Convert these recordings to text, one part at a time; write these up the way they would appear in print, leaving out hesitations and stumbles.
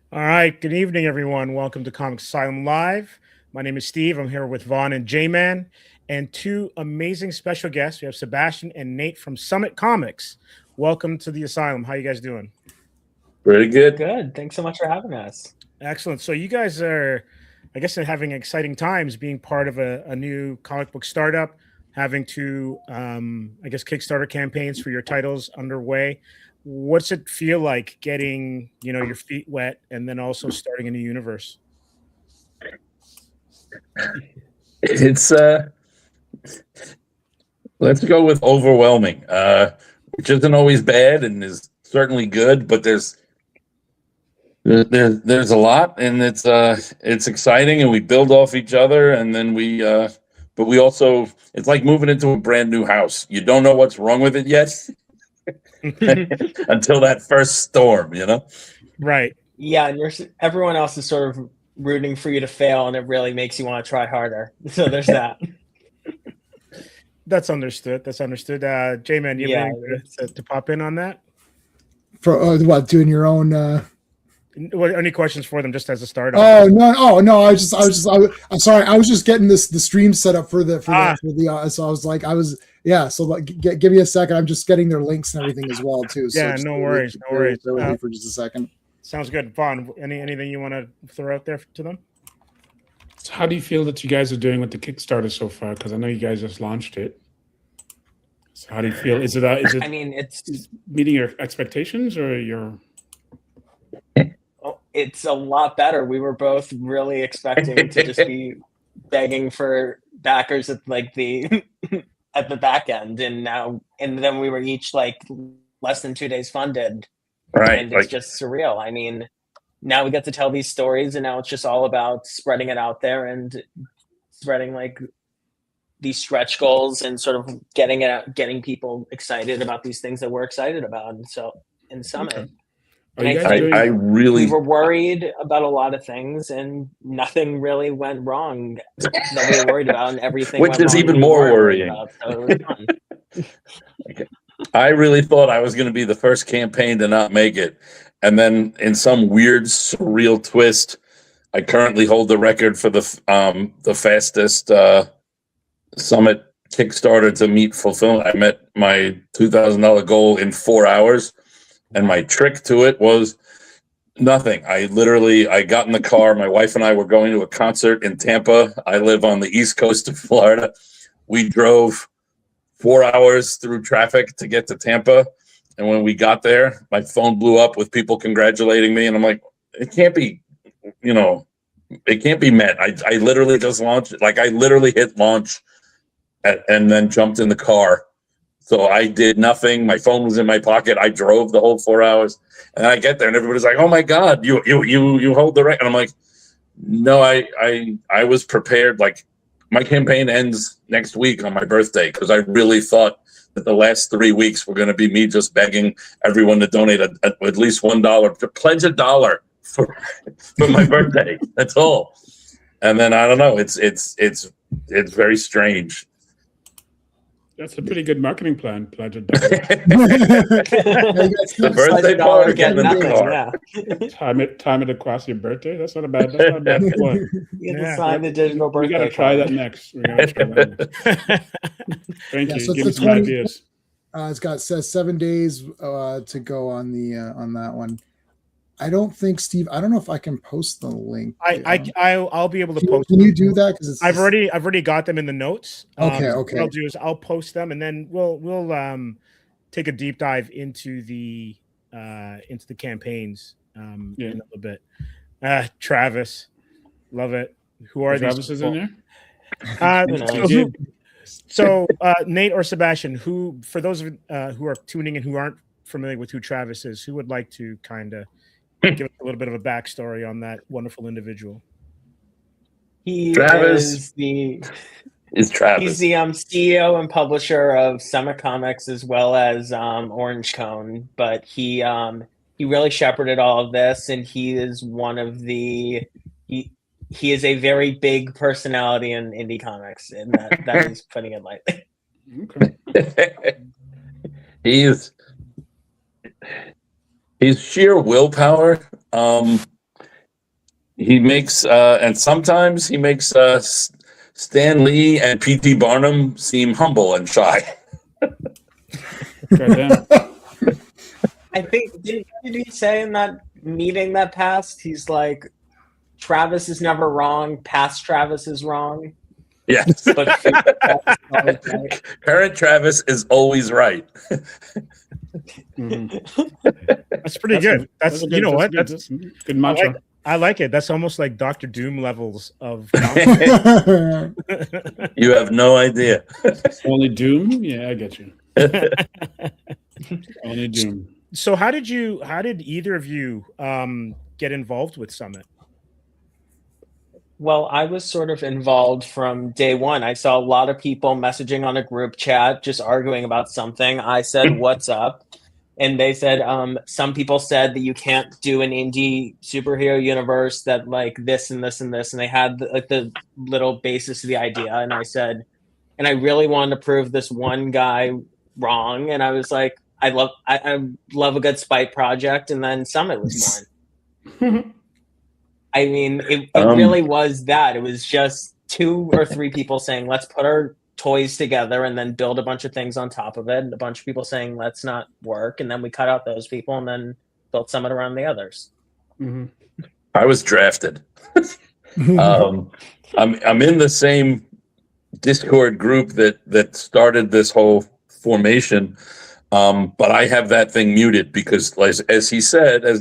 All right. Good evening, everyone. Welcome to Comix Asylum Live. My name is Steve. I'm here with Vaughn and J-Man and two amazing special guests. We have Sebastian and Nate from Summit Comics. Welcome to the Asylum. How you guys doing? Pretty good. Good. Thanks so much for having us. Excellent. So you guys are, I guess, having exciting times being part of a new comic book startup, having two, I guess, Kickstarter campaigns for your titles underway. What's it feel like getting, your feet wet and then also starting a new universe? It's let's go with overwhelming, which isn't always bad and is certainly good, but there's a lot, and it's exciting, and we build off each other, and then but we also, it's like moving into a brand new house. You don't know what's wrong with it yet until that first storm, Right. Yeah, and everyone else is sort of rooting for you to fail, and it really makes you want to try harder. So there's that. That's understood. J-Man, you have anything to pop in on that? For what, doing your own? Any questions for them, just as a start? Oh no! I'm sorry. I was just getting the stream set up for the. So I was like, So like, give me a second. I'm just getting their links and everything as well too. Yeah, so no worries. For just a second. Sounds good. Vaughn, anything you want to throw out there to them? So how do you feel that you guys are doing with the Kickstarter so far? Because I know you guys just launched it. So how do you feel? Is it? I mean, it's meeting your expectations or your? It's a lot better. We were both really expecting to just be begging for backers at like the at the back end, and then we were each like less than 2 days funded. Right. And it's just surreal. I mean, now we get to tell these stories, and now it's just all about spreading it out there and spreading like these stretch goals and sort of getting people excited about these things that we're excited about. And so in Summit. Okay. We were worried about a lot of things, and nothing really went wrong that we were worried about, and everything which is even more worrying. So it was fun. Okay. I really thought I was going to be the first campaign to not make it, and then in some weird surreal twist, I currently hold the record for the fastest Summit Kickstarter to meet fulfillment. I met my $2,000 goal in 4 hours. And my trick to it was nothing. I got in the car. My wife and I were going to a concert in Tampa. I live on the East Coast of Florida. We drove 4 hours through traffic to get to Tampa. And when we got there, my phone blew up with people congratulating me. And I'm like, it can't be, it can't be met. I literally just launched it. Like I literally hit launch and then jumped in the car. So I did nothing. My phone was in my pocket. I drove the whole 4 hours, and I get there, and everybody's like, "Oh my God, you hold the record." And I'm like, "No, I was prepared. Like, my campaign ends next week on my birthday because I really thought that the last 3 weeks were going to be me just begging everyone to donate at least $1, to pledge $1 for my birthday. That's all. And then I don't know. It's very strange." That's a pretty good marketing plan. Pledge $1. The birthday party, getting in the car. Time it across your birthday. That's not a bad one. You get to sign the digital birthday. We got to try that next. Thank you. So give me some ideas. Says 7 days to go on that one. I don't think, Steve. I don't know if I can post the link. I'll be able to post. Can you do that? Because I've already got them in the notes. Okay. What I'll do is I'll post them, and then we'll take a deep dive into the campaigns in a little bit. Travis, love it. Who are these? Travis is in there. So Nate or Sebastian, who, for those who are tuning in who aren't familiar with who Travis is, who would like to kind of give us a little bit of a backstory on that wonderful individual? Travis is Travis. He's the CEO and publisher of Summit Comics as well as Orange Cone, but he really shepherded all of this, and he is one of the he is a very big personality in indie comics, and that is putting it lightly. Okay. He's sheer willpower. He makes and sometimes he makes Stan Lee and P.T. Barnum seem humble and shy. Goddamn. I think did he say in that meeting that passed? He's like, Travis is never wrong. Past Travis is wrong, Yes. but future Travis is always right. Current Travis is always right. Mhm. That's pretty good. That's a you know what? good. That's That's a good mantra. I like it. That's almost like Doctor Doom levels of. You have no idea. Only Doom? Yeah, I get you. Only Doom. So how did either of you get involved with Summit? Well, I was sort of involved from day one. I saw a lot of people messaging on a group chat, just arguing about something. I said, "What's up?" And they said, some people said that you can't do an indie superhero universe that like this and this and this. And they had like the little basis of the idea. And I said, and I really wanted to prove this one guy wrong. And I was like, I love a good spite project. And then Summit was born. I mean, it really was that. It was just 2 or 3 people saying, let's put our toys together and then build a bunch of things on top of it. And a bunch of people saying, let's not work. And then we cut out those people and then built Summit around the others. Mm-hmm. I was drafted. I'm in the same Discord group that started this whole formation. But I have that thing muted because as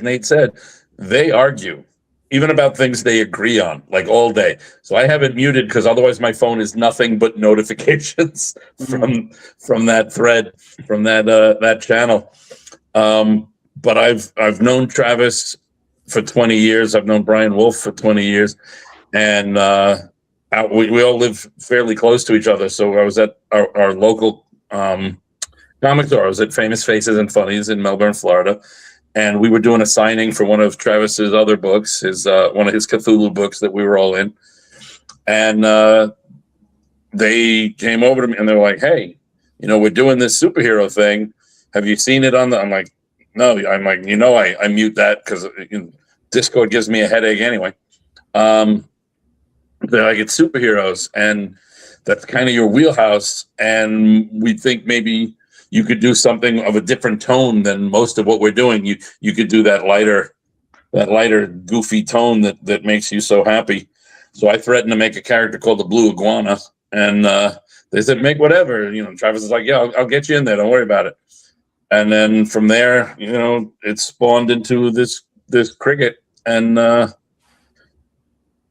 Nate said, they argue even about things they agree on, like all day. So I have it muted because otherwise my phone is nothing but notifications from that thread, from that channel. But I've known Travis for 20 years. I've known Brian Wolf for 20 years, and we all live fairly close to each other. So I was at our local comic store. I was at Famous Faces and Funnies in Melbourne, Florida. And we were doing a signing for one of Travis's other books, one of his Cthulhu books that we were all in. And they came over to me and they're like, "Hey, we're doing this superhero thing. Have you seen it on the?" I'm like, "No." I'm like, I mute that because Discord gives me a headache anyway. They're like, "It's superheroes, and that's kind of your wheelhouse. And we think maybe you could do something of a different tone than most of what we're doing. You could do that lighter, goofy tone that makes you so happy." So I threatened to make a character called the Blue Iguana, and they said, "Make whatever." Travis is like, "Yeah, I'll get you in there. Don't worry about it." And then from there, it spawned into this cricket,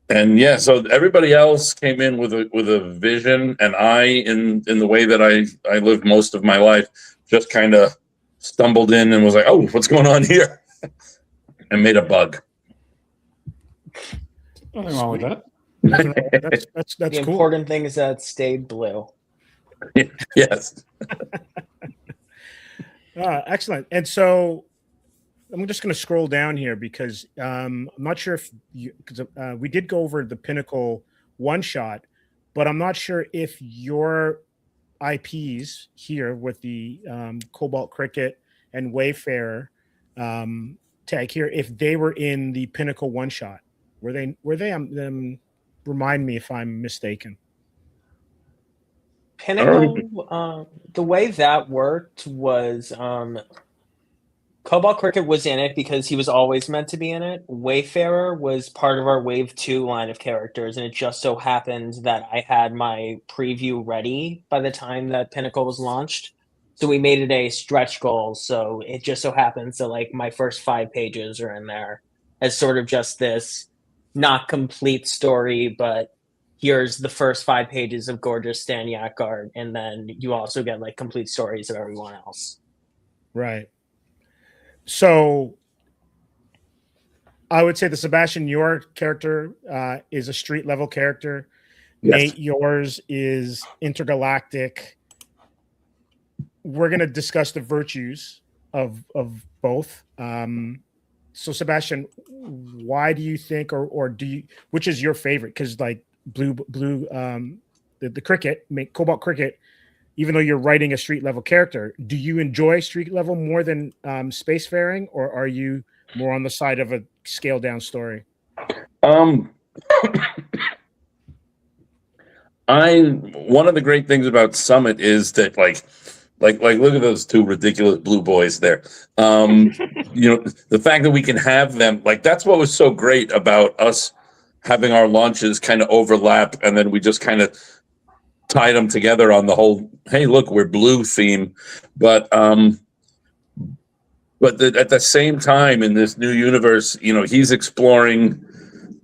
and yeah, so everybody else came in with a vision, and I, in the way that I lived most of my life, just kind of stumbled in and was like, "Oh, what's going on here?" and made a bug. Nothing wrong with that. That's The cool. important thing is that it stayed blue. Yes. Excellent. And so I'm just going to scroll down here because I'm not sure if because we did go over the Pinnacle one shot, but I'm not sure if your IPs here with the Cobalt Cricket and Wayfarer tag here, if they were in the Pinnacle one shot. Were they? Remind me if I'm mistaken. Pinnacle, the way that worked was Cobalt Cricket was in it because he was always meant to be in it. Wayfarer was part of our Wave 2 line of characters, and it just so happened that I had my preview ready by the time that Pinnacle was launched. So we made it a stretch goal, so it just so happens that like my first 5 pages are in there as sort of just this not complete story, but here's the first 5 pages of gorgeous Stan Yak art, and then you also get like complete stories of everyone else. Right. So I would say the Sebastian, your character is a street level character. Yes. Nate, yours is intergalactic. We're going to discuss the virtues of both. So Sebastian, why do you think, or do you, which is your favorite? Because like the cricket, Cobalt Cricket, even though you're writing a street level character, do you enjoy street level more than spacefaring, or are you more on the side of a scaled down story? Um, one of the great things about Summit is that like look at those two ridiculous blue boys there. The fact that we can have them, like, that's what was so great about us having our launches kind of overlap, and then we just kind of tied them together on the whole, hey, look, we're blue theme. But at the same time, in this new universe, he's exploring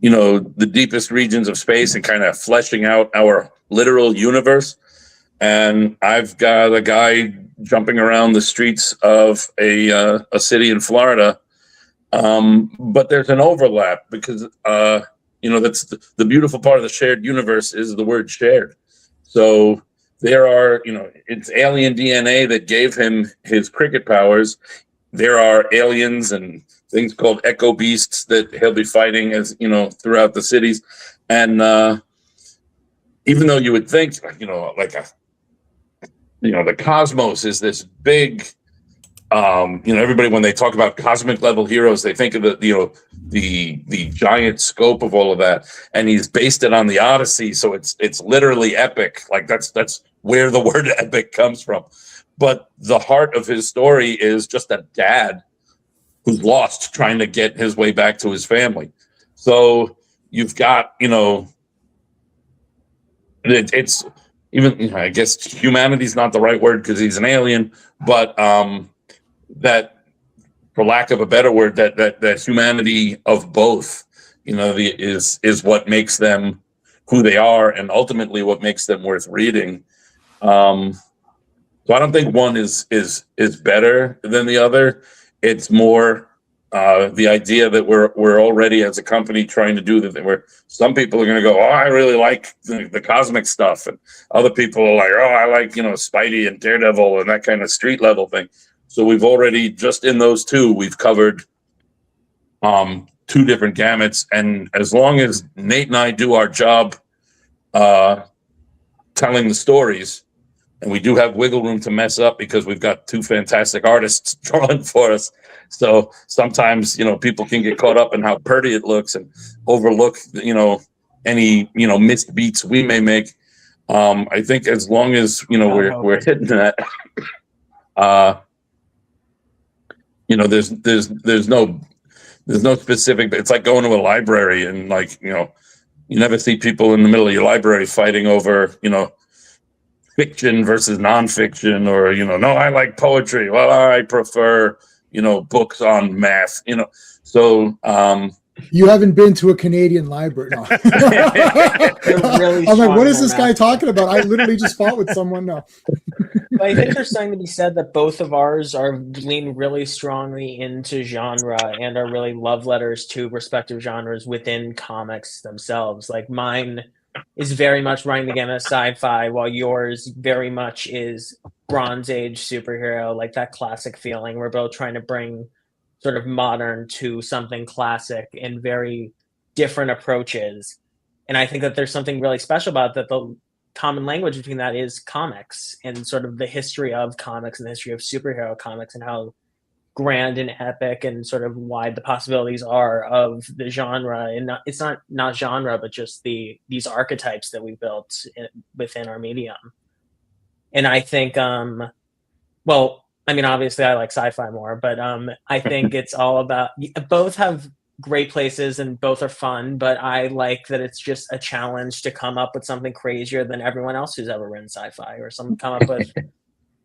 the deepest regions of space and kind of fleshing out our literal universe. And I've got a guy jumping around the streets of a city in Florida. But there's an overlap because, that's the beautiful part of the shared universe is the word shared. So there are, it's alien DNA that gave him his cricket powers. There are aliens and things called echo beasts that he'll be fighting as, throughout the cities. And even though you would think, the cosmos is this big, everybody, when they talk about cosmic level heroes, they think of the giant scope of all of that. And he's based it on the Odyssey. So it's literally epic. Like that's where the word epic comes from. But the heart of his story is just a dad who's lost trying to get his way back to his family. So you've got, it's even, I guess humanity's not the right word because he's an alien, but that, for lack of a better word, that humanity of both, is what makes them who they are, and ultimately what makes them worth reading. So I don't think one is better than the other. It's more the idea that we're already, as a company, trying to do that. Where some people are going to go, oh, I really like the cosmic stuff, and other people are like, oh, I like Spidey and Daredevil and that kind of street level thing. So we've already, just in those two, we've covered two different gamuts. And as long as Nate and I do our job telling the stories, and we do have wiggle room to mess up because we've got two fantastic artists drawing for us. So sometimes, people can get caught up in how pretty it looks and overlook, any, missed beats we may make. I think as long as, we're hitting that, there's no specific, it's like going to a library and you never see people in the middle of your library fighting over, fiction versus nonfiction, or no, I like poetry, well, I prefer books on math, so you haven't been to a Canadian library. No. Really I'm like, what is this guy talking about? I literally just fought with someone. No. But I think there's something to be said that both of ours are lean really strongly into genre and are really love letters to respective genres within comics themselves. Like mine is very much running the gamut of sci-fi, while yours very much is Bronze Age superhero, like that classic feeling. We're both trying to bring sort of modern to something classic in very different approaches. And I think that there's something really special about that. The common language between that is comics and sort of the history of comics and the history of superhero comics and how grand and epic and sort of wide the possibilities are of the genre. And it's not genre, but just these archetypes that we built within our medium. And I think, obviously I like sci-fi more, but I think it's all about, both have great places and both are fun, but I like that it's just a challenge to come up with something crazier than everyone else who's ever written sci-fi, or come up with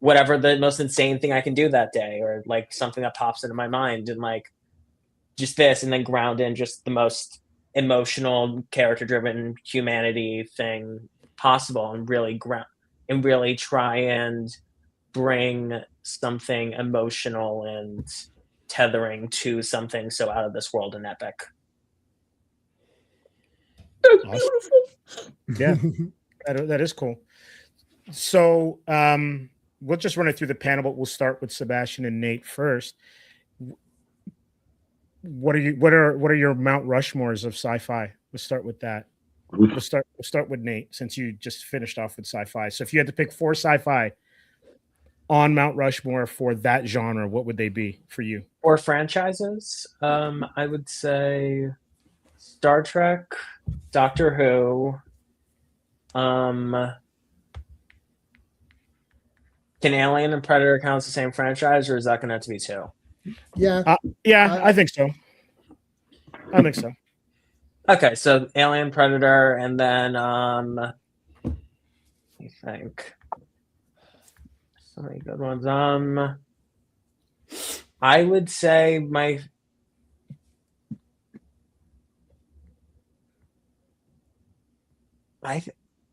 whatever the most insane thing I can do that day, or like something that pops into my mind, and like just this, and then ground in just the most emotional, character-driven humanity thing possible, and really try and bring something emotional and tethering to something so out of this world and epic. Awesome. Yeah, that is cool. So we'll just run it through the panel, but we'll start with Sebastian and Nate first. What are your Mount Rushmores of sci-fi? Let's start with that. We'll start with Nate, since you just finished off with sci-fi. So if you had to pick 4 sci-fi on Mount Rushmore for that genre, what would they be for you? Or franchises, I would say Star Trek, Doctor Who. Can Alien and Predator count as the same franchise, or is that going to have to be two? Yeah. Yeah, I think so. I think so. Okay, so Alien, Predator, and then let me think. So many good ones. I would say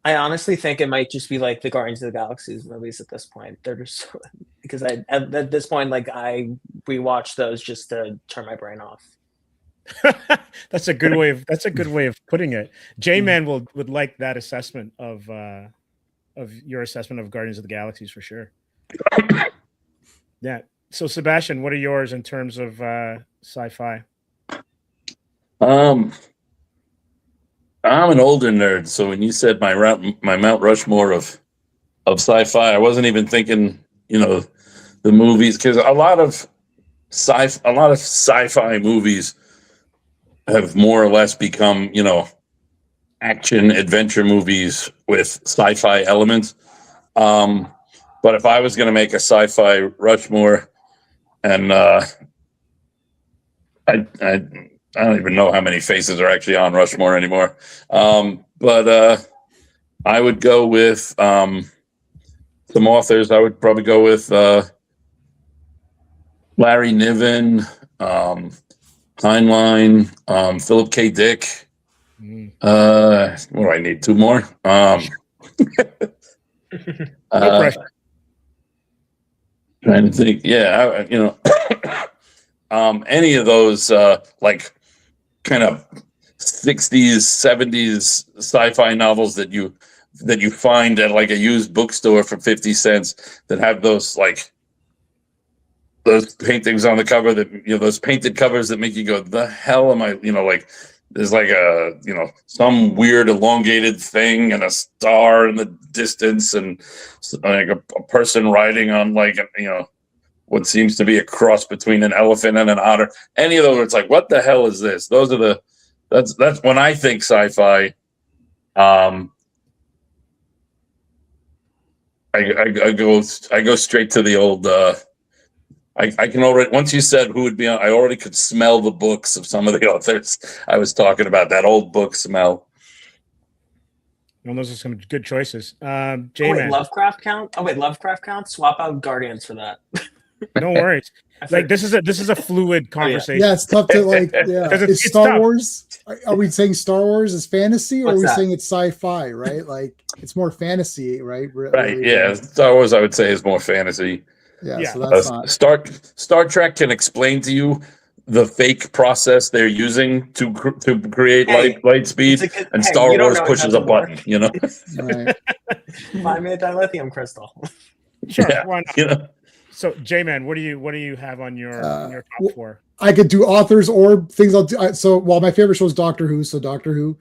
I honestly think it might just be like the Guardians of the Galaxies movies at this point. They're just because at this point, like I rewatch those just to turn my brain off. That's a good way of putting it. J-Man would like that assessment of your assessment of Guardians of the Galaxies for sure. Yeah. So Sebastian, what are yours in terms of sci-fi? I'm an older nerd, so when you said my Mount Rushmore of sci-fi, I wasn't even thinking, the movies, because a lot of sci-fi movies have more or less become, action adventure movies with sci-fi elements. But if I was going to make a sci-fi Rushmore, and I don't even know how many faces are actually on Rushmore anymore. But I would go with some authors. I would probably go with Larry Niven, Heinlein, Philip K. Dick. What do I need? Two more? No pressure. Trying to think. Yeah, any of those like kind of 60s, 70s sci-fi novels that you find at like a used bookstore for 50 cents that have those those paintings on the cover that those painted covers that make you go, the hell am I, like there's like a some weird elongated thing and a star in the distance and like a person riding on like what seems to be a cross between an elephant and an otter. Any of those, it's like, what the hell is this? Those are that's when I think sci-fi. I go straight to the old. I can already, once you said who would be on, I already could smell the books of some of the authors I was talking about. That old book smell. Well, those are some good choices. Wait, J-Man. Lovecraft count? Oh wait, Lovecraft count? Swap out Guardians for that. No worries. Like this is a fluid conversation. Yeah, it's tough to it's Star tough. Wars. Are we saying Star Wars is fantasy, or What's are we that? saying it's sci-fi? Right, like it's more fantasy, right? Right. Yeah. Star Wars, I would say, is more fantasy. Yeah. So that's not. Star Trek can explain to you the fake process they're using to create light speed, and Star Wars pushes a button. Right. Find me a dilithium crystal. Sure. Yeah, Why not? So J-Man, what do you have on your top four? I could do authors or things I'll do. My favorite show is Doctor Who. So Doctor Who,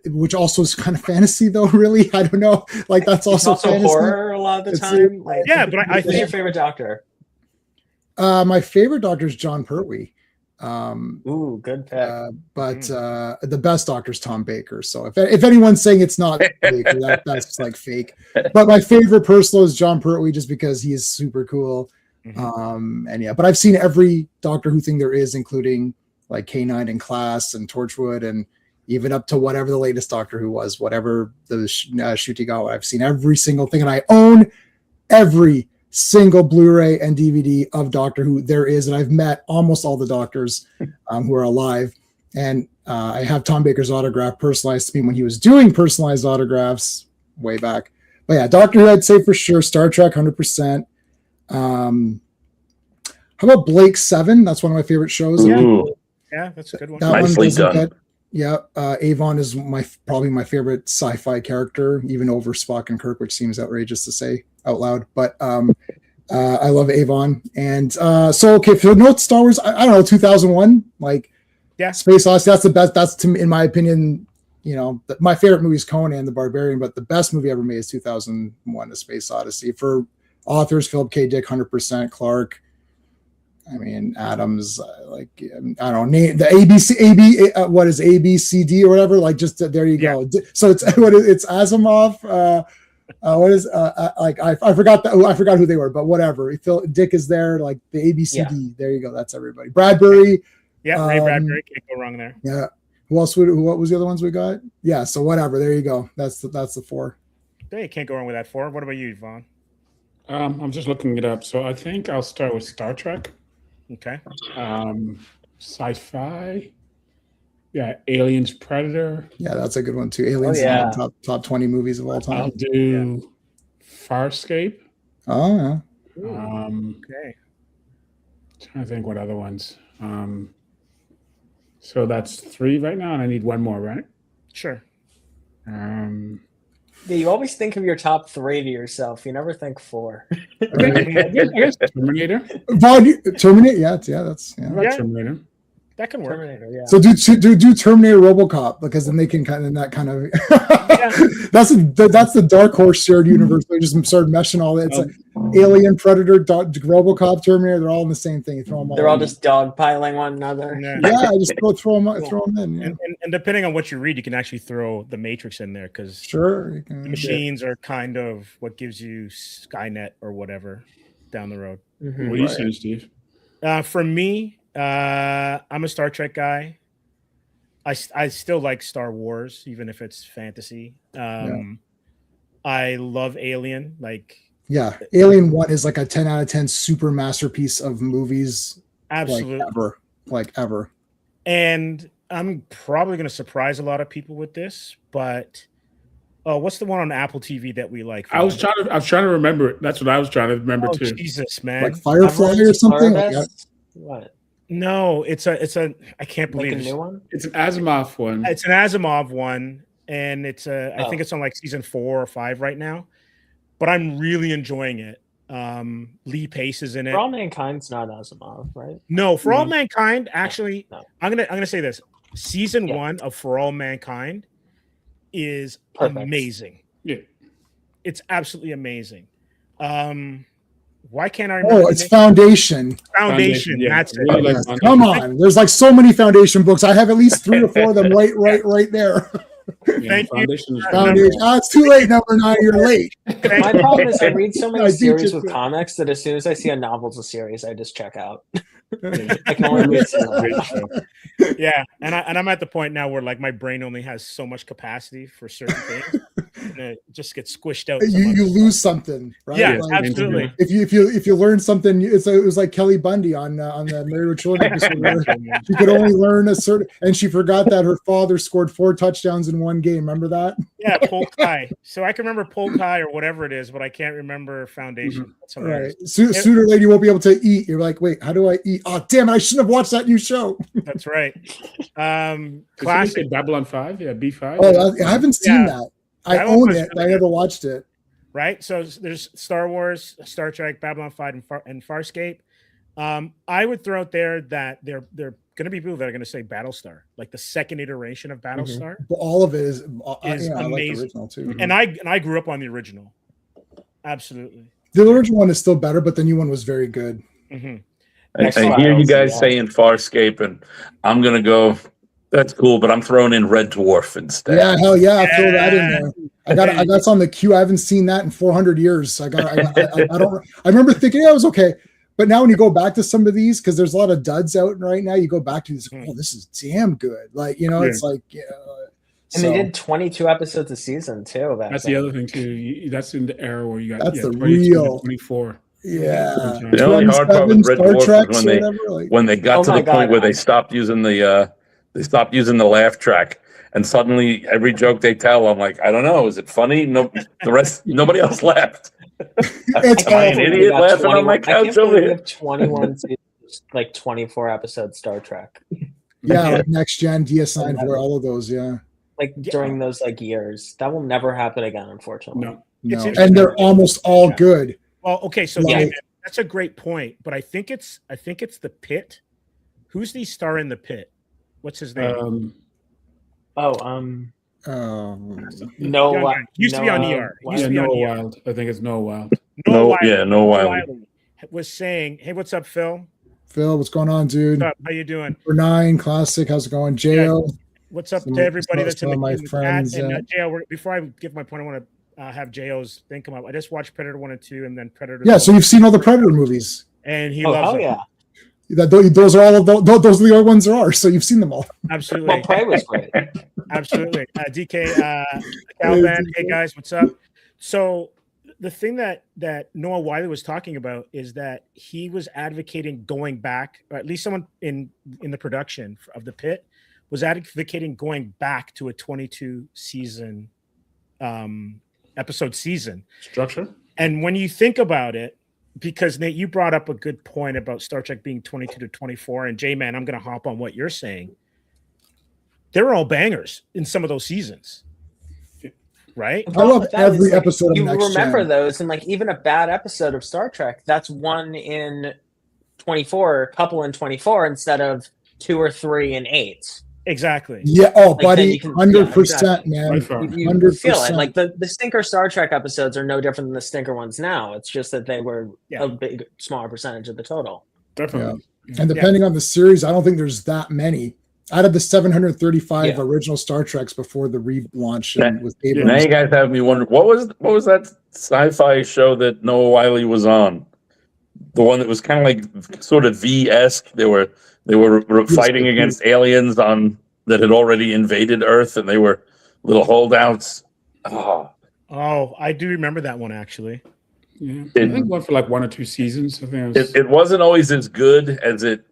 which also is kind of fantasy though. Really, I don't know. Like that's also fantasy. Horror a lot of the time. Yeah, but I who's think your favorite Doctor? My favorite Doctor is John Pertwee. Ooh, good pick. But the best Doctor is Tom Baker. So if anyone's saying it's not Baker, that's like fake. But my favorite personal is John Pertwee, just because he is super cool. But I've seen every Doctor Who thing there is, including like K9 and Class and Torchwood, and even up to whatever the latest Doctor Who was, whatever the Ncuti got. I've seen every single thing, and I own every single Blu-ray and DVD of Doctor Who there is, and I've met almost all the doctors who are alive, and I have Tom Baker's autograph personalized to me when he was doing personalized autographs way back. But yeah, Doctor Who I'd say for sure. Star Trek 100%. How about Blake 7? That's one of my favorite shows. Yeah, that's a good one. That Nicely one done. Avon is probably my favorite sci-fi character, even over Spock and Kirk, which seems outrageous to say out loud. But I love Avon. And so for no Star Wars, I don't know, 2001, Space Odyssey. That's the best. That's, to me, in my opinion, my favorite movie is Conan the Barbarian, but the best movie ever made is 2001: A Space Odyssey. For authors, Philip K. Dick, 100%. Clark. I mean, and Adams, like I don't know, name the what is ABCD or whatever. Like just there you go. So it's it's Asimov. What is like I forgot I forgot who they were, but whatever. Dick is there, like the ABCD. Yeah. There you go. That's everybody. Bradbury. Yeah, Ray Bradbury, can't go wrong there. Yeah. Who else? What was the other ones we got? Yeah. So whatever. There you go. That's the 4. Hey, can't go wrong with that 4. What about you, Vaughn? I'm just looking it up. So I think I'll start with Star Trek. Okay. Sci-fi. Yeah, Aliens, Predator. Yeah, that's a good one too. Aliens, top 20 movies of all time. I'll do Farscape. Oh yeah. Okay. Trying to think what other ones. So that's 3 right now, and I need one more, right? Sure. Yeah, you always think of your top 3 to yourself. You never think 4. I guess Terminator. Terminator. Yeah, that's Yeah. Terminator. That can work. Terminator, yeah. So do Terminator RoboCop, because then they can kind of that's the Dark Horse shared universe. They just started meshing all that. It's like Alien, Predator, RoboCop, Terminator. They're all in the same thing. You throw them all. They're all just dogpiling one another. Yeah. Just throw them in. Yeah. And depending on what you read, you can actually throw the Matrix in there because sure, the machines are kind of what gives you Skynet or whatever down the road. Mm-hmm. What do you say, Steve? For me, I'm a Star Trek guy. I still like Star Wars, even if it's fantasy. I love Alien. Alien 1 is like a 10 out of 10 super masterpiece of movies. Absolutely. Ever. And I'm probably going to surprise a lot of people with this, but what's the one on Apple TV that we like? I was trying to remember it. That's what I was trying to remember too. Jesus, man. Like Firefly or something? What? No, it's a I can't believe a new one. It's an Asimov one. It's an Asimov one, and it's I think it's on like season 4 or 5 right now. But I'm really enjoying it. Lee Pace is in it. For All Mankind's not Asimov, right? No, For All Mankind, actually, No. I'm gonna say this. Season 1 of For All Mankind is amazing. Yeah. It's absolutely amazing. Why can't I remember? Oh, it's Foundation. Foundation. Yeah. That's it. Really Yes. Come on. There's like so many Foundation books. I have at least 3 or 4 of them right there. Thank you. Foundation. It's too late, number 9. You're late. My problem is I read so many I do series just- with comics that as soon as I see a novel's a series, I just check out. I can only read some. Yeah, and I'm at the point now where like my brain only has so much capacity for certain things, and it just gets squished out. You lose something, right? Yeah, Like, absolutely. If you learn something, it was like Kelly Bundy on the Married with Children episode where she could only learn a certain, and she forgot that her father scored 4 touchdowns in one game. Remember that? Yeah, Polkai. So I can remember Polkai or whatever it is, but I can't remember Foundation. That's hilarious. Right. Sooner or later, you won't be able to eat. You're like, wait, how do I eat? Oh, damn it! I shouldn't have watched that new show. That's right. Classic Babylon 5, yeah, B5. Oh, I haven't seen that. I That one own was it. really I never watched it. Right. So there's Star Wars, Star Trek, Babylon 5, and Farscape. I would throw out there that they're going to be people that are going to say Battlestar, like the second iteration of Battlestar. But all of it is Is I like the amazing. original too. And I grew up on the original. Absolutely. The original one is still better, but the new one was very good. Mm-hmm. I hear you guys saying Farscape, and I'm gonna go. That's cool, but I'm throwing in Red Dwarf instead. Yeah, hell yeah, throw that in there. I got that's on the queue. I haven't seen that in 400 years. I remember thinking, yeah, it was okay. But now when you go back to some of these, because there's a lot of duds out right now, you go back to these, oh, this is damn good. Like, it's like, And they did 22 episodes a season too. That's the other thing too. That's in the era where you got that's the 22 real 24. Yeah. The only hard part with Red Dwarf was when they got to the point where God. they stopped using the laugh track, and suddenly every joke they tell, I'm like, I don't know, is it funny? No, the rest, nobody else laughed. Am I an idiot laughing on my couch over here? 21 seasons, like 24 episode Star Trek. Yeah, like Next Gen, DS9 for all of those. Yeah. Like during those like years, that will never happen again, unfortunately. No, and they're almost all good. Well, okay, so that's a great point, but I think it's the Pit. Who's the star in the Pit? What's his name? Noah used to be on ER. Noah Wild. I think it's Noah Wild. Noah Wild was saying, "Hey, what's up, Phil? Phil, what's going on, dude? What's up? How you doing? Number 9, classic. How's it going, Jo? What's up Some- to everybody some- that's in some the, of my in the friends, chat? And Jo, before I give my point, I want to have JO's thing come up. I just watched Predator 1 and 2, and then Predator. Yeah, so you've seen all the Predator movies. And he Oh, loves hell them. yeah. Those are all of those are the only ones there are. So you've seen them all. Absolutely. Well, Prey was great. Absolutely. DK, Calban, hey guys, what's up? So the thing that Noah Wiley was talking about is that he was advocating going back, or at least someone in the production of The Pit was advocating going back to a 22 season episode season Structure? And when you think about it, because Nate, you brought up a good point about Star Trek being 22 to 24, and J-Man, I'm going to hop on what you're saying. They're all bangers in some of those seasons, right? I love every Like, episode of you Next remember Gen. those, and like even a bad episode of Star Trek, that's one in 24, a couple in 24 instead of 2 or 3 in 8. Exactly. Yeah. Oh, Like, then buddy, you can- 100%, exactly. man. By far. You 100%. feel it. Like the stinker Star Trek episodes are no different than the stinker ones now. It's just that they were Yeah. a big, smaller percentage of the total. Definitely. And depending on the series, I don't think there's that many. Out of the 735 Yeah. original Star Treks before the relaunch and with Now Abrams. you guys have me wondering what was that sci-fi show that Noah Wiley was on? The one that was kind of like sort of V-esque. They were fighting against aliens that had already invaded Earth, and they were little holdouts. Oh, I do remember that one actually. Yeah. I think one for like 1 or 2 seasons. I think it wasn't always as good as it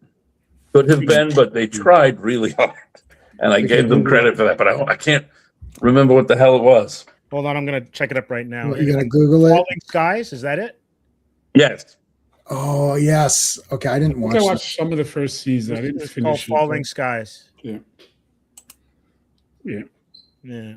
could have been, but they tried really hard, and I gave them credit for that. But I can't remember what the hell it was. Hold on, I'm going to check it up right now. You gotta Google it. Falling Skies, is that it? Yes. Oh yes. Okay, I didn't I watch think I that. watched some of the first season. I didn't It's called finish it. Falling Skies. Yeah. Yeah. Yeah.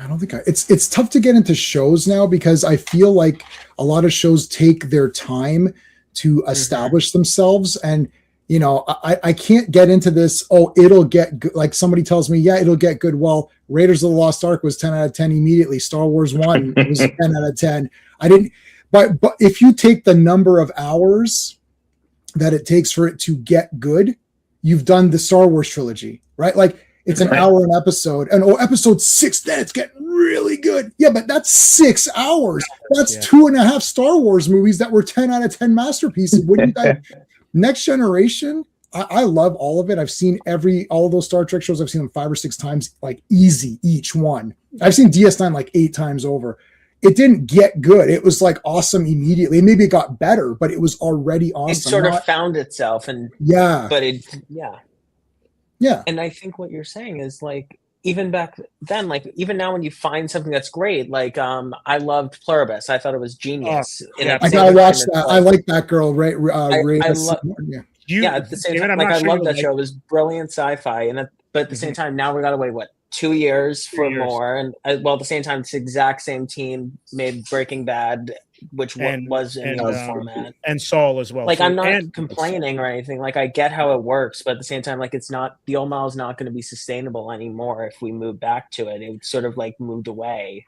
I don't think it's tough to get into shows now because I feel like a lot of shows take their time to establish themselves, and you know I can't get into this. Oh, it'll get good. Like somebody tells me, yeah, it'll get good. Well, Raiders of the Lost Ark was 10 out of 10 immediately. Star Wars 1 was 10 out of 10. I didn't, but if you take the number of hours that it takes for it to get good, you've done the Star Wars trilogy, right? Like. It's an hour an episode, and episode 6, then it's getting really good. Yeah, but that's 6 hours. That's 2.5 Star Wars movies that were 10 out of 10 masterpieces. What do you guys? Next Generation, I love all of it. I've seen all of those Star Trek shows. I've seen them 5 or 6 times, like easy each one. I've seen DS9 like 8 times over. It didn't get good. It was like awesome immediately. Maybe it got better, but it was already awesome. It sort of found itself, and yeah. And I think what you're saying is like even back then, like even now when you find something that's great, like I loved Pluribus. I thought it was genius. I gotta watch that. I like that girl, right? At the same time, like I love that show. It was brilliant sci-fi, but at the same time, now we gotta wait 2 years for more. And at the same time, it's the exact same team made Breaking Bad, which was in the old format, and Saul as well. Like I'm not complaining or anything. Like I get how it works, but at the same time, like it's not, the old model is not going to be sustainable anymore if we move back to it. It sort of like moved away,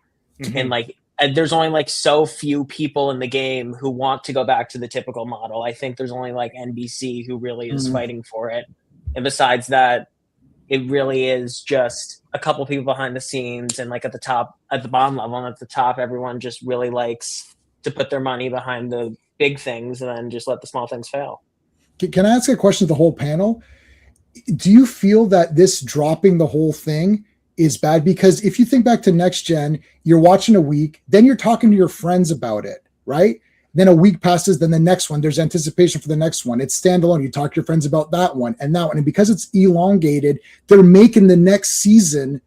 and like there's only like so few people in the game who want to go back to the typical model. I think there's only like NBC who really is fighting for it, and besides that, it really is just a couple people behind the scenes, and like at the bottom level, and at the top, everyone just really likes to put their money behind the big things and then just let the small things fail. Can I ask a question to the whole panel? Do you feel that this dropping the whole thing is bad? Because if you think back to Next Gen, you're watching a week, then you're talking to your friends about it, right? Then a week passes, then the next one, there's anticipation for the next one. It's standalone. You talk to your friends about that one and that one. And because it's elongated, they're making the next season,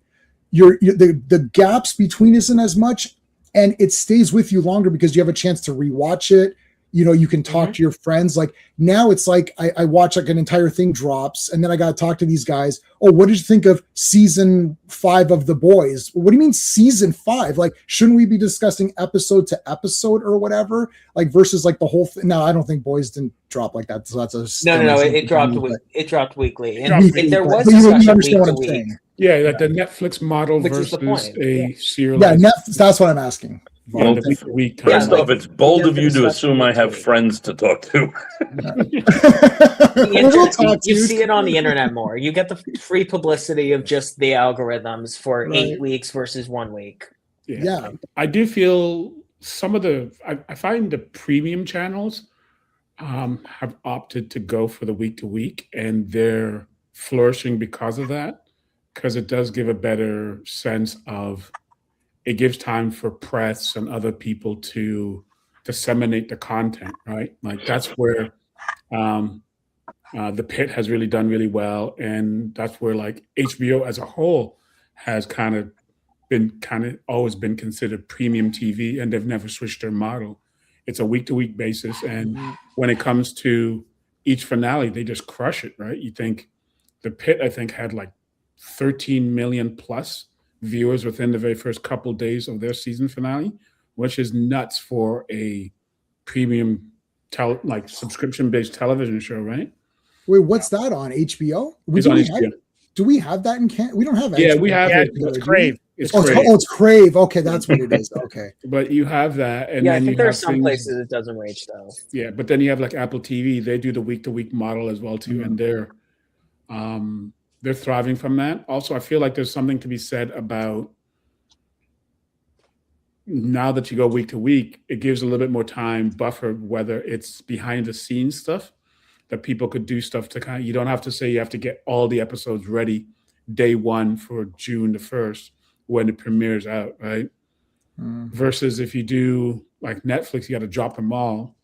the gaps between isn't as much, and it stays with you longer because you have a chance to rewatch it. You know, you can talk to your friends. Like now it's like I watch like an entire thing drops and then I got to talk to these guys. Oh, what did you think of season 5 of The Boys? What do you mean season 5? Like, shouldn't we be discussing episode to episode or whatever? Like versus like the whole thing. No, I don't think Boys didn't drop like that. So that's a no. It dropped weekly. And weekly. There was But you discussion understand what I'm week to saying. week. Yeah, like the Netflix model Which is the versus point. a serial. Yeah, that's what I'm asking. Well, the week to week time. First off, it's bold get of the you to stuff assume I have weekly. friends to talk to. We'll talk to You see it on the internet more. You get the free publicity of just the algorithms for Right. 8 weeks versus 1 week. Yeah. I do feel some of I find the premium channels have opted to go for the week to week, and they're flourishing because of that, because it does give a better sense of, it gives time for press and other people to disseminate the content, right? Like that's where the Pit has really done really well, and that's where like HBO as a whole has always been considered premium TV, and they've never switched their model. It's a week to week basis, and when it comes to each finale, they just crush it, right? You think the Pit, I think, had like 13 million plus viewers within the very first couple days of their season finale, which is nuts for a premium subscription based television show, right? Wait, what's that on HBO? It's on HBO. Do we have that in Canada? We don't have. Yeah, HBO. we have Yeah, it. it's Crave. It's Crave. Crave. It's Crave. Okay, that's what it is. Okay. But you have that, and Yeah, I then think you there are have some things- places it doesn't reach though. Yeah, but then you have like Apple TV. They do the week to week model as well too, and they're thriving from that. Also, I feel like there's something to be said about now that you go week to week, it gives a little bit more time buffer, whether it's behind the scenes stuff that people could do stuff to kind of, you don't have to say you have to get all the episodes ready day one for June the 1st when it premieres out, right? Versus if you do like Netflix, you got to drop them all.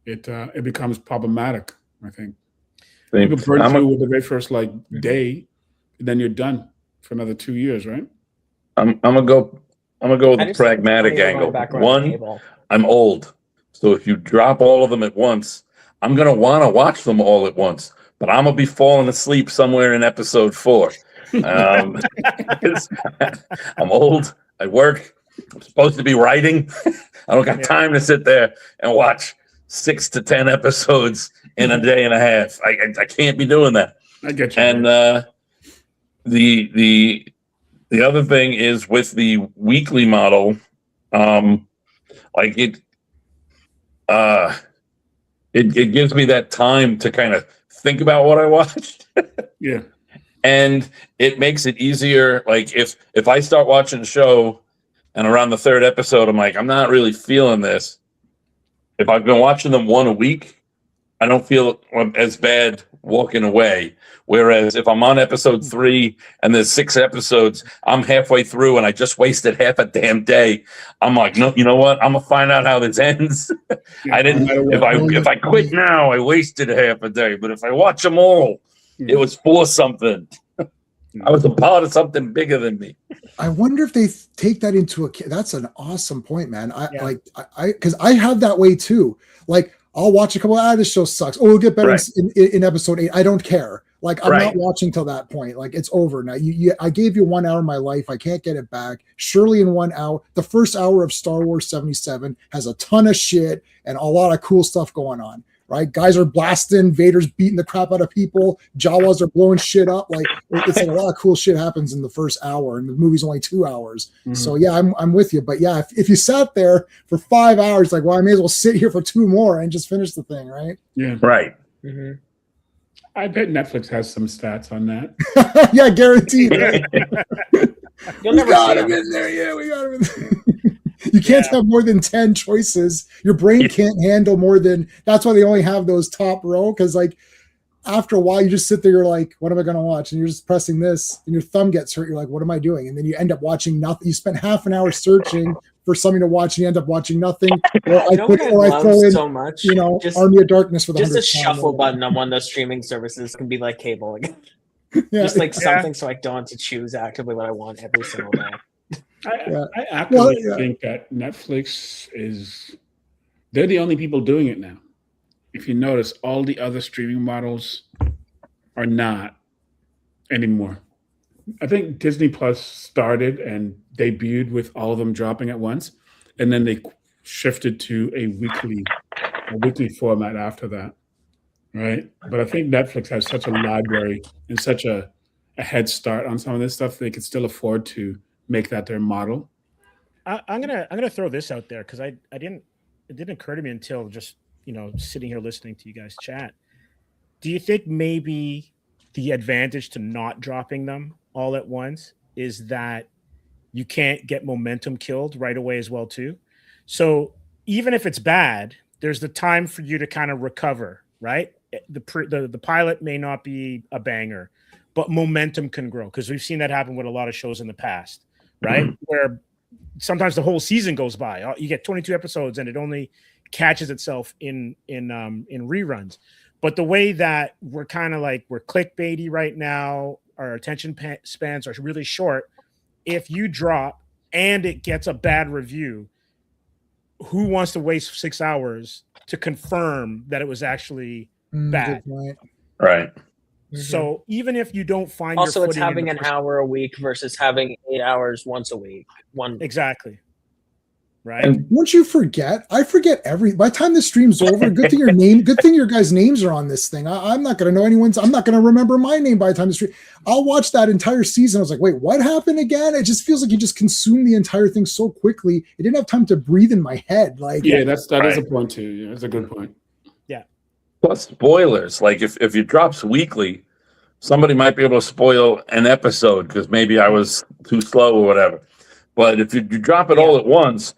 It becomes problematic, I think. People burn through with the very first day, and then you're done for another 2 years, right? I'm gonna go with I the just pragmatic think it's funny angle. going back around One, cable. I'm old, so if you drop all of them at once, I'm gonna want to watch them all at once. But I'm gonna be falling asleep somewhere in episode 4. 'Cause I'm old. I work. I'm supposed to be writing. I don't got time to sit there and watch 6 to 10 episodes in a day and a half. I can't be doing that. I get you. And the other thing is with the weekly model, it gives me that time to kind of think about what I watched. Yeah. And it makes it easier. Like if I start watching a show and around the 3rd episode, I'm like, I'm not really feeling this. If I've been watching them one a week, I don't feel as bad walking away. Whereas if I'm on episode 3 and there's 6 episodes, I'm halfway through and I just wasted half a damn day. I'm like, no, you know what? I'm gonna find out how this ends. I didn't. If I quit now, I wasted half a day. But if I watch them all, it was for something. I was a part of something bigger than me. I wonder if they take that into account. That's an awesome point, man. Because I have that way too. Like I'll watch a couple. This show sucks. Oh, it'll get better in episode 8. I don't care. Like I'm not watching till that point. Like it's over now. I gave you 1 hour of my life. I can't get it back. Surely in 1 hour, the first hour of Star Wars 77 has a ton of shit and a lot of cool stuff going on. Right, guys are blasting, Vader's beating the crap out of people, Jawas are blowing shit up. Like it's like a lot of cool shit happens in the first hour, and the movie's only 2 hours. So yeah, I'm with you. But yeah, if you sat there for 5 hours, like, well, I may as well sit here for 2 more and just finish the thing, right? Yeah, right. Mm-hmm. I bet Netflix has some stats on that. Yeah, guaranteed. Right? You'll never see him them. in there. Yeah, we got him in there. You can't have more than 10 choices. Your brain can't handle more than. That's why they only have those top row. Because like after a while, you just sit there. You're like, "What am I going to watch?" And you're just pressing this, and your thumb gets hurt. You're like, "What am I doing?" And then you end up watching nothing. You spent half an hour searching for something to watch, and you end up watching nothing. Or I throw in so much. Army of Darkness for the just a shuffle button on one of those streaming services can be like cable again. Just like something, so I don't have to choose actively what I want every single day. I actively think that Netflix they're the only people doing it now. If you notice, all the other streaming models are not anymore. I think Disney Plus started and debuted with all of them dropping at once, and then they shifted to a weekly format after that, right? But I think Netflix has such a library and such a head start on some of this stuff, they could still afford to make that their model. I'm gonna throw this out there because it didn't occur to me until just sitting here listening to you guys chat. Do you think maybe the advantage to not dropping them all at once is that you can't get momentum killed right away as well too? So even if it's bad, there's the time for you to kind of recover, right? The pilot may not be a banger, but momentum can grow because we've seen that happen with a lot of shows in the past, right? Where sometimes the whole season goes by. You get 22 episodes and it only catches itself in reruns. But the way that we're kind of like we're clickbaity right now, our attention spans are really short. If you drop and it gets a bad review, who wants to waste 6 hours to confirm that it was actually bad? Right. So even if you don't find also your it's having an hour a week versus having 8 hours once a week. Exactly. Right. And once you forget, I forget by the time the stream's over, good thing your guys' names are on this thing. I'm not going to know anyone's, I'm not going to remember my name by the time the stream. I'll watch that entire season. I was like, wait, what happened again? It just feels like you just consumed the entire thing so quickly. It didn't have time to breathe in my head. Like, yeah, that is a point too. Yeah, that's a good point. Yeah. Plus spoilers. Like if it drops weekly, somebody might be able to spoil an episode because maybe I was too slow or whatever. But if you drop it all at once,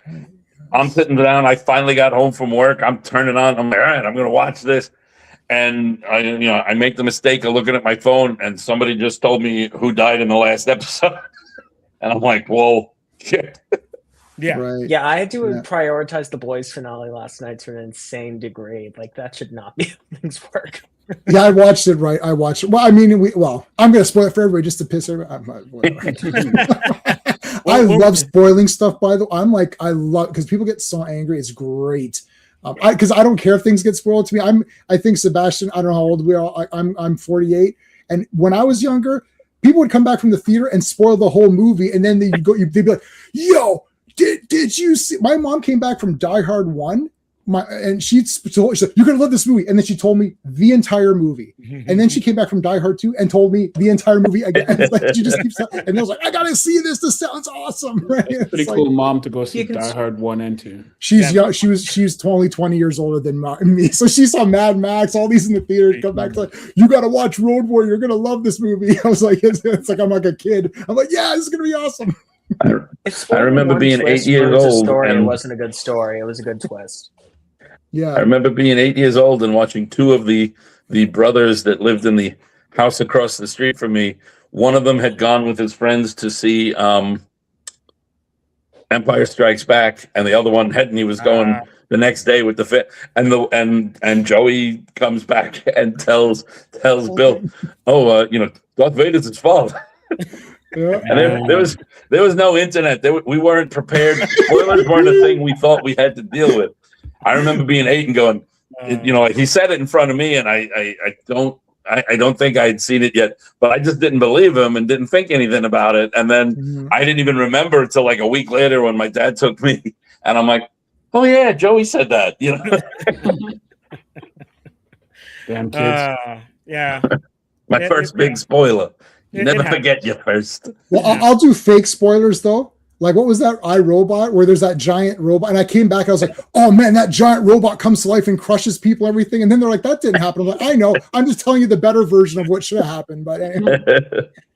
I'm sitting down. I finally got home from work. I'm turning on. I'm like, all right, I'm going to watch this. And I make the mistake of looking at my phone, and somebody just told me who died in the last episode. And I'm like, whoa, shit. Yeah. Right. Yeah, I had to prioritize the boys finale last night to an insane degree. Like that should not be how things work. Yeah, I watched it. Right, I watched it. Well, I mean, I'm going to spoil it for everybody just to piss everybody. I love spoiling stuff. By the way, I love because people get so angry. It's great. Because I don't care if things get spoiled to me. I think Sebastian. I don't know how old we are. I'm 48, and when I was younger, people would come back from the theater and spoil the whole movie, and then they'd be like, "Yo, did you see?" My mom came back from Die Hard 1. And she said, "You're gonna love this movie," and then she told me the entire movie, and then she came back from Die Hard 2 and told me the entire movie again. It's like she just keeps, and I was like, "I gotta see this. This sounds awesome!" Right? It's pretty cool, mom, to go see Die Hard 1 and 2. She's young. She was only 20 years older than me, so she saw Mad Max, all these in the theater. Come back, like, "You gotta watch Road Warrior. You're gonna love this movie." I was like, "It's like I'm like a kid." I'm like, "Yeah, this is gonna be awesome." I remember being 8 years old, and and it wasn't a good story. It was a good twist. Yeah, I remember being 8 years old and watching two of the brothers that lived in the house across the street from me. One of them had gone with his friends to see Empire Strikes Back, and the other one hadn't. He was going the next day with the fit, and Joey comes back and tells Bill, "Oh, Darth Vader's his fault." yeah. And there was no internet. We weren't prepared. Spoilers weren't a thing we thought we had to deal with. I remember being 8 and going, he said it in front of me, and I don't think I had seen it yet, but I just didn't believe him and didn't think anything about it. And then I didn't even remember until like a week later when my dad took me, and I'm like, "Oh yeah, Joey said that." Damn kids. Yeah. My first big spoiler. You never forget your first. Well, I'll do fake spoilers though. Like, what was that iRobot where there's that giant robot? And I came back, I was like, "Oh man, that giant robot comes to life and crushes people, everything." And then they're like, "That didn't happen." I'm like, "I know. I'm just telling you the better version of what should have happened." But anyway.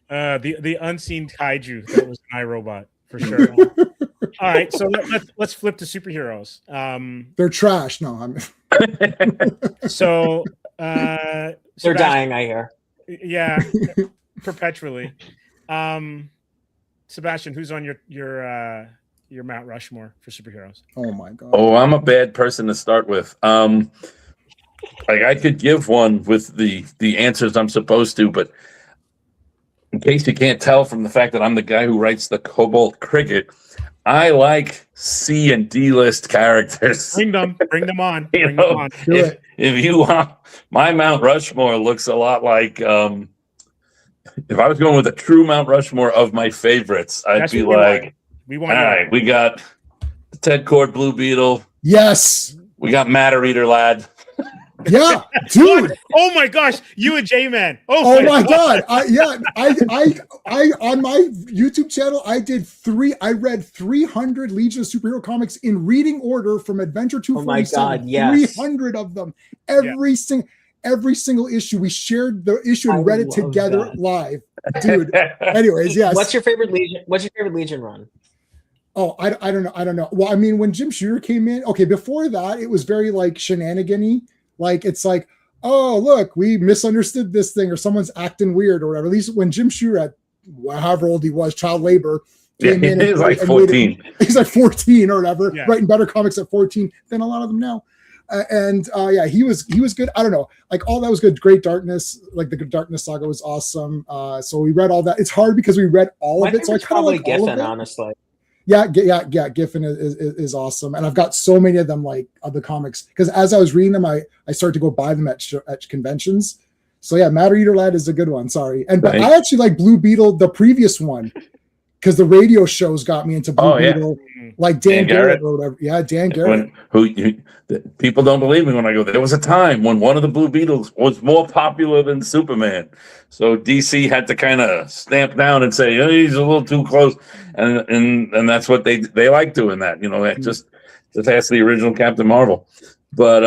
The unseen kaiju that was an iRobot for sure. All right, so let's flip to superheroes. They're trash. No, I'm so They're dying, I hear. Yeah, perpetually. Sebastian, who's on your Mount Rushmore for superheroes? Oh my god. Oh, I'm a bad person to start with. Like I could give one with the answers I'm supposed to, but in case you can't tell from the fact that I'm the guy who writes the Cobalt cricket, I like C and D list characters. Bring them on. If you want, my Mount Rushmore looks a lot like. If I was going with a true Mount Rushmore of my favorites, I'd be like, all right, we got the Ted Cord Blue Beetle. Yes. We got Matter Eater Lad. Yeah, dude. Oh my gosh, you and J-Man. Oh my god. I on my YouTube channel, I read 300 Legion of Superhero comics in reading order from Adventure 247. Oh my god, yes. 300 of them. Every single issue. We shared the issue and read it together live. Dude. Anyways, yes. What's your favorite Legion run? Oh, I don't know. Well, I mean, when Jim Shooter came in, okay, before that, it was very like shenanigan-y. Like, it's like, oh, look, we misunderstood this thing, or someone's acting weird or whatever. At least when Jim Shooter, at however old he was, child labor, came in. He's like 14. He's like 14 or whatever, Yeah. writing better comics at 14 than a lot of them now. Yeah, he was good. I don't know, like all that was good. Great Darkness, like the Darkness saga was awesome. So we read all that. It's hard because we read all of it. So I kind of like all of it. Honestly. Yeah. Giffen is awesome, and I've got so many of them, like other comics. Because as I was reading them, I started to go buy them at conventions. So yeah, Matter Eater Lad is a good one. Sorry, but I actually like Blue Beetle, the previous one, because the radio shows got me into Blue Beetle, like Dan Garrett or whatever. Yeah, Dan Garrett. People don't believe me when I go, there was a time when one of the Blue Beetles was more popular than Superman. So DC had to kind of stamp down and say, oh, he's a little too close. And that's what they like doing that. You know, that just ask the original Captain Marvel. But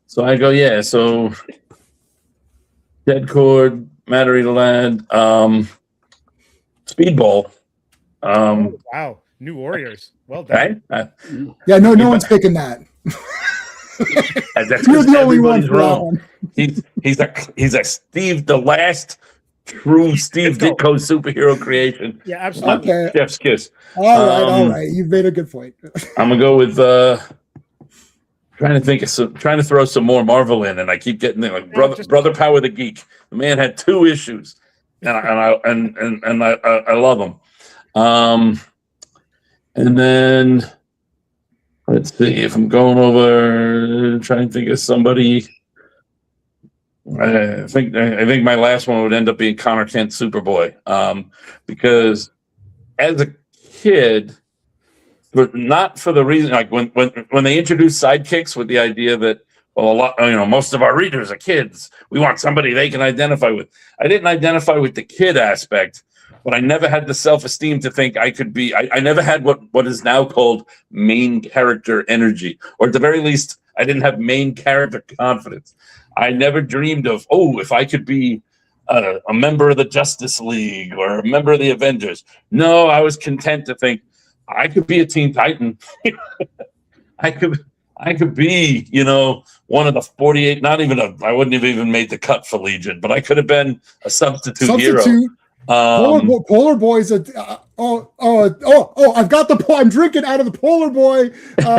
so I go, yeah, so Dead Cord, Matter Eater Lad, Speedball. Wow, New Warriors. Well done. Right? Yeah, no one's picking that. That's You're the only one everybody's for that wrong. one. He's a Steve, the last true Steve Ditko superhero creation. Yeah, absolutely. Okay. Chef's kiss. All right. You've made a good point. I'm gonna go with trying to throw some more Marvel in, and I keep getting there. Like Brother Power the Geek. The man had 2 issues, and I love him. And then let's see if I'm going over, trying to think of somebody. I think my last one would end up being Connor Kent Superboy, because as a kid, but not for the reason like when they introduced sidekicks with the idea that, well, most of our readers are kids. We want somebody they can identify with. I didn't identify with the kid aspect, but I never had the self-esteem to think I could be. I never had what is now called main character energy, or at the very least, I didn't have main character confidence. I never dreamed of, if I could be a member of the Justice League or a member of the Avengers. No, I was content to think I could be a Teen Titan. I could be, one of the 48. I wouldn't have even made the cut for Legion, but I could have been a substitute hero. Polar Boy's I've got I'm drinking out of the Polar Boy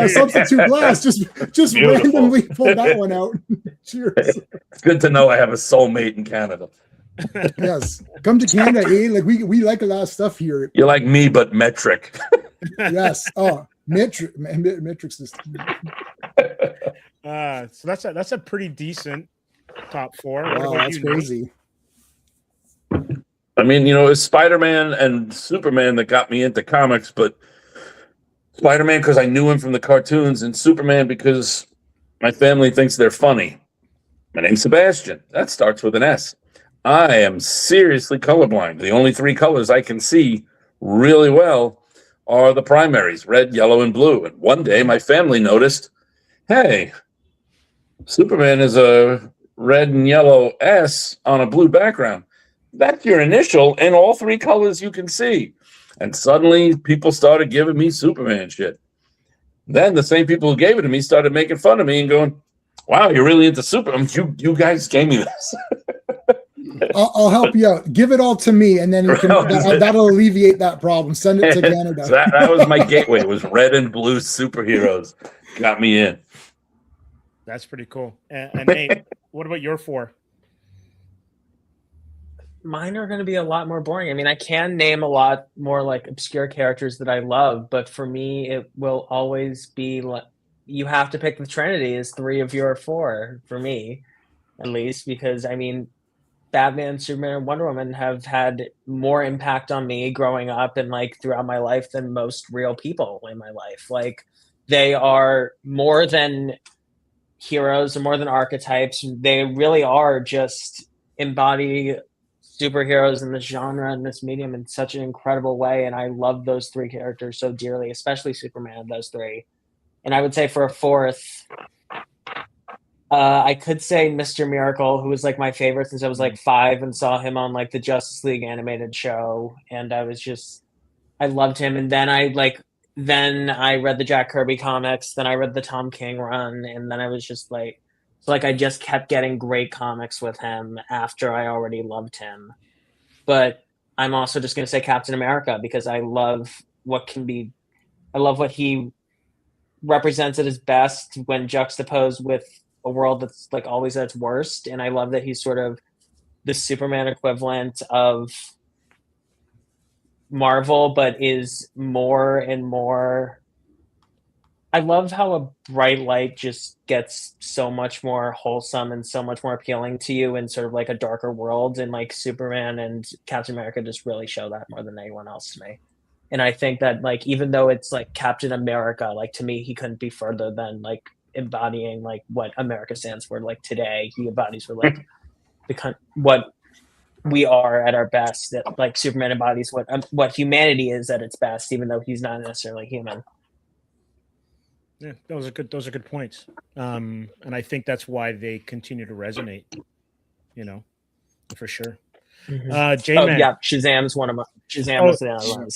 substitute glass. Just randomly pulled that one out. Cheers. It's good to know I have a soulmate in Canada. Yes, come to Canada, eh? Like we like a lot of stuff here. You're like me, but metric. Yes. Oh, metrics is. So that's a pretty decent top 4. Wow, that's crazy. I mean, it's Spider-Man and Superman that got me into comics, but Spider-Man because I knew him from the cartoons, and Superman because my family thinks they're funny. My name's Sebastian. That starts with an S. I am seriously colorblind. The only 3 colors I can see really well are the primaries, red, yellow, and blue. And one day my family noticed, hey, Superman is a red and yellow S on a blue background. That's your initial in all 3 colors you can see. And suddenly people started giving me Superman shit. Then the same people who gave it to me started making fun of me and going, wow, you're really into Superman. You guys gave me this. I'll help you out. Give it all to me, and then that'll alleviate that problem. Send it to Canada. So that was my gateway. It was red and blue superheroes. Got me in. That's pretty cool. And Nate, what about your 4? Mine are going to be a lot more boring. I mean, I can name a lot more like obscure characters that I love, but for me, it will always be like you have to pick the Trinity as 3 of your 4 for me, at least, because I mean, Batman, Superman, and Wonder Woman have had more impact on me growing up and like throughout my life than most real people in my life. Like they are more than heroes and more than archetypes. They really are just embody superheroes in this genre and this medium in such an incredible way. And I love those three characters so dearly, especially Superman, those three. And I would say for a fourth, I could say Mr. Miracle, who was like my favorite since I was like 5 and saw him on like the Justice League animated show. And I loved him. And then I read the Jack Kirby comics, then I read the Tom King run, and then I was just like, I just kept getting great comics with him after I already loved him. But I'm also just going to say Captain America because I love what he represents at his best when juxtaposed with a world that's like always at its worst. And I love that he's sort of the Superman equivalent of Marvel, but is more and more. I love how a bright light just gets so much more wholesome and so much more appealing to you in sort of like a darker world. And like Superman and Captain America just really show that more than anyone else to me. And I think that like, even though it's like Captain America, like to me, he couldn't be further than like embodying like what America stands for. Like today, he embodies for like what we are at our best. That like Superman embodies what humanity is at its best, even though he's not necessarily human. Yeah, those are good points. And I think that's why they continue to resonate, for sure. Mm-hmm. J-Man. Yeah, Shazam's one of my Shazam was the other one.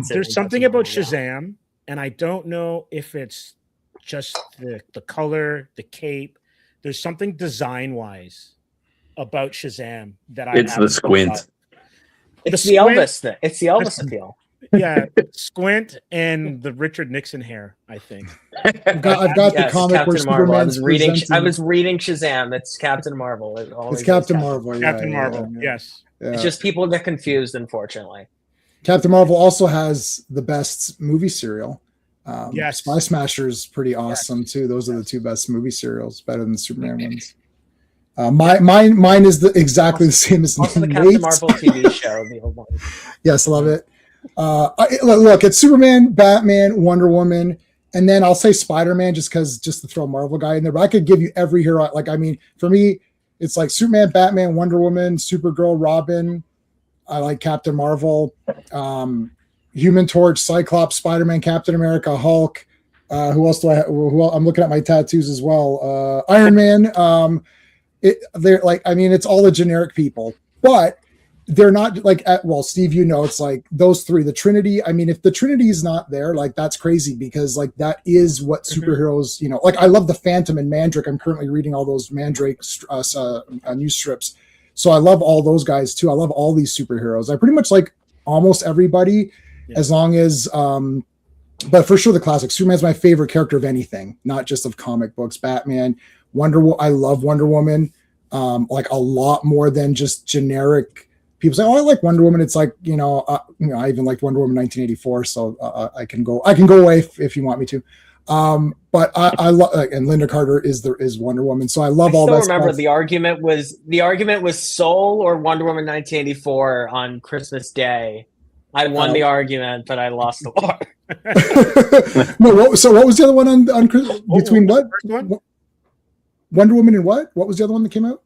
There's something about Shazam, and I don't know if it's just the color, the cape. There's something design-wise about Shazam that it's the squint. It's the Elvis thing. It's the Elvis appeal. Yeah, squint and the Richard Nixon hair, I think. I've got the comic Captain where Marvel. Superman's I was reading Shazam. It's Captain Marvel. It's Captain Marvel. Captain Marvel. Yes. Yeah. It's just people get confused, unfortunately. Captain Marvel also has the best movie serial. Yes. Spy Smasher's pretty awesome too. Those are the two best movie serials, better than the Superman ones. Mine is exactly the same as also the Captain Marvel TV show, the old one. Yes, love it. Look, it's Superman, Batman, Wonder Woman, and then I'll say Spider-Man just to throw a Marvel guy in there. But I could give you every hero. Like, I mean, for me, it's like Superman, Batman, Wonder Woman, Supergirl, Robin. I like Captain Marvel, Human Torch, Cyclops, Spider-Man, Captain America, Hulk. Who else do I have? I'm looking at my tattoos as well. Iron Man. They're like, I mean, it's all the generic people, but they're not like, Steve, it's like those three, the Trinity. I mean, if the Trinity is not there, like that's crazy because like that is what superheroes, like I love the Phantom and Mandrake. I'm currently reading all those Mandrake news strips. So I love all those guys too. I love all these superheroes. I pretty much like almost everybody as long as, but for sure the classic Superman's my favorite character of anything, not just of comic books. Batman, I love Wonder Woman, like a lot more than just generic. People say, "Oh, I like Wonder Woman." It's like I even liked Wonder Woman 1984, so I can go away if you want me to. But I love, and Linda Carter is Wonder Woman, so I love all that. I still remember the argument was Soul or Wonder Woman 1984 on Christmas Day. I won the argument, but I lost the war. No, so what was the other one on Christmas? Between what? Wonder Woman and what? What was the other one that came out?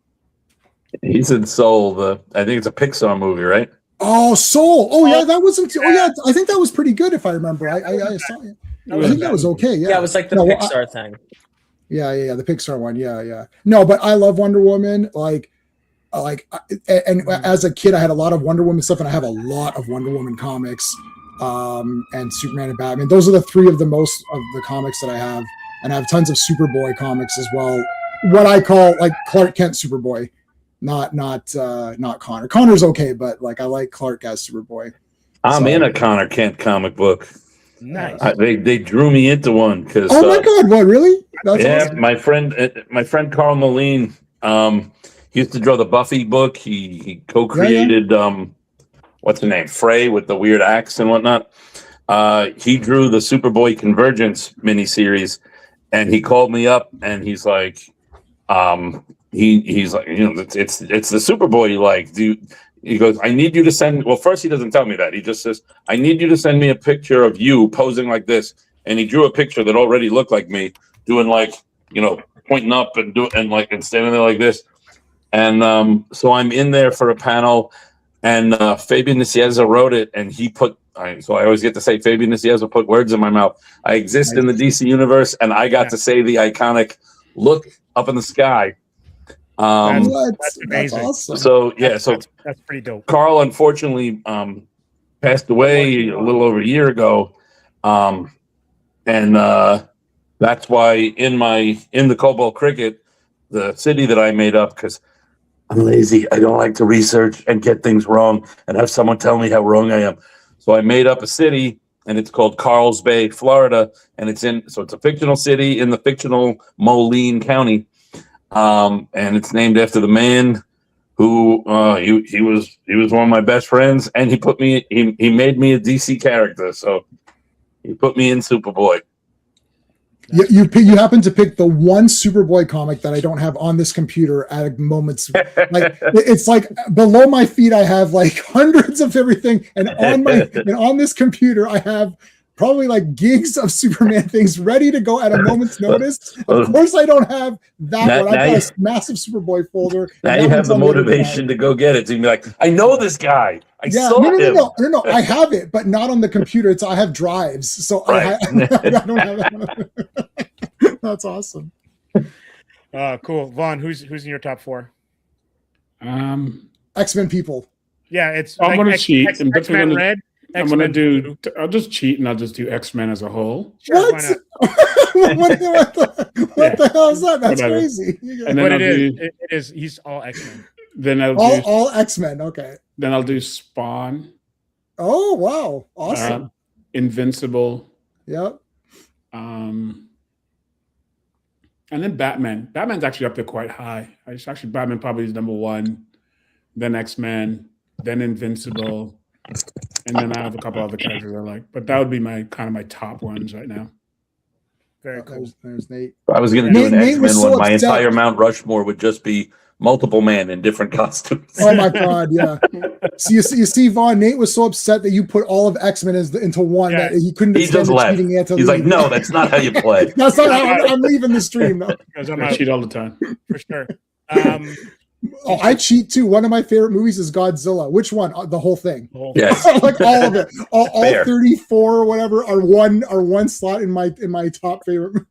He said Soul. I think it's a Pixar movie, right? Oh, Soul. Oh yeah, that wasn't. Oh yeah, I think that was pretty good if I remember. I saw it. I think that was okay. Yeah, it was like the Pixar thing. Yeah, the Pixar one. Yeah. No, but I love Wonder Woman. And as a kid, I had a lot of Wonder Woman stuff, and I have a lot of Wonder Woman comics, and Superman and Batman. Those are the three of the most of the comics that I have, and I have tons of Superboy comics as well. What I call like Clark Kent Superboy. Not Connor. Connor's okay, but like I like Clark as Superboy. I'm in a Connor Kent comic book. Nice. They drew me into one because. Oh my God! What really? That's awesome. My friend Carl Moline used to draw the Buffy book. He co-created what's the name, Frey with the weird axe and whatnot. He drew the Superboy Convergence miniseries, and he called me up and he's like. He's like, it's the Superboy you like. He goes, I need you to send. Well, first he doesn't tell me that. He just says, I need you to send me a picture of you posing like this. And he drew a picture that already looked like me doing like, pointing up and standing there like this. And so I'm in there for a panel, and Fabian Nicieza wrote it, and he put. So I always get to say Fabian Nicieza put words in my mouth. I exist in the DC universe, and I got to say the iconic "Look up in the sky." That's amazing. That's awesome. So yeah, that's pretty dope. Carl unfortunately passed away a little over a year ago, and that's why in the Cobalt Cricket, the city that I made up, because I'm lazy. I don't like to research and get things wrong and have someone tell me how wrong I am. So I made up a city, and it's called Carl's Bay, Florida, and it's a fictional city in the fictional Moline County, and it's named after the man who he was one of my best friends, and he made me a DC character, so he put me in Superboy. You happen to pick the one Superboy comic that I don't have on this computer at a moment's like it's like below my feet I have like hundreds of everything, and on this computer I have probably like gigs of Superman things ready to go at a moment's notice. Of course I don't have that one. I've got a massive Superboy folder. Now you have the motivation to go get it. To be like, I know this guy. I saw him. No. I have it, but not on the computer. I have drives, so right. I don't have that. That's awesome. Cool. Vaughn, who's in your top 4? X-Men people. Yeah, it's. I'm gonna cheat. X-Men Red. I'm gonna do. I'll just cheat and I'll just do X-Men as a whole. Sure, what? what the hell is that? That's crazy. And then it is. He's all X-Men. Then all X-Men. Okay. Then I'll do Spawn. Oh wow! Awesome. Invincible. Yep. And then Batman. Batman's actually up there quite high. Batman probably is number 1. Then X-Men. Then Invincible. And then I have a couple other characters I like, but that would be my top ones right now. Very cool. There's Nate. If I was going to do an X-Men one, my entire Mount Rushmore would just be multiple men in different costumes. Oh my God, yeah. So you see, Vaughn, Nate was so upset that you put all of X-Men into one that he couldn't. He just left. He's like, no, that's not how you play. That's not how I'm leaving the stream though. I cheat all the time. For sure. I cheat too. One of my favorite movies is Godzilla. Which one? The whole thing. Yes. Like all of it. All 34 or whatever are one slot in my top favorite.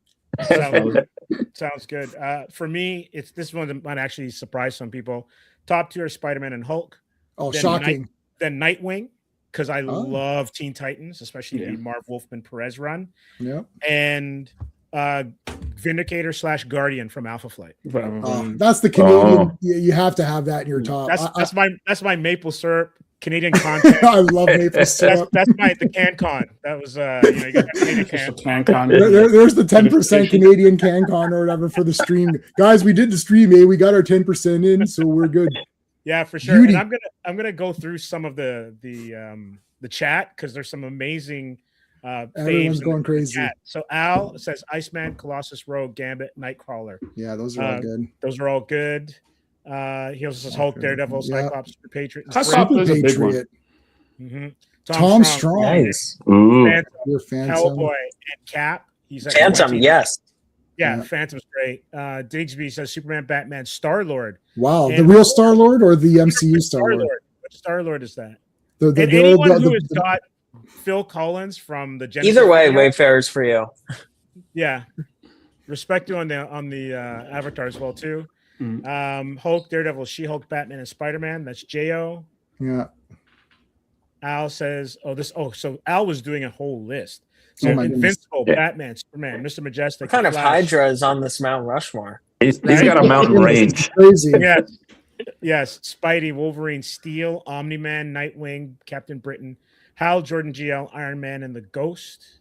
Sounds good. For me, this one that might actually surprise some people. Top 2 are Spider-Man and Hulk. Oh, then shocking. Then Nightwing, because I love Teen Titans, especially the Marv Wolfman Perez run. Yeah. And Vindicator / Guardian from Alpha Flight. That's the Canadian. You have to have that in your top. That's my maple syrup Canadian content. I love maple syrup. That's the CanCon. That was you got Canadian CanCon. There's the 10% Canadian CanCon or whatever for the stream. Guys, we did the stream, we got our 10% in, so we're good. Yeah, for sure. Beauty. And I'm gonna go through some of the chat because there's some amazing everyone's going crazy. So Al says Iceman, Colossus Rogue, Gambit, Nightcrawler. Yeah, those are all good. Those are all good. He also says Hulk, Daredevil, Cyclops, Super Patriot. Cyclops is a big one. Mm-hmm. Tom Strong. Nice. Phantom, Phantom. Hellboy, and Cap. He's at Phantom, 20. yes. Yeah, Phantom's great. Digsby says Superman, Batman, Star-Lord. Wow, the real Star-Lord or the MCU Star-Lord? Which Star-Lord is that? Anyone who has got Phil Collins from the Genesis Either way, Wayfarer's for you. Yeah. Respect you on the Avatar as well, too. Mm-hmm. Hulk, Daredevil, She-Hulk, Batman, and Spider-Man. That's J.O. Yeah. Al says, so Al was doing a whole list. So Invincible, Batman, Superman, Mr. Majestic. What kind of Hydra is on this Mount Rushmore? He's got a mountain range. Crazy. Yes. Spidey, Wolverine, Steel, Omni-Man, Nightwing, Captain Britain, Hal, Jordan GL, Iron Man, and the Ghost.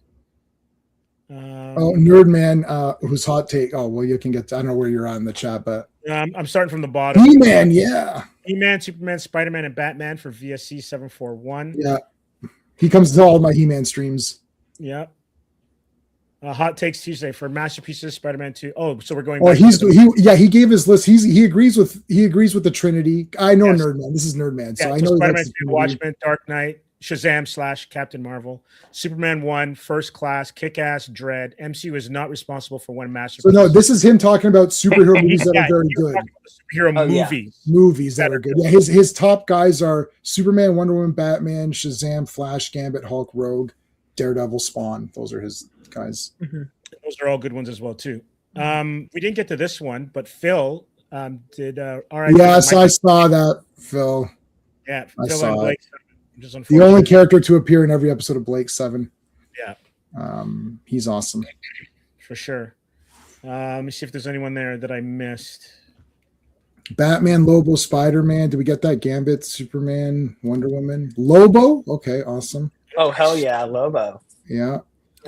Nerdman, who's hot take. Oh, well, you can get. I don't know where you're on the chat, but I'm starting from the bottom. He-Man, yeah. He-Man, Superman, Spider-Man, and Batman for VSC 741. Yeah, he comes to all my He-Man streams. Yeah. Hot takes Tuesday for masterpieces Spider-Man 2. Oh, so we're going. He gave his list. He agrees with the Trinity. I know Nerdman. This is Nerdman, so I know Spider-Man 2, Watchmen, Dark Knight, Shazam / Captain Marvel, Superman 1, First Class, Kick-Ass, Dread. MCU is not responsible for one So masterpiece. no, this is him talking about superhero movies that Yeah, are very you're good. talking about superhero Oh, yeah. movies. Movies that are good. Yeah, his top guys are Superman, Wonder Woman, Batman, Shazam, Flash, Gambit, Hulk, Rogue, Daredevil, Spawn. Those are his guys. Those are all good ones as well too. We didn't get to this one, but Phil did. All right. Yes, I saw that, Phil. Yeah, I Phil saw and it. Blake. Just The only unfortunate. character to appear in every episode of Blake 7. Yeah, He's awesome. for sure. Let me see if there's anyone there that I missed. Batman, Lobo, Spider-Man. Did we get that? Gambit, Superman, Wonder Woman, Lobo. Okay, awesome. Oh hell yeah, Lobo. Yeah.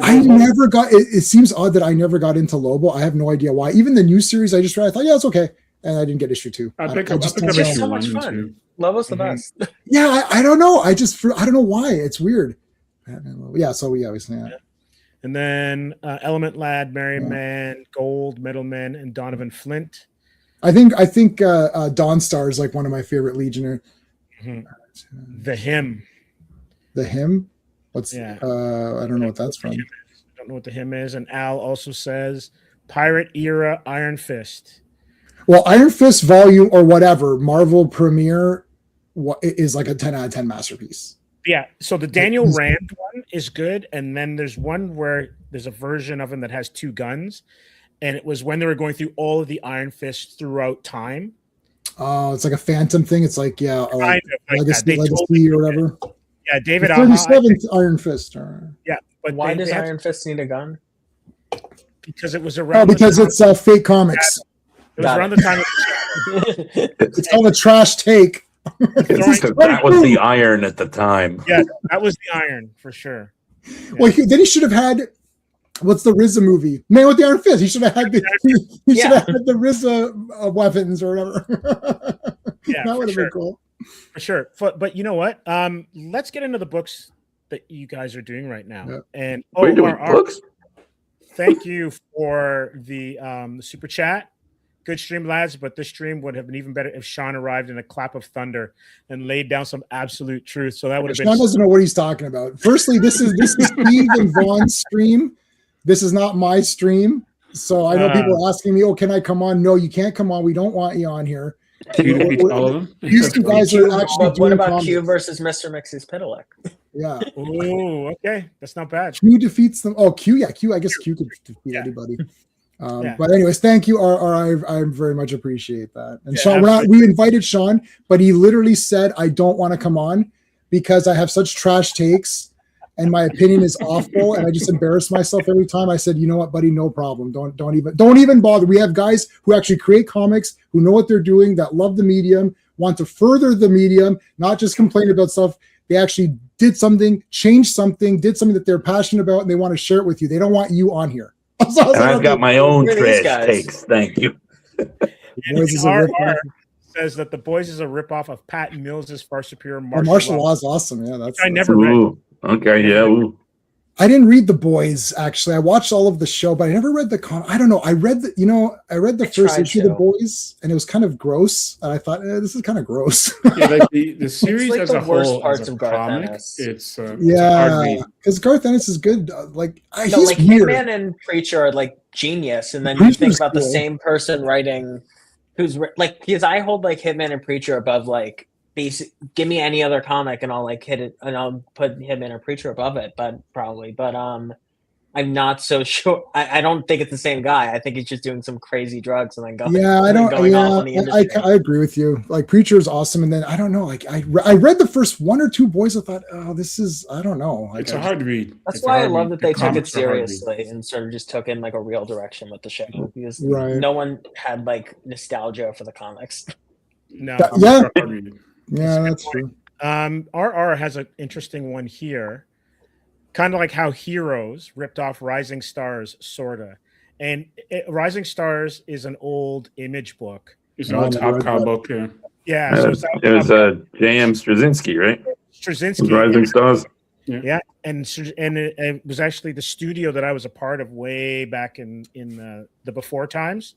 I never got it seems odd that I never got into Lobo. I have no idea why. Even the new series I just read, I thought, yeah, it's okay. And I didn't get issue 2. I picked up just issue don't know. so much 1 and fun. 2. Lobo's the Mhm. best. Yeah, I don't know. I don't know why. It's weird. Batman, Lobo. Yeah, so yeah, we see that. And then Element Lad, Merry Yeah. Man, Gold, Middleman, and Donovan Flint. I think Dawnstar is like one of my favorite Legionnaire. Mhm. The Hymn. The Hymn? What's Yeah. I don't know what that's from. I don't know what the Hymn is. And Al also says Pirate Era Iron Fist. Well, Iron Fist volume or whatever, Marvel Premiere is like a 10 out of 10 masterpiece. Yeah. So the Daniel Rand one is good. And then there's one where there's a version of him that has 2 guns. And it was when they were going through all of the Iron Fists throughout time. Oh, it's like a Phantom thing. It's like, yeah, Kind of like that. They Legacy totally or did. whatever. Yeah, David The Aha. 37th Iron Fist. Yeah, but Why they does had- Iron Fist need a gun? because it was Oh, around because the time, it's fake comics. it was Got around it. the time of It's called a trash take. That was the iron at the time. yeah, that was the Iron for sure. Well, then he should have had what's the RZA movie? Man with the Iron Fist. He should have had he should have had the RZA weapons or whatever. Yeah, that for would have sure. been cool. For sure. But you know what? Let's get into the books that you guys are doing right now. Yeah. And We're doing books. thank you for the super chat. Good stream, lads, but this stream would have been even better if Sean arrived in a clap of thunder and laid down some absolute truth. So that would have Sean been doesn't know what he's talking about. Firstly, this is Steve and Vaughn's stream. This is not my stream. So I know people are asking me, "Oh, can I come on?" No, you can't come on. We don't want you on here. You defeat all of them. These two guys are actually What doing about comics. Q versus Mr. Mixie's Pitalik? Yeah, Ooh, okay. That's not bad. Q defeats them. Oh, Q, yeah, Q. I guess Q could defeat anybody. Yeah. But anyways, thank you, RR. I very much appreciate that. And Yeah, Sean, we invited Sean, but he literally said, "I don't want to come on because I have such trash takes and my opinion is awful, and I just embarrass myself every time." I said, "You know what, buddy? No problem. Don't even bother. We have guys who actually create comics, who know what they're doing, that love the medium, want to further the medium, not just complain about stuff. They actually did something, changed something, did something that they're passionate about, and they want to share it with you. They don't want you on here." So And I've got my own Who are these trash guys? takes. Thank you. Boys is a RR rip-off. says that The Boys is a ripoff of Pat Mills' far superior Oh, martial martial law. law is awesome. Yeah, that's I never read. Ooh, okay, yeah. Ooh. I didn't read The Boys, actually. I watched all of the show, but I never read the I don't know. I read the first tried issue of The to. Boys, and it was kind of gross. And I thought, this is kind of gross. Yeah, like the series like as the a worst whole, parts as a of Garth comic, Ennis. it's a hard Yeah, read. because Garth Ennis is good. No, He's like weird. Hitman and Preacher are like genius, and then you think Preacher's about the cool. same person writing, like because I hold like Hitman and Preacher above like basic. Give me any other comic, and I'll like hit it, and I'll put Hitman or Preacher above it, but I'm not so sure. I don't think it's the same guy. I think he's just doing some crazy drugs and then going. Yeah, I don't. Going off on the Yeah, industry. I agree with you. Like Preacher is awesome, and then I don't know. Like I read the first one or two Boys. I thought, oh, this is. I don't know. Like, It's a hard read. That's It's a why I hard love read. that The they took it comics are hard read. seriously and sort of just took in like a real direction with the show because Right. no one had like nostalgia for the comics. No. Yeah. Comics are hard read. Yeah, that's true. RR has an interesting one here, kind of like how Heroes ripped off Rising Stars, sorta. And Rising Stars is an old Image book. It's an old No, top no, cow no. book. Yeah. Yeah, so it's It was J.M. Straczynski, right? Straczynski. Rising Stars. Yeah, and it was actually the studio that I was a part of way back in the before times.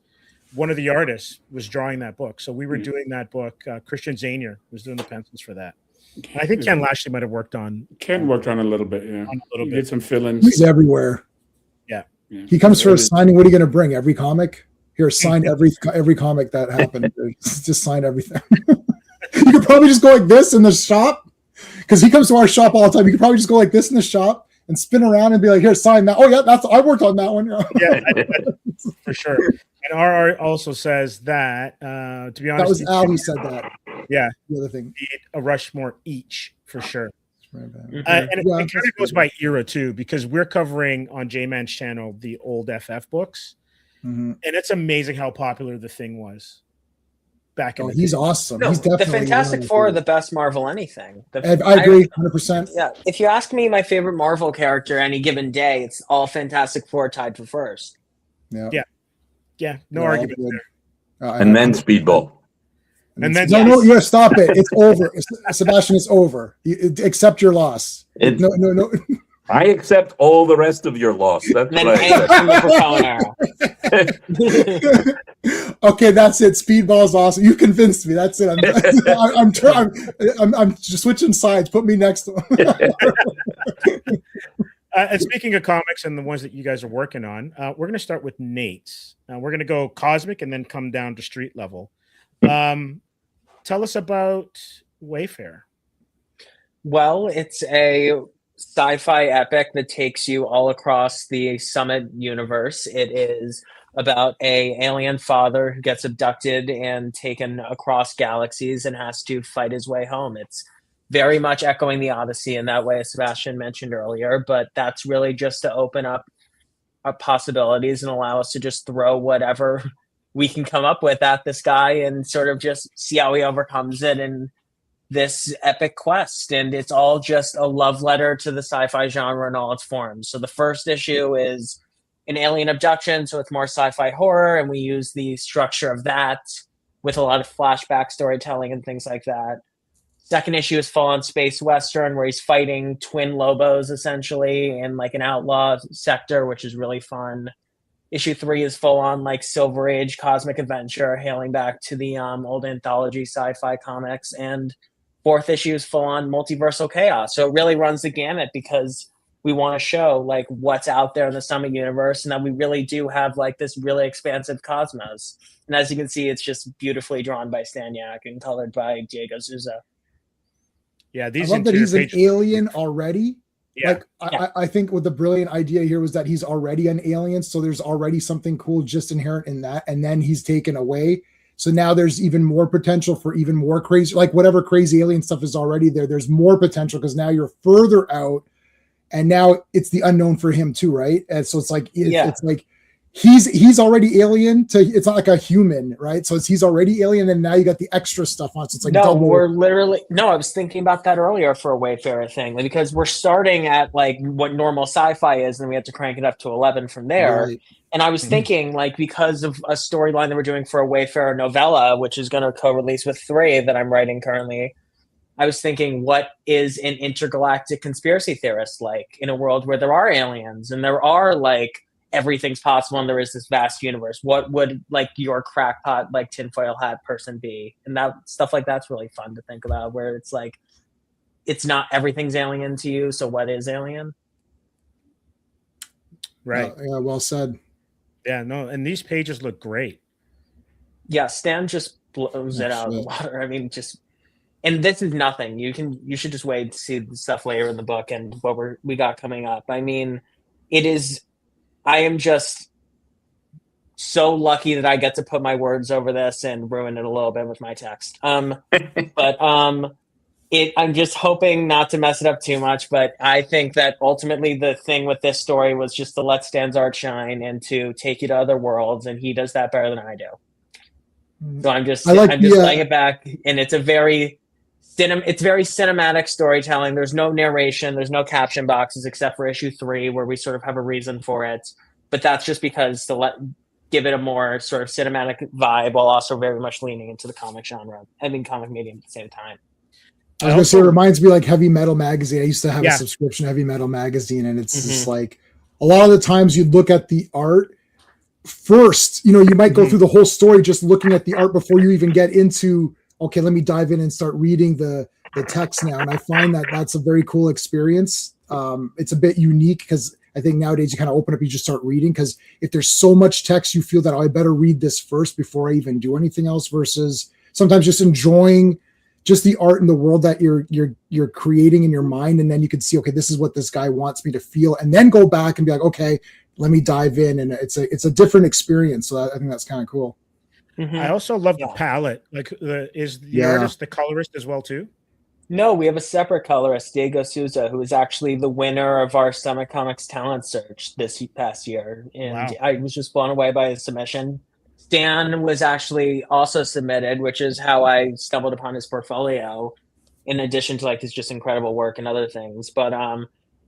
One of the artists was drawing that book, so we were doing that book. Christian Zanier was doing the pencils for that. I think Ken Lashley might have worked on Ken worked on a little bit, yeah. a little He bit. did some fill-ins. He's everywhere. Yeah. He comes for a signing. What are you going to bring? Every comic? Here, sign every comic that happened. Just sign everything. You could probably just go like this in the shop, because he comes to our shop all the time. You could probably just go like this in the shop and spin around and be like, "Here, sign that." Oh yeah, I worked on that one. Yeah, for sure. And RR also says that, to be honest, That was Al who said that. Yeah, the other thing. need a Rushmore each for sure. Right, And it Yeah, kind that's of goes good. by era too, because we're covering on J-Man's channel the old FF books, Mhm. and it's amazing how popular the Thing was back in Oh, the he's day. awesome. No, He's the definitely Fantastic one of Four are the- the best Marvel anything. I agree, 100%. Yeah, if you ask me my favorite Marvel character any given day, it's all Fantastic Four tied for first. Yeah. Yeah, no Yeah, argument good. there. And then Speedball. And then- no, yeah, stop it. It's over. Sebastian, it's over. Accept your loss. It- No. I accept all the rest of your loss. That's And then what I Hank accept. from the Capone era. Okay, that's it. Speedball's awesome. You convinced me. That's it. I'm just switching sides. Put me next to him. And speaking of comics and the ones that you guys are working on, we're going to start with Nate's. We're going to go cosmic and then come down to street level. Tell us about Wayfarer. Well, it's a sci-fi epic that takes you all across the Summit universe. It is about a alien father who gets abducted and taken across galaxies and has to fight his way home. It's very much echoing the Odyssey in that way, as Sebastian mentioned earlier, but that's really just to open up possibilities and allow us to just throw whatever we can come up with at this guy and sort of just see how he overcomes it in this epic quest. And it's all just a love letter to the sci-fi genre in all its forms. So the first issue is an alien abduction, so it's more sci-fi horror, and we use the structure of that with a lot of flashback storytelling and things like that. Second issue is full-on space western, where he's fighting twin Lobos essentially in like an outlaw sector, which is really fun. Issue 3 is full-on like Silver Age cosmic adventure, hailing back to the old anthology sci-fi comics. And fourth issue is full-on multiversal chaos. So it really runs the gamut, because we want to show like what's out there in the Summit universe, and that we really do have like this really expansive cosmos. And as you can see, it's just beautifully drawn by Staniak and colored by Diego Souza. Yeah, I these love that he's an interior pages- alien already. Yeah, Like I think what the brilliant idea here was that he's already an alien, so there's already something cool just inherent in that, and then he's taken away. So now there's even more potential for even more crazy, like whatever crazy alien stuff is already there. There's more potential because now you're further out, and now it's the unknown for him too, right? And so it's like it's like he's already alien to, it's not like a human, right? So he's already alien, and now you got the extra stuff on. So it's like No, double. we're literally I was thinking about that earlier for a Wayfarer thing, because we're starting at like what normal sci-fi is, and we have to crank it up to 11 from there. Right. And I was thinking, like, because of a storyline that we're doing for a Wayfarer novella, which is going to co-release with 3 that I'm writing currently, I was thinking, what is an intergalactic conspiracy theorist like in a world where there are aliens and there are like everything's possible and there is this vast universe? What would like your crackpot, like tinfoil hat person be? And that stuff like that's really fun to think about, where it's like, it's not everything's alien to you. So what is alien? right. Yeah, well said. Yeah, no, and these pages look great. Yeah, Stan just blows it out of the shit. water. I mean, just, and this is nothing. You should just wait to see the stuff later in the book and what we got coming up. I mean, I am just so lucky that I get to put my words over this and ruin it a little bit with my text. But I'm just hoping not to mess it up too much. But I think that ultimately the thing with this story was just to let Stan's art shine and to take you to other worlds, and he does that better than I do. So I'm just laying it back, and it's very cinematic storytelling. There's no narration, there's no caption boxes except for issue 3, where we sort of have a reason for it. But that's just because to give it a more sort of cinematic vibe, while also very much leaning into the comic genre. I mean, comic medium at the same time. I was gonna say, it reminds me like Heavy Metal magazine. I used to have Yeah. a subscription to Heavy Metal magazine, and it's just like a lot of the times you'd look at the art first. You might go through the whole story just looking at the art before you even get into, okay, let me dive in and start reading the the text now, and I find that that's a very cool experience. It's a bit unique because I think nowadays you kind of open up, you just start reading, because if there's so much text, you feel that, oh, I better read this first before I even do anything else, versus sometimes just enjoying just the art in the world that you're creating in your mind, and then you can see, okay, this is what this guy wants me to feel, and then go back and be like, okay, let me dive in, and it's a different experience. So I think that's kind of cool. Mm-hmm. I also love the palette. Like, is the artist the colorist as well too? No, we have a separate colorist, Diego Souza, who is actually the winner of our Summit Comics Talent Search this past year. And Wow. I was just blown away by his submission. Stan was actually also submitted, which is how I stumbled upon his portfolio, in addition to like his just incredible work and other things. But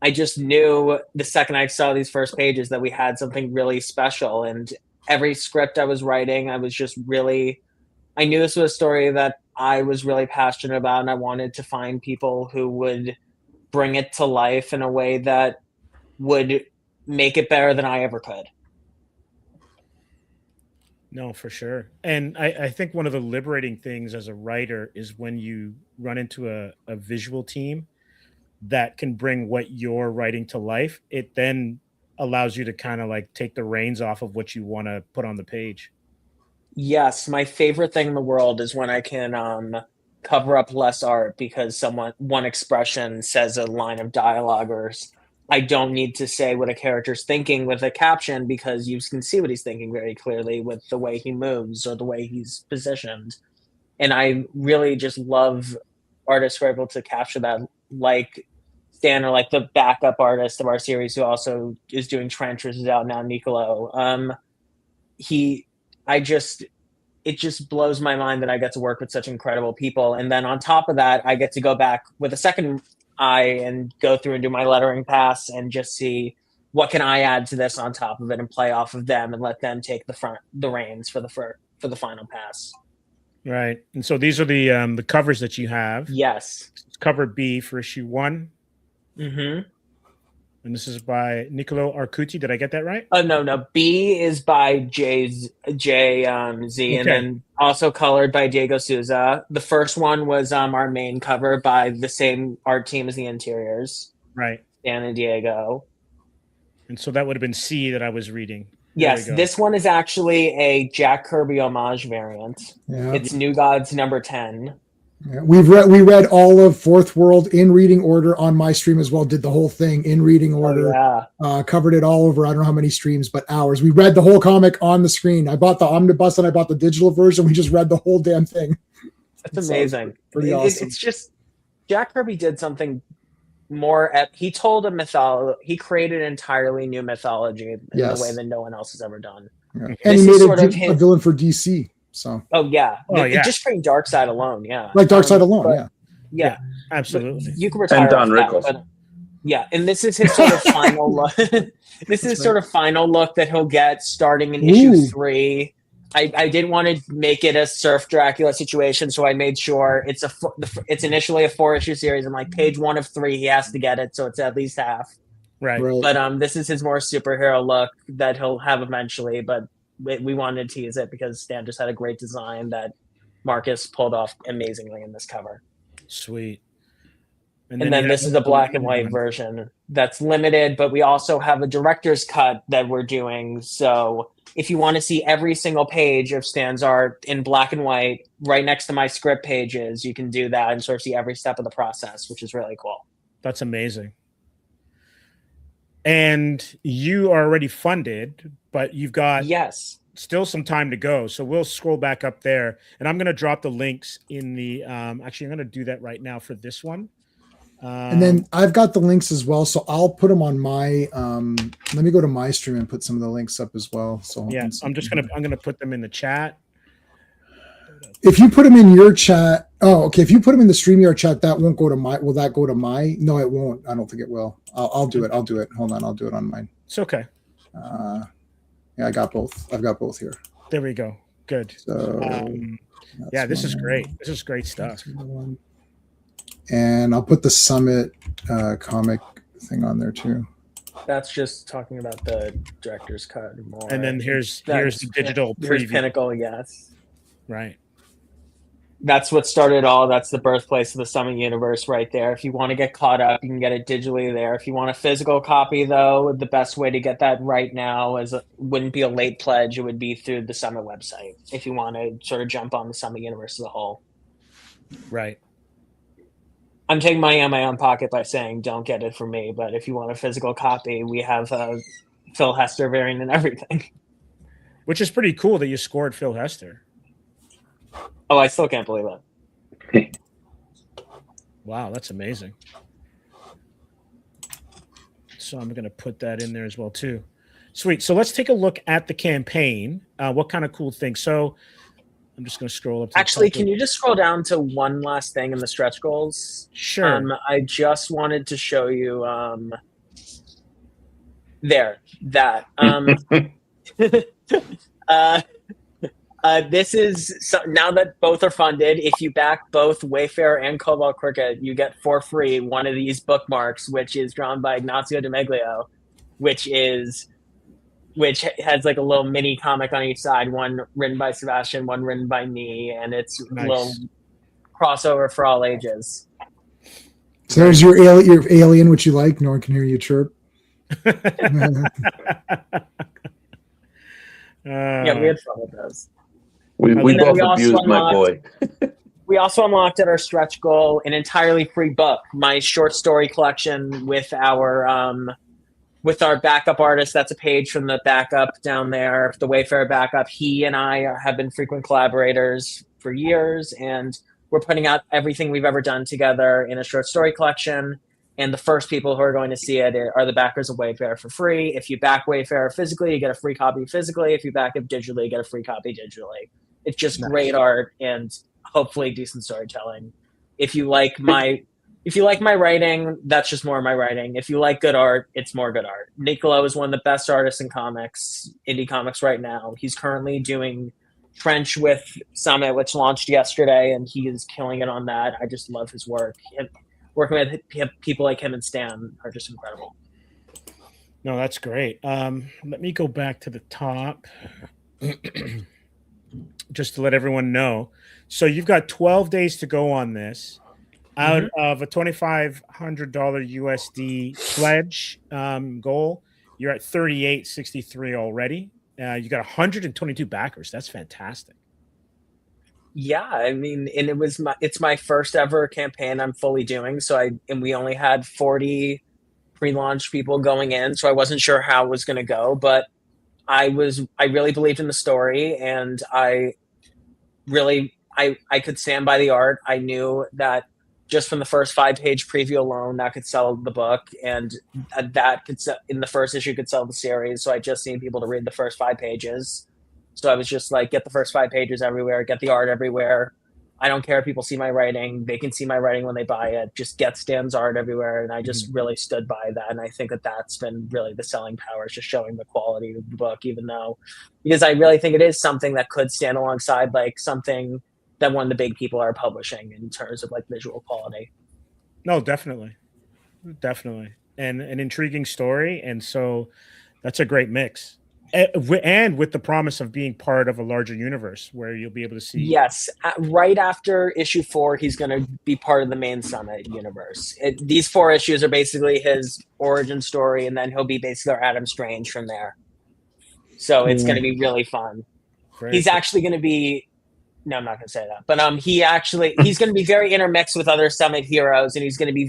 I just knew the second I saw these first pages that we had something really special. And every script I was writing, I was just really, I knew this was a story that I was really passionate about, and I wanted to find people who would bring it to life in a way that would make it better than I ever could. No, for sure. And I think one of the liberating things as a writer is when you run into a visual team that can bring what you're writing to life. It then allows you to kind of like take the reins off of what you want to put on the page. Yes, my favorite thing in the world is when I can cover up less art because one expression says a line of dialogue, or I don't need to say what a character's thinking with a caption because you can see what he's thinking very clearly with the way he moves or the way he's positioned. And I really just love artists who are able to capture that, like Stan, or like the backup artist of our series who also is doing Trenchers, is out now, Nicolo. It just blows my mind that I get to work with such incredible people. And then on top of that, I get to go back with a second eye and go through and do my lettering pass and just see what can I add to this on top of it and play off of them and let them take the reins for the final pass. Right. And so these are the covers that you have. Yes. It's cover B for issue 1. Mm-hmm. And this is by Nicolo Arcuti. Did I get that right? Oh, no. B is by Z, okay. And then also colored by Diego Souza. The first one was our main cover by the same art team as the interiors. Right. Stan and Diego. And so that would have been C that I was reading. Yes, this one is actually a Jack Kirby homage variant. Yeah. It's New Gods number 10. Yeah, we read all of Fourth World in reading order on my stream as well. Did the whole thing in reading order. Oh, yeah. Covered it all over. I don't know how many streams, but hours. We read the whole comic on the screen. I bought the omnibus and I bought the digital version. We just read the whole damn thing. That's amazing. Pretty awesome. It's just Jack Kirby did something more. He told a mythology. He created an entirely new mythology in a way that no one else has ever done. Yeah. And he made a villain for DC. So. Oh yeah. Just for Darkseid alone, yeah. Like Darkseid alone, yeah, absolutely. You can retire. And Don Rickles. Yeah, and this is his sort of final look. This is sort of final look that he'll get starting in issue 3. I didn't want to make it a Surf Dracula situation, so I made sure it's initially a 4-issue series, and like page 1 of 3, he has to get it, so it's at least half. Right. But this is his more superhero look that he'll have eventually, but we wanted to tease it because Stan just had a great design that Marcus pulled off amazingly in this cover. Sweet. And then this is a black and white version that's limited, but we also have a director's cut that we're doing. So if you want to see every single page of Stan's art in black and white right next to my script pages, you can do that and sort of see every step of the process, which is really cool. That's amazing. And you are already funded, but you've got still some time to go. So we'll scroll back up there, and I'm going to drop the links in the actually, I'm going to do that right now for this one. And then I've got the links as well. So I'll put them on my, let me go to my stream and put some of the links up as well. So yeah, I'm going to put them in the chat. If you put them in your chat, if you put them in the StreamYard chat, that won't go to my. Will that go to my? No, it won't. I don't think it will. I'll do it. Hold on, I'll do it on mine. It's okay. Yeah, I got both. I've got both here. There we go. Good. So yeah, this is great. This is great stuff. And I'll put the Summit comic thing on there too. That's just talking about the director's cut more. And then here's the digital preview. Pinnacle, yes. Right. That's what started all. That's the birthplace of the Summit universe right there. If you want to get caught up, you can get it digitally there. If you want a physical copy, though, the best way to get that right now wouldn't be a late pledge. It would be through the Summit website if you want to sort of jump on the Summit universe as a whole. Right. I'm taking money out of my own pocket by saying don't get it from me. But if you want a physical copy, we have a Phil Hester variant and everything. Which is pretty cool that you scored Phil Hester. Oh, I still can't believe it. Wow, that's amazing. So I'm going to put that in there as well, too. Sweet. So let's take a look at the campaign. What kind of cool things? So I'm just going to scroll up. Actually, can you just scroll down to one last thing in the stretch goals? Sure. I just wanted to show you that. This is now that both are funded. If you back both Wayfarer and Cobalt Cricket, you get for free one of these bookmarks, which is drawn by Ignazio de Meglio, which has like a little mini comic on each side, one written by Sebastian, one written by me, and it's Nice. a little crossover for all ages. So there's your alien, which you like. No one can hear you chirp. Yeah, we had fun with those. We then both we also abused my boy. We also unlocked at our stretch goal an entirely free book, my short story collection with our backup artist. That's a page from the backup down there, the Wayfarer backup. He and I have been frequent collaborators for years, and we're putting out everything we've ever done together in a short story collection. And the first people who are going to see it are the backers of Wayfarer for free. If you back Wayfarer physically, you get a free copy physically. If you back it digitally, you get a free copy digitally. It's just great art and hopefully decent storytelling. If you like my writing, that's just more of my writing. If you like good art, it's more good art. Niccolo is one of the best artists in comics, indie comics right now. He's currently doing Trench with Summit, which launched yesterday, and he is killing it on that. I just love his work. Working with people like him and Stan are just incredible. No, that's great. Let me go back to the top just to let everyone know. So you've got 12 days to go on this. Out of a $2,500 USD pledge goal, you're at 38.63 already. You got 122 backers. That's fantastic. Yeah, I mean, and it's my first ever campaign I'm fully doing. And we only had 40 pre-launch people going in, so I wasn't sure how it was going to go, but I really believed in the story, and I could stand by the art. I knew that just from the first 5-page preview alone, that could sell the book, and that could sell, in the first issue could sell the series. So I just need people to read the first 5 pages. So I was just like, get the first 5 pages everywhere, get the art everywhere. I don't care if people see my writing. They can see my writing when they buy it. Just get Stan's art everywhere. And I just really stood by that. And I think that that's been really the selling power, is just showing the quality of the book, because I really think it is something that could stand alongside like something that one of the big people are publishing in terms of like visual quality. No, definitely. And an intriguing story. And so that's a great mix. And with the promise of being part of a larger universe where you'll be able to see. Yes. Right after issue 4, he's going to be part of the main Summit universe. These 4 issues are basically his origin story, and then he'll be basically our Adam Strange from there. So it's going to be really fun. He's actually going to be... No, I'm not going to say that. But he's going to be very intermixed with other Summit heroes, and he's going to be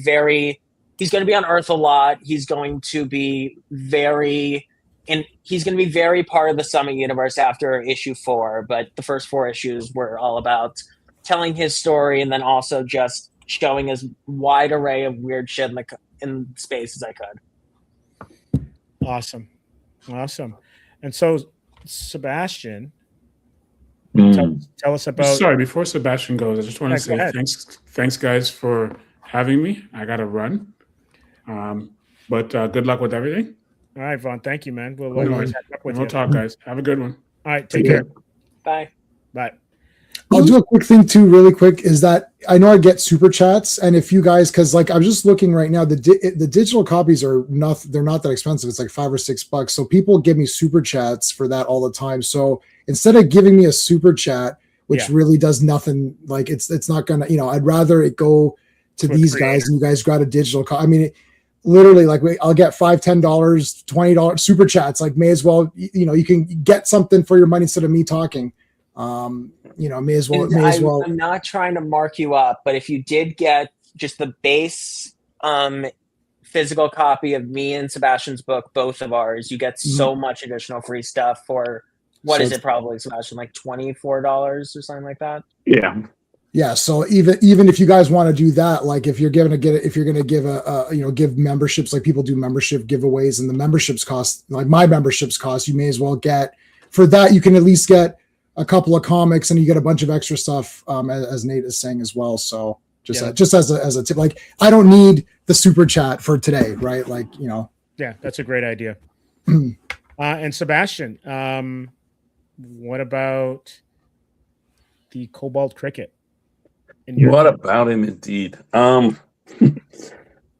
on Earth a lot. He's going to be very part of the Summit universe after issue 4. But the first 4 issues were all about telling his story, and then also just showing as wide array of weird shit in space as I could. Awesome. And so, Sebastian, tell us about. Sorry, before Sebastian goes, I just want to say thanks, guys, for having me. I got to run, but good luck with everything. All right, Vaughn. Thank you, man. We'll talk, guys. Have a good one. All right, take care. Bye. I'll do a quick thing too, really quick, is that I know I get super chats, and if you guys, because like I'm just looking right now, the digital copies are they're not that expensive. It's like $5 or $6, so people give me super chats for that all the time. So instead of giving me a super chat, which Yeah. really does nothing. Like it's not gonna, I'd rather it go to To a these guys, and you guys got a digital I mean, literally, like I'll get $5, $10, $20 super chats. Like, may as well, you can get something for your money instead of me talking. May as well. I'm not trying to mark you up, but if you did get just the base physical copy of me and Sebastian's book, both of ours, you get so much additional free stuff for what is it? Probably, Sebastian, like $24 or something like that. Yeah. Yeah, so even if you guys want to do that, like if you're going to give give memberships, like people do membership giveaways, and the memberships cost, like my memberships cost, you may as well get for that. You can at least get a couple of comics, and you get a bunch of extra stuff, as Nate is saying as well. So just as a tip, like I don't need the super chat for today, right? Like Yeah, that's a great idea. And Sebastian, what about the Cobalt cricket? What about him, indeed?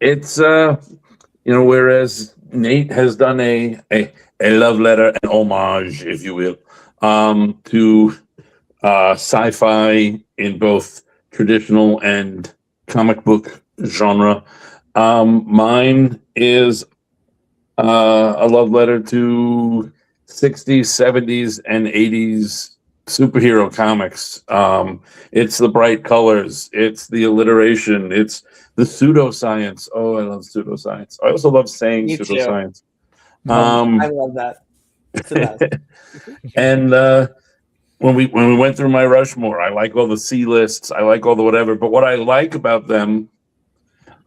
It's whereas Nate has done a love letter, an homage, if you will, to sci-fi in both traditional and comic book genre. Mine is a love letter to 60s, 70s, and 80s superhero comics. It's the bright colors, it's the alliteration, it's the pseudoscience. Oh, I love pseudoscience. I also love saying Me too. pseudoscience. I love that. It's the best. And when we went through my Rushmore, I like all the C lists, I like all the whatever. But what I like about them,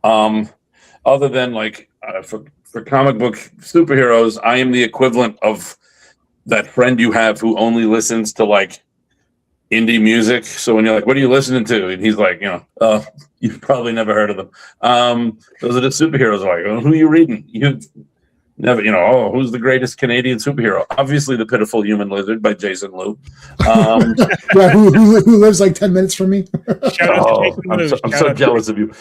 other than like for comic book superheroes, I am the equivalent of that friend you have who only listens to like indie music. So when you're like, what are you listening to? And he's like, you've probably never heard of them. Those are the superheroes. Like, oh, who are you reading? You've never, who's the greatest Canadian superhero? Obviously, The Pitiful Human Lizard by Jason Liu. Yeah, who lives like 10 minutes from me. I'm so jealous of you.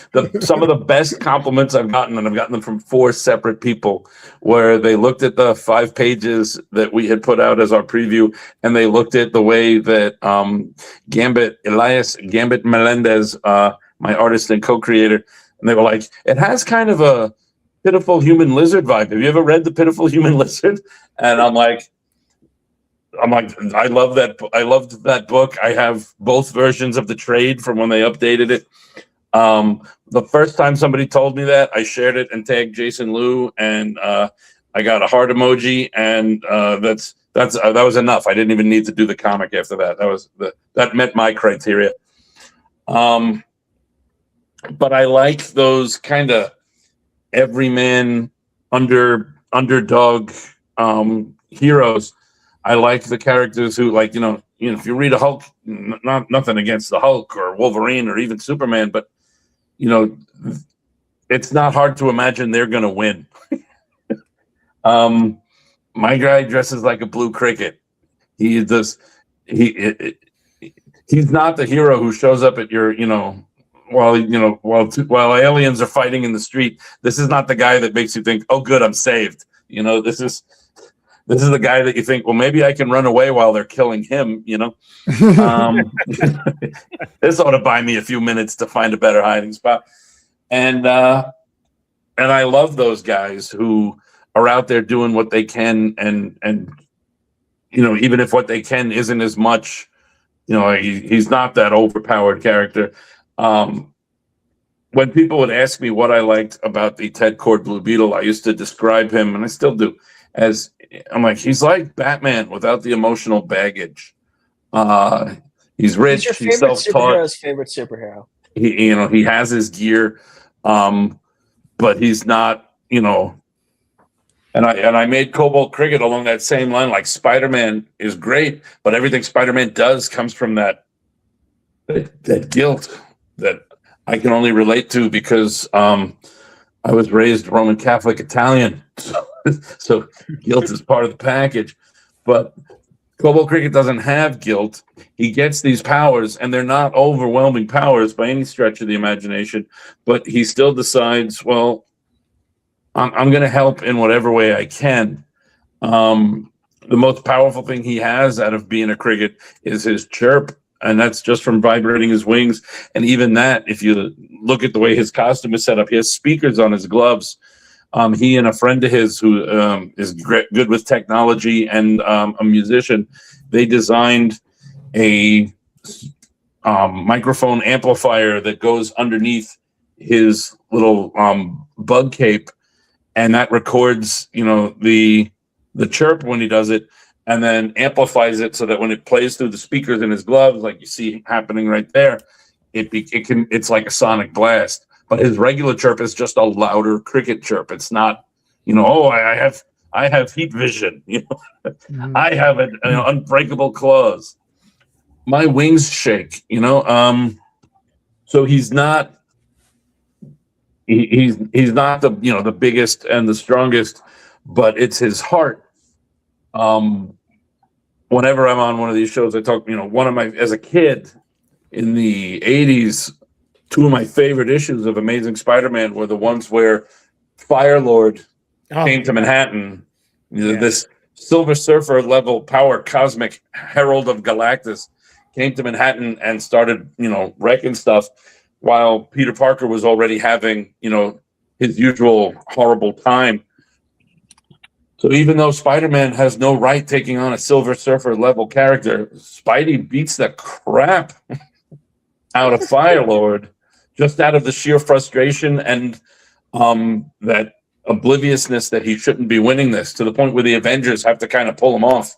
Some of the best compliments I've gotten, and I've gotten them from 4 separate people, where they looked at the 5 pages that we had put out as our preview, and they looked at the way that Gambit Melendez, my artist and co-creator, and they were like, it has kind of a Pitiful Human Lizard vibe. Have you ever read The Pitiful Human Lizard? And I'm like, I love that. I loved that book. I have both versions of the trade from when they updated it. The first time somebody told me that, I shared it and tagged Jason Liu, and I got a heart emoji, and that was enough. I didn't even need to do the comic after that. That met my criteria. But I like those kind of everyman underdog heroes. I like the characters who, like, if you read a Hulk, nothing against the Hulk or Wolverine or even Superman, but it's not hard to imagine they're going to win. My guy dresses like a blue cricket. He's not the hero who shows up at your, while aliens are fighting in the street. This is not the guy that makes you think, oh, good, I'm saved. This is the guy that you think, well, maybe I can run away while they're killing him. This ought to buy me a few minutes to find a better hiding spot. And I love those guys who are out there doing what they can, and even if what they can isn't as much, he's not that overpowered character. When people would ask me what I liked about the Ted Kord Blue Beetle, I used to describe him, and I still do, as I'm like, he's like Batman without the emotional baggage. He's rich. Who's your he's favorite self-taught. superhero's favorite superhero? He has his gear, but he's not, And I made Cobalt Cricket along that same line. Like, Spider-Man is great, but everything Spider-Man does comes from that guilt that I can only relate to because I was raised Roman Catholic Italian, so guilt is part of the package. But Cobalt Cricket doesn't have guilt. He gets these powers, and they're not overwhelming powers by any stretch of the imagination. But he still decides, well, I'm going to help in whatever way I can. The most powerful thing he has out of being a cricket is his chirp. and that's just from vibrating his wings. And even that, if you look at the way his costume is set up, he has speakers on his gloves. He and a friend of his who is good with technology and a musician, they designed a microphone amplifier that goes underneath his little bug cape, and that records, the chirp when he does it, and then amplifies it so that when it plays through the speakers in his gloves, like you see happening right there, it's like a sonic blast. But his regular chirp is just a louder cricket chirp. It's not, I have heat vision. I have an unbreakable claws. My wings shake. So he's not. He's not the biggest and the strongest, but it's his heart. Whenever I'm on one of these shows, I talk. As a kid in the '80s, two of my favorite issues of Amazing Spider-Man were the ones where Firelord came to Manhattan. This Silver Surfer level power cosmic herald of Galactus came to Manhattan and started, wrecking stuff, while Peter Parker was already having, his usual horrible time. So even though Spider-Man has no right taking on a Silver Surfer level character, Spidey beats the crap out of Firelord just out of the sheer frustration and that obliviousness that he shouldn't be winning this, to the point where the Avengers have to kind of pull him off.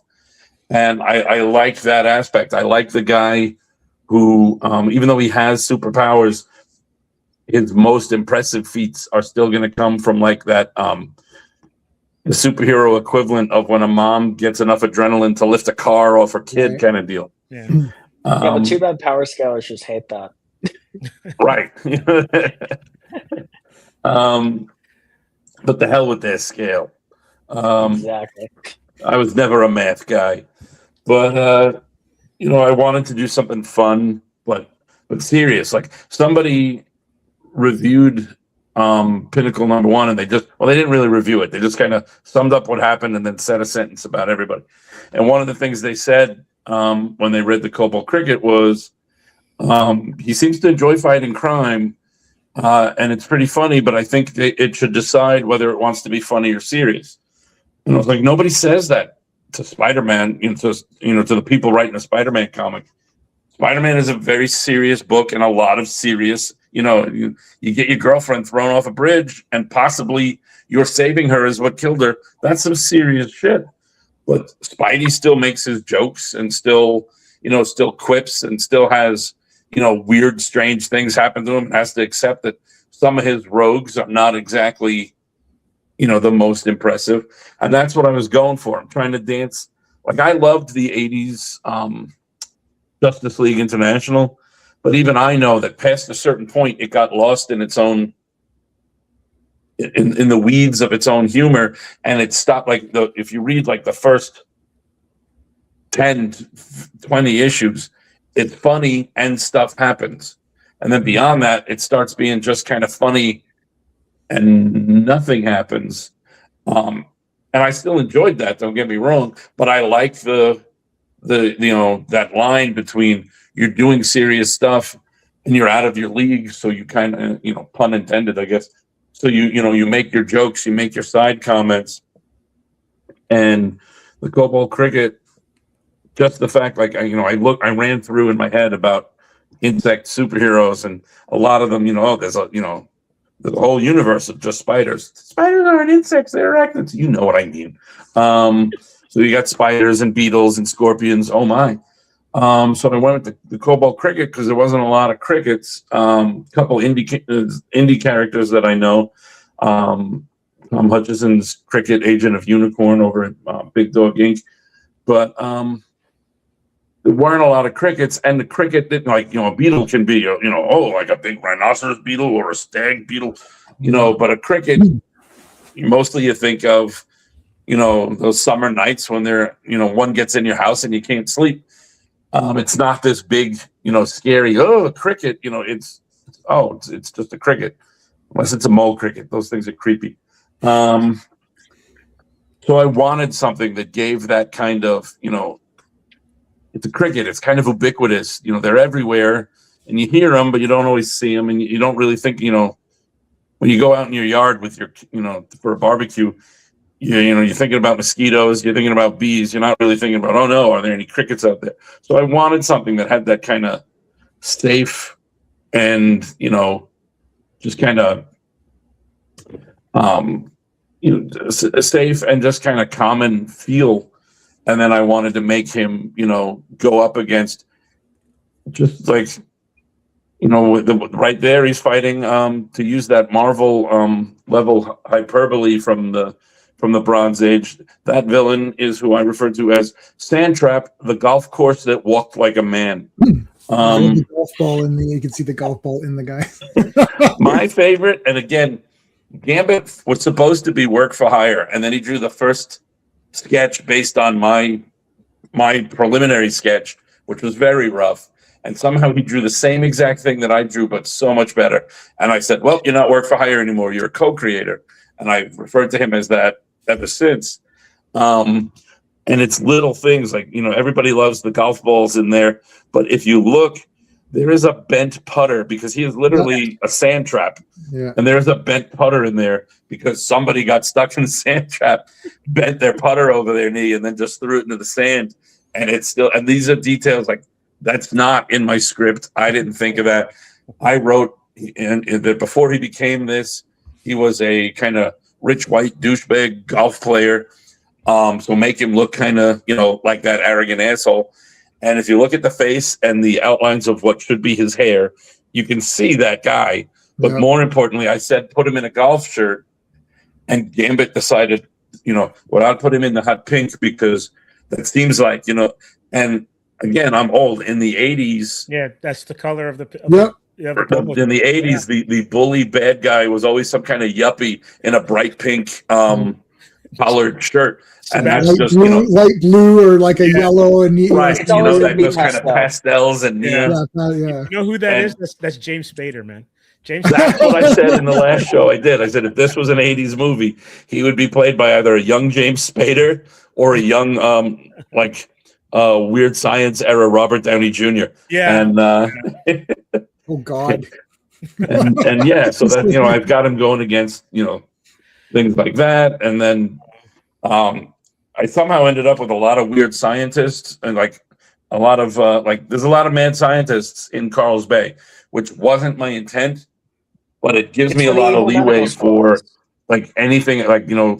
And I like that aspect. I like the guy who, even though he has superpowers, his most impressive feats are still going to come from like that, the superhero equivalent of when a mom gets enough adrenaline to lift a car off her kid, kind of deal. Yeah. But too bad power scalers just hate that. Right. But the hell with their scale. Exactly. I was never a math guy, but I wanted to do something fun, but serious. Like, somebody reviewed Pinnacle #1, and they didn't really review it. They just kind of summed up what happened and then said a sentence about everybody. And one of the things they said when they read the Cobalt Cricket was, he seems to enjoy fighting crime, and it's pretty funny, but I think it should decide whether it wants to be funny or serious. And I was like, nobody says that to Spider-Man, to the people writing a Spider-Man comic. Spider-Man is a very serious book, and a lot of serious, you get your girlfriend thrown off a bridge and possibly you're saving her is what killed her. That's some serious shit. But Spidey still makes his jokes and still quips and still has, weird, strange things happen to him, and has to accept that some of his rogues are not exactly, the most impressive. And that's what I was going for. I'm trying to dance. Like, I loved the 80s Justice League International, but even I know that past a certain point, it got lost in its own, in the weeds of its own humor, and it stopped. Like, if you read like the first 10, 20 issues, it's funny and stuff happens. And then beyond that, it starts being just kind of funny and nothing happens. And I still enjoyed that, don't get me wrong, but I like the that line between you're doing serious stuff and you're out of your league, so you kind of, pun intended, I guess. So you make your jokes, you make your side comments. And the Cobalt Cricket, just the fact, like, I ran through in my head about insect superheroes, and a lot of them, there's the whole universe of just spiders. Spiders aren't insects, they're arachnids. You know what I mean. So you got spiders and beetles and scorpions. Oh my. So I went with the Cobalt Cricket because there wasn't a lot of crickets. Couple indie characters that I know. Tom Hutchison's Cricket, Agent of Unicorn over at Big Dog Inc. But there weren't a lot of crickets, and the cricket didn't, like, a beetle can be, like a big rhinoceros beetle or a stag beetle, but a cricket, mostly you think of, those summer nights when they're, one gets in your house and you can't sleep. It's not this big, scary, a cricket, it's just a cricket, unless it's a mole cricket. Those things are creepy. So I wanted something that gave that kind of, it's a cricket. It's kind of ubiquitous. You know, they're everywhere, and you hear them, but you don't always see them, and you don't really think. You know, when you go out in your yard with your, you know, for a barbecue, you know, you're thinking about mosquitoes, you're thinking about bees. You're not really thinking about, oh no, are there any crickets out there? So I wanted something that had that kind of safe and, you know, just kind of, you know, safe and just kind of common feel. And then I wanted to make him, you know, go up against just like, you know, right there, he's fighting to use that Marvel level hyperbole from the Bronze Age. That villain is who I refer to as Sandtrap, the golf course that walked like a man. The golf ball in the, you can see the golf ball in the guy. My favorite, and again, Gambit was supposed to be work for hire, and then he drew the first sketch based on my preliminary sketch, which was very rough. And somehow he drew the same exact thing that I drew, but so much better. And I said, well, you're not work for hire anymore. You're a co-creator. And I referred to him as that ever since. And it's little things like, you know, everybody loves the golf balls in there. But if you look, there is a bent putter because he is literally a sand trap. Yeah. And there's a bent putter in there because somebody got stuck in the sand trap, bent their putter over their knee, and then just threw it into the sand. And it's still, and these are details like, that's not in my script. I didn't think of that. I wrote that before he became this, he was a kind of rich white douchebag golf player. So make him look kind of, you know, like that arrogant asshole. And if you look at the face and the outlines of what should be his hair, you can see that guy. But more importantly, I said, put him in a golf shirt. And Gambit decided, you know, well, I'll put him in the hot pink because that seems like, you know, and again, I'm old. In the 80s. Yeah, that's the color of the. In the 80s, the bully bad guy was always some kind of yuppie in a bright pink collared shirt. And that's light just, blue, you know, light blue or like a yellow and right. It's You know, always that, gonna be those kind of pastel. pastels and neons. yeah. You know who that And- is? That's James Spader, man. James. That's what I said in the last show I did. I said if this was an 80s movie, he would be played by either a young James Spader or a young, Weird Science era Robert Downey Jr. Yeah. And Oh God. and yeah, so that, you know, I've got him going against, you know, things like that. And then I somehow ended up with a lot of weird scientists and like a lot of there's a lot of mad scientists in Carl's Bay, which wasn't my intent, but it gives me a lot of leeway for like anything, like, you know,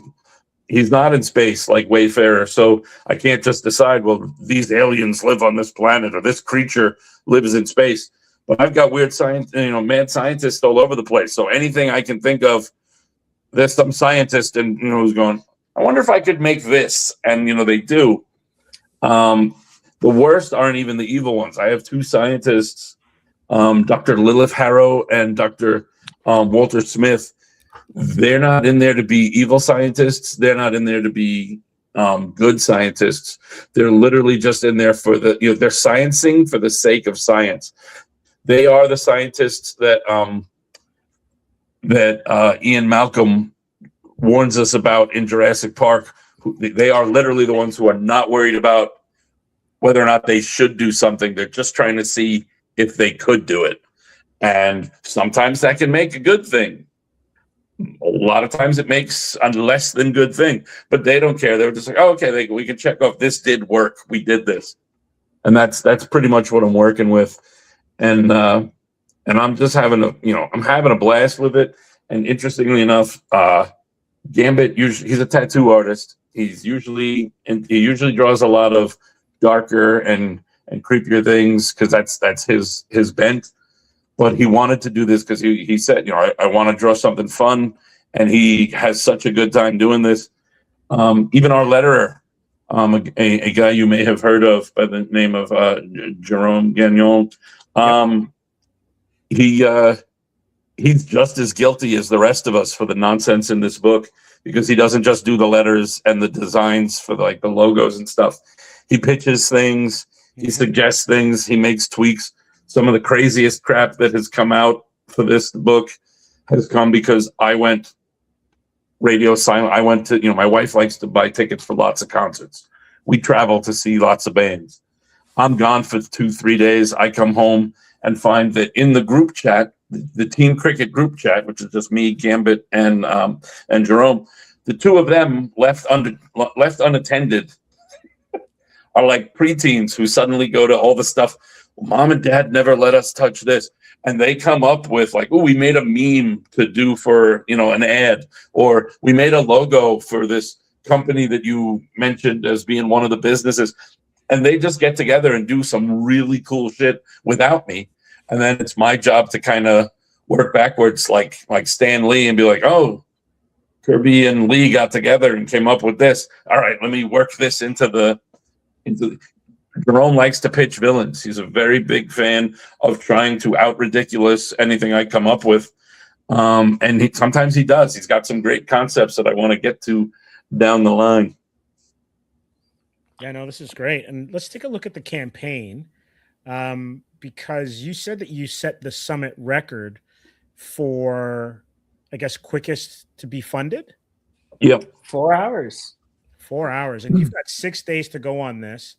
he's not in space like Wayfarer, so I can't just decide, well, these aliens live on this planet or this creature lives in space. But I've got weird science, you know, mad scientists all over the place. So anything I can think of, there's some scientist and, you know, who's going, I wonder if I could make this. And, you know, they do. The worst aren't even the evil ones. I have two scientists, Dr. Lilith Harrow and Dr. Walter Smith. They're not in there to be evil scientists. They're not in there to be good scientists. They're literally just in there for the, you know, they're sciencing for the sake of science. They are the scientists that Ian Malcolm warns us about in Jurassic Park. They are literally the ones who are not worried about whether or not they should do something. They're just trying to see if they could do it. And sometimes that can make a good thing. A lot of times it makes a less than good thing, but they don't care. They're just like, oh, okay, we can check off this did work. We did this. And that's pretty much what I'm working with. And I'm just having I'm having a blast with it. And interestingly enough, Gambit, he's a tattoo artist. He usually draws a lot of darker and creepier things because that's his bent. But he wanted to do this because he said, you know, I want to draw something fun, and he has such a good time doing this. Even our letterer, a guy you may have heard of by the name of Jerome Gagnon, he's just as guilty as the rest of us for the nonsense in this book, because he doesn't just do the letters and the designs for the logos and stuff. He pitches things, he suggests things, he makes tweaks. Some of the craziest crap that has come out for this book has come because I went radio silent. I went to, you know, my wife likes to buy tickets for lots of concerts. We travel to see lots of bands. I'm gone for 2-3 days. I come home and find that in the group chat, the Team Cricket group chat, which is just me, Gambit, and Jerome, the two of them left unattended are like preteens who suddenly go to all the stuff. Mom and Dad never let us touch this. And they come up with like, oh, we made a meme to do for, an ad, or we made a logo for this company that you mentioned as being one of the businesses. And they just get together and do some really cool shit without me. And then it's my job to kind of work backwards like Stan Lee and be like, oh, Kirby and Lee got together and came up with this. All right, let me work this into Jerome likes to pitch villains. He's a very big fan of trying to out ridiculous anything I come up with. And sometimes he does. He's got some great concepts that I want to get to down the line. Yeah, no, this is great. And let's take a look at the campaign, because you said that you set the summit record for, I guess, quickest to be funded. Yep. 4 hours. 4 hours. And you've got 6 days to go on this.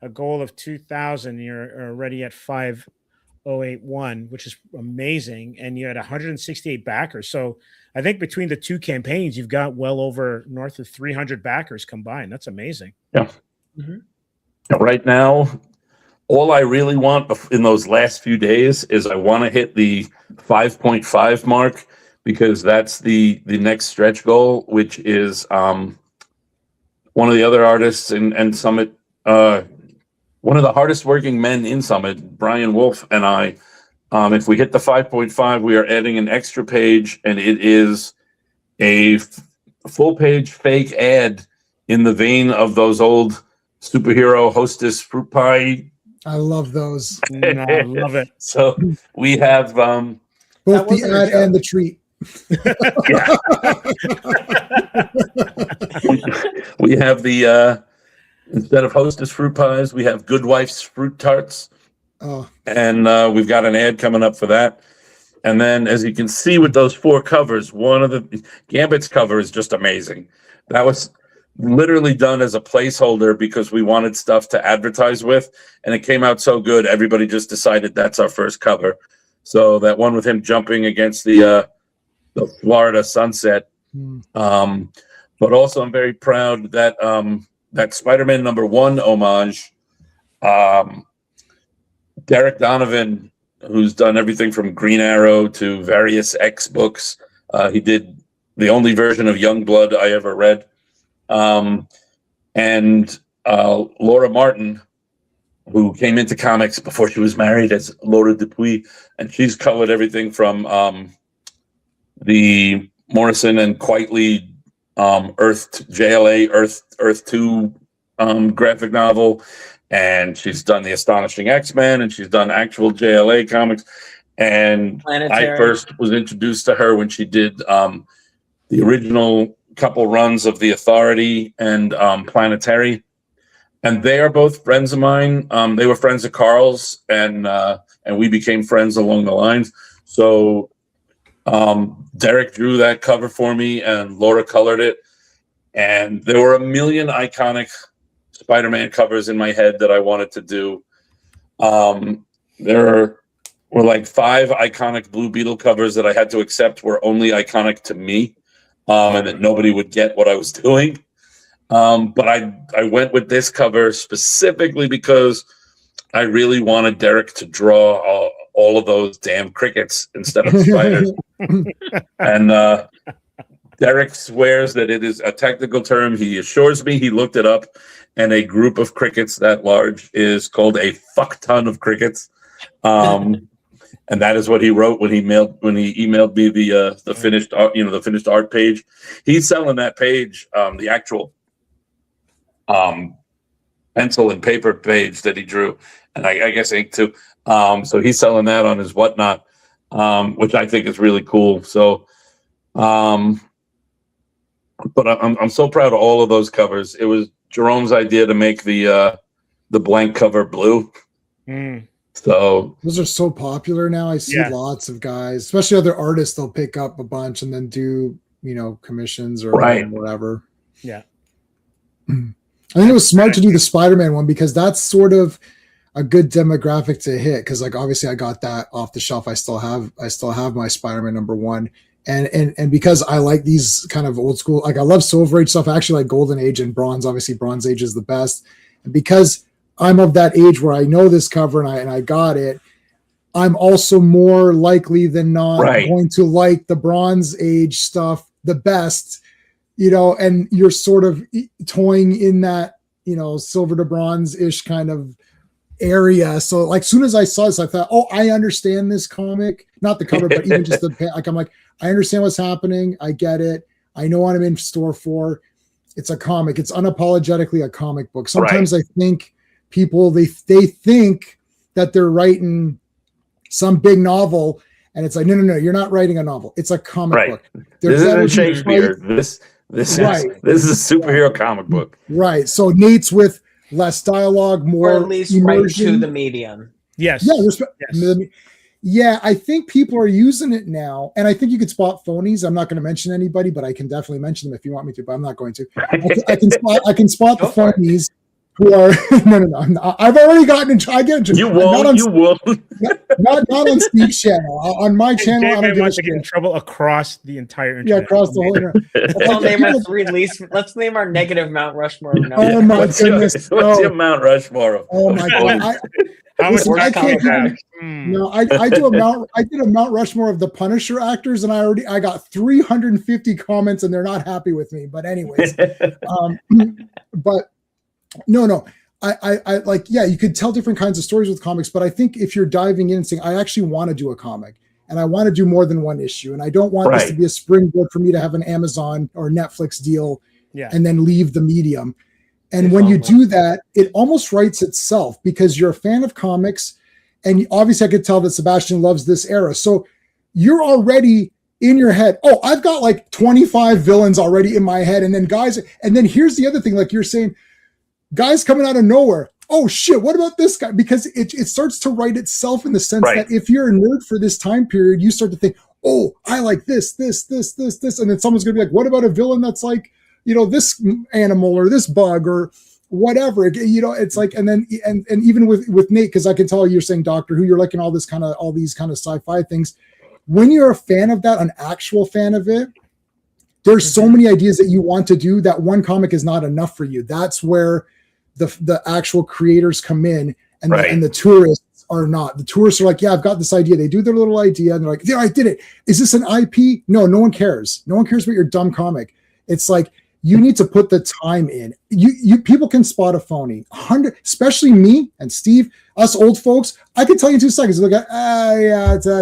A goal of 2,000. You're already at 5,081, which is amazing. And you had 168 backers. So I think between the two campaigns, you've got well over north of 300 backers combined. That's amazing. Yeah. Mm-hmm. Right now, all I really want in those last few days is I want to hit the 5.5 mark, because that's the next stretch goal, which is one of the other artists in Summit, one of the hardest working men in Summit, Brian Wolf, and I, if we hit the 5.5, we are adding an extra page, and it is a full page fake ad in the vein of those old superhero Hostess fruit pie. I love those. I love it. So we have Both the ad and the treat. We have the instead of Hostess fruit pies, we have Good Wife's fruit tarts. Oh. And we've got an ad coming up for that. And then, as you can see with those 4 covers, one of the Gambit's cover is just amazing. That was literally done as a placeholder because we wanted stuff to advertise with, and it came out so good, everybody just decided that's our first cover. So that one with him jumping against the Florida sunset. But also, I'm very proud that that Spider-Man #1 homage, Derek Donovan, who's done everything from Green Arrow to various X books. He did the only version of Youngblood I ever read. And Laura Martin, who came into comics before she was married as Laura Dupuis, and she's colored everything from the Morrison and Quitely JLA Earth 2 graphic novel, and she's done the Astonishing X-Men, and she's done actual JLA comics. And Planetary. I first was introduced to her when she did the original couple runs of The Authority and Planetary. And they are both friends of mine. They were friends of Carl's, and we became friends along the lines. So Derek drew that cover for me, and Laura colored it. And there were a million iconic Spider-Man covers in my head that I wanted to do. There were like 5 iconic Blue Beetle covers that I had to accept were only iconic to me, and that nobody would get what I was doing. But I went with this cover specifically because I really wanted Derek to draw all of those damn crickets instead of spiders. And Derek swears that it is a technical term. He assures me he looked it up, and a group of crickets that large is called a fuck ton of crickets. And that is what he wrote when he emailed me the finished art, the finished art page. He's selling that page, the actual pencil and paper page that he drew, and I guess ink too. So he's selling that on his Whatnot, which I think is really cool. So, but I'm so proud of all of those covers. It was Jerome's idea to make the blank cover blue. So those are so popular now. I see lots of guys, especially other artists, they'll pick up a bunch and then do, commissions or whatever. Yeah. I think it was smart to do the Spider-Man one because that's sort of, a good demographic to hit, because like obviously I got that off the shelf. I still have my Spider-Man #1, and because I like these kind of old school, like I love Silver Age stuff. I actually like Golden Age and Bronze. Obviously, Bronze Age is the best, and because I'm of that age where I know this cover and I got it, I'm also more likely than not going to like the Bronze Age stuff the best, and you're sort of toying in that, silver to bronze-ish kind of area. So like soon as I saw this, I thought, oh, I understand this comic, not the cover, but even just I'm like, I understand what's happening. I get it. I know what I'm in store for. It's a comic. It's unapologetically a comic book. Sometimes I think people, they think that they're writing some big novel, and it's like, no, you're not writing a novel. It's a comic book. This isn't Shakespeare. This is a superhero comic book. Right. So Nate's with less dialogue, more or at least immersion. right to the medium. Yes. Yeah, I think people are using it now, and I think you could spot phonies. I'm not going to mention anybody, but I can definitely mention them if you want me to, but I'm not going to. I can spot the phonies who are no. I've already gotten in trouble. You won't. Not on Steve's channel. On my channel, I don't to get in trouble across the entire internet. Yeah, across the whole internet. Let's name our negative Mount Rushmore. Oh my goodness! What's your Mount Rushmore? Oh my god! I did a Mount Rushmore of the Punisher actors, and I got 350 comments, and they're not happy with me. But anyways, but. No. I like, yeah, you could tell different kinds of stories with comics, but I think if you're diving in and saying, I actually want to do a comic and I want to do more than one issue, and I don't want this to be a springboard for me to have an Amazon or Netflix deal and then leave the medium. And when you do that, it almost writes itself, because you're a fan of comics, and obviously I could tell that Sebastian loves this era. So you're already in your head, oh, I've got like 25 villains already in my head. And then here's the other thing, like you're saying, guys coming out of nowhere. Oh shit, what about this guy? Because it starts to write itself in the sense that if you're a nerd for this time period, you start to think, oh, I like this. And then someone's gonna be like, what about a villain that's like, this animal or this bug or whatever? It's like, and then and even with Nate, because I can tell you're saying Doctor Who, you're liking all these kind of sci-fi things. When you're a fan of that, an actual fan of it, there's so many ideas that you want to do that one comic is not enough for you. That's where the actual creators come in, and the tourists are not. The tourists are like, yeah, I've got this idea. They do their little idea, and they're like, there, I did it. Is this an IP? No one cares. No one cares about your dumb comic. It's like, you need to put the time in. You people can spot a phony. 100, especially me and Steve, us old folks. I can tell you in 2 seconds. Look at,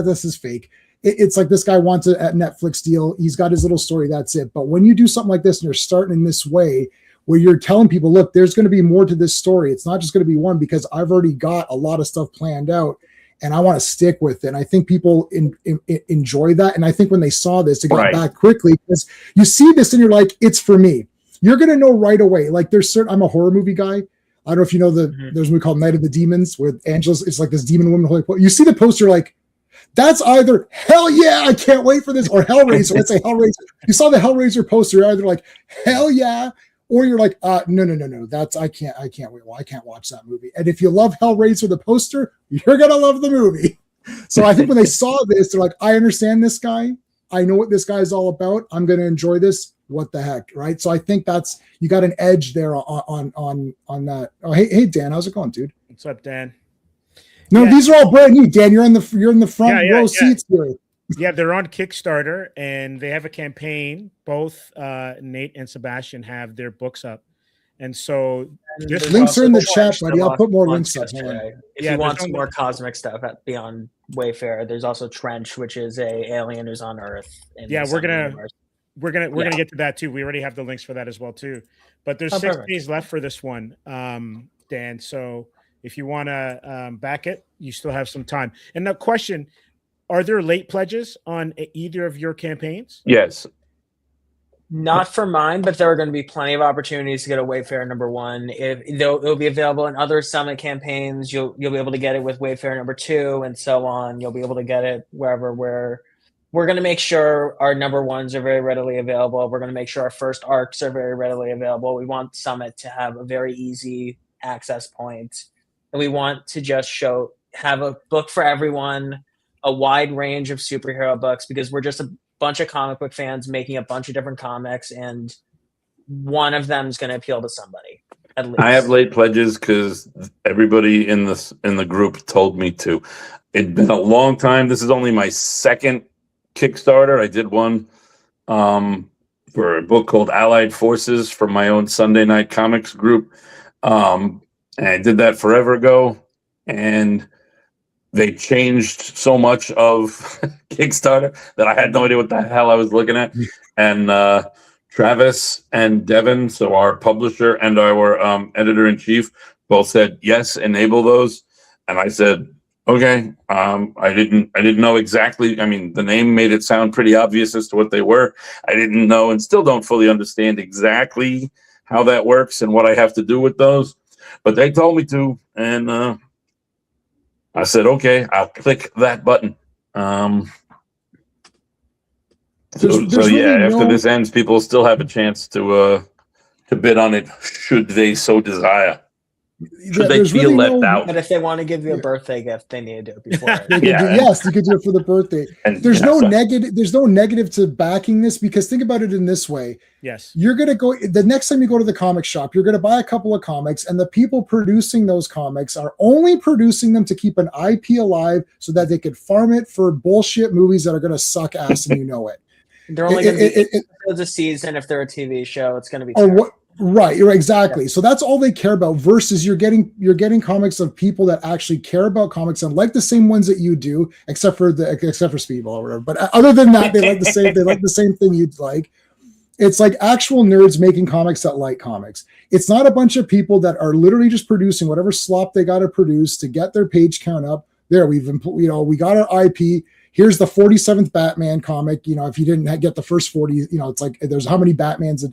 this is fake. It's like, this guy wants a Netflix deal. He's got his little story. That's it. But when you do something like this and you're starting in this way, where you're telling people, look, there's going to be more to this story. It's not just going to be one, because I've already got a lot of stuff planned out and I want to stick with it. And I think people enjoy that. And I think when they saw this, to get back quickly, because you see this and you're like, it's for me. You're going to know right away. Like I'm a horror movie guy. I don't know if you know there's a movie called Night of the Demons where Angela's, it's like this demon woman. You see the poster, like, that's either hell yeah, I can't wait for this, or Hellraiser. Let's say Hellraiser. You saw the Hellraiser poster, you're either like hell yeah, or you're like, no. That's I can't wait. Well, I can't watch that movie. And if you love Hellraiser, the poster, you're gonna love the movie. So I think when they saw this, they're like, I understand this guy. I know what this guy is all about. I'm gonna enjoy this. What the heck, right? So I think you got an edge there on that. Oh, hey Dan, how's it going, dude? What's up, Dan? No, these are all brand new, Dan. You're in the front row seats here. Yeah, they're on Kickstarter, and they have a campaign. Both Nate and Sebastian have their books up, and so links are in the chat, buddy. I'll put more links up. If you want some more cosmic stuff beyond Wayfarer, there's also Trench, which is a alien who's on Earth. We're gonna get to that too. We already have the links for that as well too. But there's 6 days left for this one, Dan. So if you want to back it, you still have some time. And the question, are there late pledges on either of your campaigns? Yes. Not for mine, but there are going to be plenty of opportunities to get a Wayfarer #1. It'll be available in other Summit campaigns. You'll be able to get it with Wayfarer #2 and so on. You'll be able to get it wherever we're going to make sure our #1s are very readily available. We're going to make sure our first arcs are very readily available. We want Summit to have a very easy access point and we want to just have a book for everyone, a wide range of superhero books, because we're just a bunch of comic book fans making a bunch of different comics, and one of them is going to appeal to somebody. At least. I have late pledges because everybody in the group told me to. It'd been a long time. This is only my second Kickstarter. I did one for a book called Allied Forces from my own Sunday Night Comics group. And I did that forever ago. And they changed so much of Kickstarter that I had no idea what the hell I was looking at. And Travis and Devin, so our publisher and our editor-in-chief, both said, yes, enable those. And I said, okay. I didn't know exactly. I mean, the name made it sound pretty obvious as to what they were. I didn't know and still don't fully understand exactly how that works and what I have to do with those. But they told me to, and I said, okay, I'll click that button. So yeah, after this ends, people still have a chance to bid on it, should they so desire. Should they feel left out? But if they want to give you a birthday gift, they need to do it before. Yes, you could do it for the birthday. And there's no negative to backing this, because think about it in this way. Yes. You're going to go the next time you go to the comic shop, you're going to buy a couple of comics, and the people producing those comics are only producing them to keep an IP alive so that they could farm it for bullshit movies that are going to suck ass and you know it. They're only going to be episodes a season. If they're a TV show, it's going to be terrible. Right, exactly. Yeah. So that's all they care about. Versus you're getting comics of people that actually care about comics and like the same ones that you do, except for Speedball or whatever. But other than that, they like the same thing you'd like. It's like actual nerds making comics that like comics. It's not a bunch of people that are literally just producing whatever slop they got to produce to get their page count up. There, we got our IP. Here's the 47th Batman comic. If you didn't get the first 40, it's like there's how many Batmans.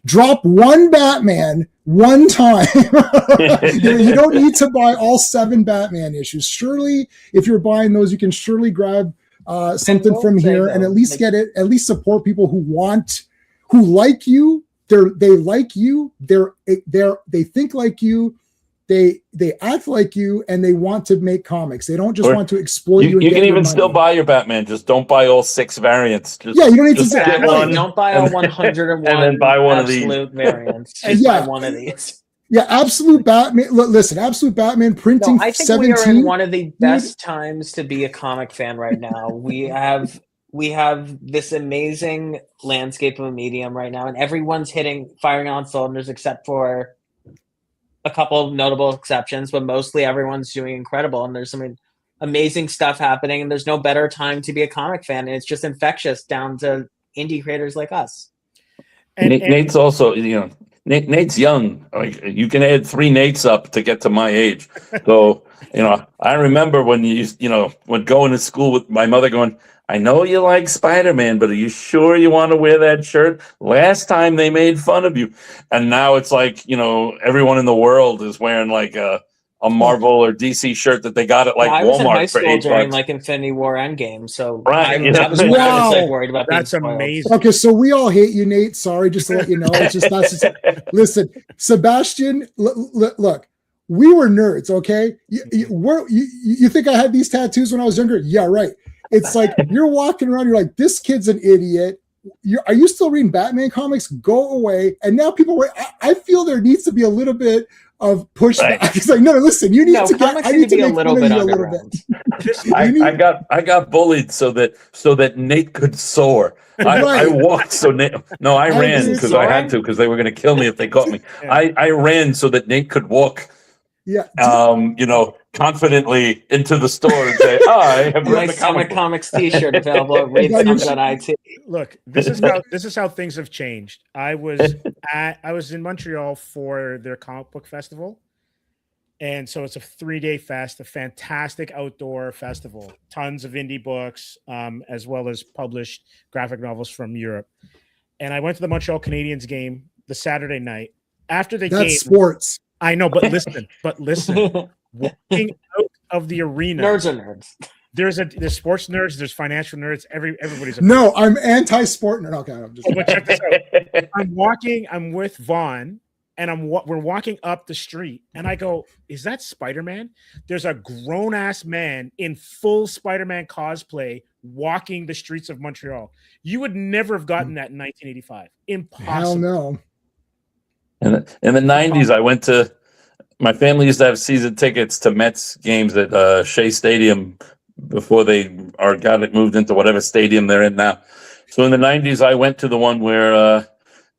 Drop one Batman one time. You don't need to buy all 7 Batman issues. Surely, if you're buying those, you can surely grab something from here and at least get it. At least support people who like you. They like you. They think like you. They act like you, and they want to make comics. They don't just want to exploit you. You can even still buy your Batman. Just don't buy all 6 variants. You don't need to get one. Don't buy all 101 and then buy one of these variants. Just buy one of these. Yeah, Absolute Batman. Listen, Absolute Batman printing. I think 17. We are in one of the best times to be a comic fan right now. We have this amazing landscape of a medium right now, and everyone's firing on cylinders except for a couple of notable exceptions, but mostly everyone's doing incredible, and there's some amazing stuff happening, and there's no better time to be a comic fan, and it's just infectious down to indie creators like us. And Nate's also, Nate's young. Like, you can add 3 Nates up to get to my age. So, I remember when when going to school with my mother going, I know you like Spider-Man, but are you sure you want to wear that shirt? Last time they made fun of you. And now it's like, everyone in the world is wearing like a Marvel or DC shirt that they got at like Walmart. I was in high school during like Infinity War Endgame, so right. I was worried about that's amazing. Okay, so we all hate you, Nate. Sorry, just to let you know. It's just listen, Sebastian. Look, we were nerds. Okay, you think I had these tattoos when I was younger? Yeah, right. It's like you're walking around, you're like, this kid's an idiot. Are you still reading Batman comics? Go away. And now people I feel there needs to be a little bit of pushback. Right. It's like, no, listen, you need to get. I need to be a little bit underground. I got bullied so that Nate could soar. I walked so Nate. No, I ran because I had to, because they were going to kill me if they caught me. Yeah. I ran so that Nate could walk. Yeah. Confidently into the store and say, I have read the Comics T-shirt available at readcomics.it. Look, this is how things have changed. I was in Montreal for their comic book festival, and so it's a 3-day fest, a fantastic outdoor festival. Tons of indie books, as well as published graphic novels from Europe. And I went to the Montreal Canadiens game the Saturday night after the game. That's sports. I know, but listen. Walking out of the arena, nerds are nerds. There's sports nerds, there's financial nerds. Everybody's a no. I'm anti-sport nerd. Okay, I'm just. But check this out. I'm with Vaughn, and we're walking up the street, and I go, "Is that Spider-Man?" There's a grown-ass man in full Spider-Man cosplay walking the streets of Montreal. You would never have gotten that in 1985. Impossible. Hell no. And in the 90s, I went to, my family used to have season tickets to Mets games at Shea Stadium before they got it moved into whatever stadium they're in now. So in the 90s, I went to the one where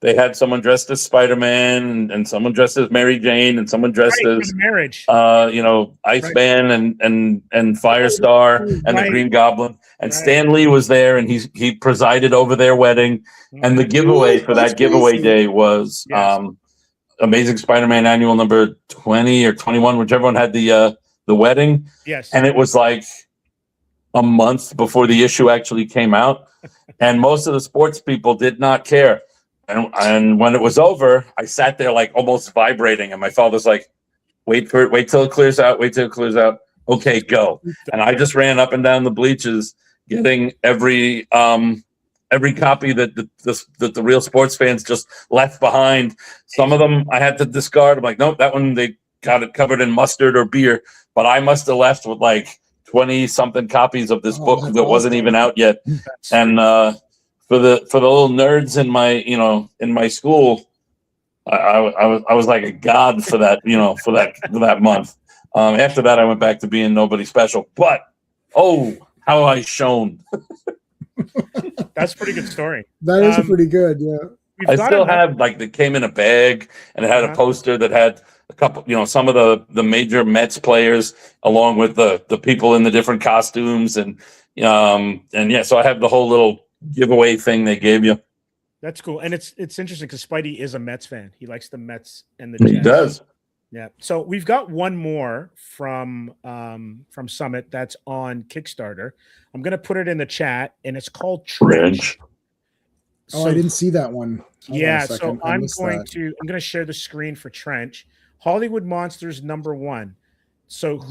they had someone dressed as Spider-Man and someone dressed as Mary Jane and someone dressed Right, for as the marriage. Iceman and Firestar and the Green Goblin. And Stan Lee was there, and he presided over their wedding. And the giveaway for that giveaway day was Amazing Spider-Man Annual number 20 or 21, whichever one had the wedding. Yes. And it was like a month before the issue actually came out, and most of the sports people did not care. And when it was over, I sat there like almost vibrating, and my father's like, wait till it clears out, wait till it clears out. Okay, go. And I just ran up and down the bleachers getting every copy that the real sports fans just left behind. Some of them I had to discard. I'm like, nope, that one they got it covered in mustard or beer. But I must have left with like 20 something copies of this book that wasn't even out yet. And for the little nerds in my school, I was like a god for that, for that month. After that, I went back to being nobody special. But how I shone. That's a pretty good story. That is pretty good. Yeah. I still have, like, they came in a bag, and it had a poster that had a couple, some of the major Mets players, along with the people in the different costumes, and so I have the whole little giveaway thing they gave you. That's cool, and it's interesting because Spidey is a Mets fan. He likes the Mets and the Jets. He does. Yeah. So we've got one more from Summit that's on Kickstarter. I'm going to put it in the chat, and it's called Trench. Oh, I didn't see that one. So I'm going to share the screen for Trench. Hollywood Monsters #1. So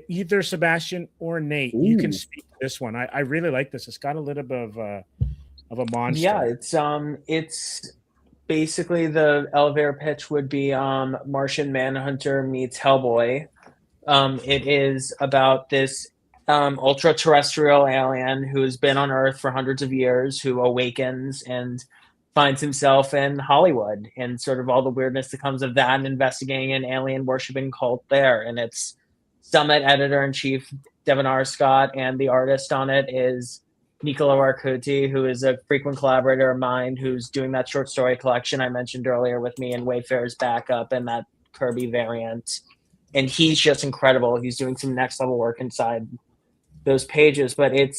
either Sebastian or Nate, you can speak to this one. I really like this. It's got a little bit of a monster. Yeah, it's basically the elevator pitch would be Martian Manhunter meets Hellboy. It is about this ultra-terrestrial alien who's been on Earth for hundreds of years, who awakens and finds himself in Hollywood, and sort of all the weirdness that comes of that, and investigating an alien worshipping cult there. And it's Summit editor-in-chief Devin R. Scott, and the artist on it is Niccolo Arcuti, who is a frequent collaborator of mine, who's doing that short story collection I mentioned earlier with me, and Wayfarer's Backup and that Kirby variant. And he's just incredible. He's doing some next level work inside those pages, but it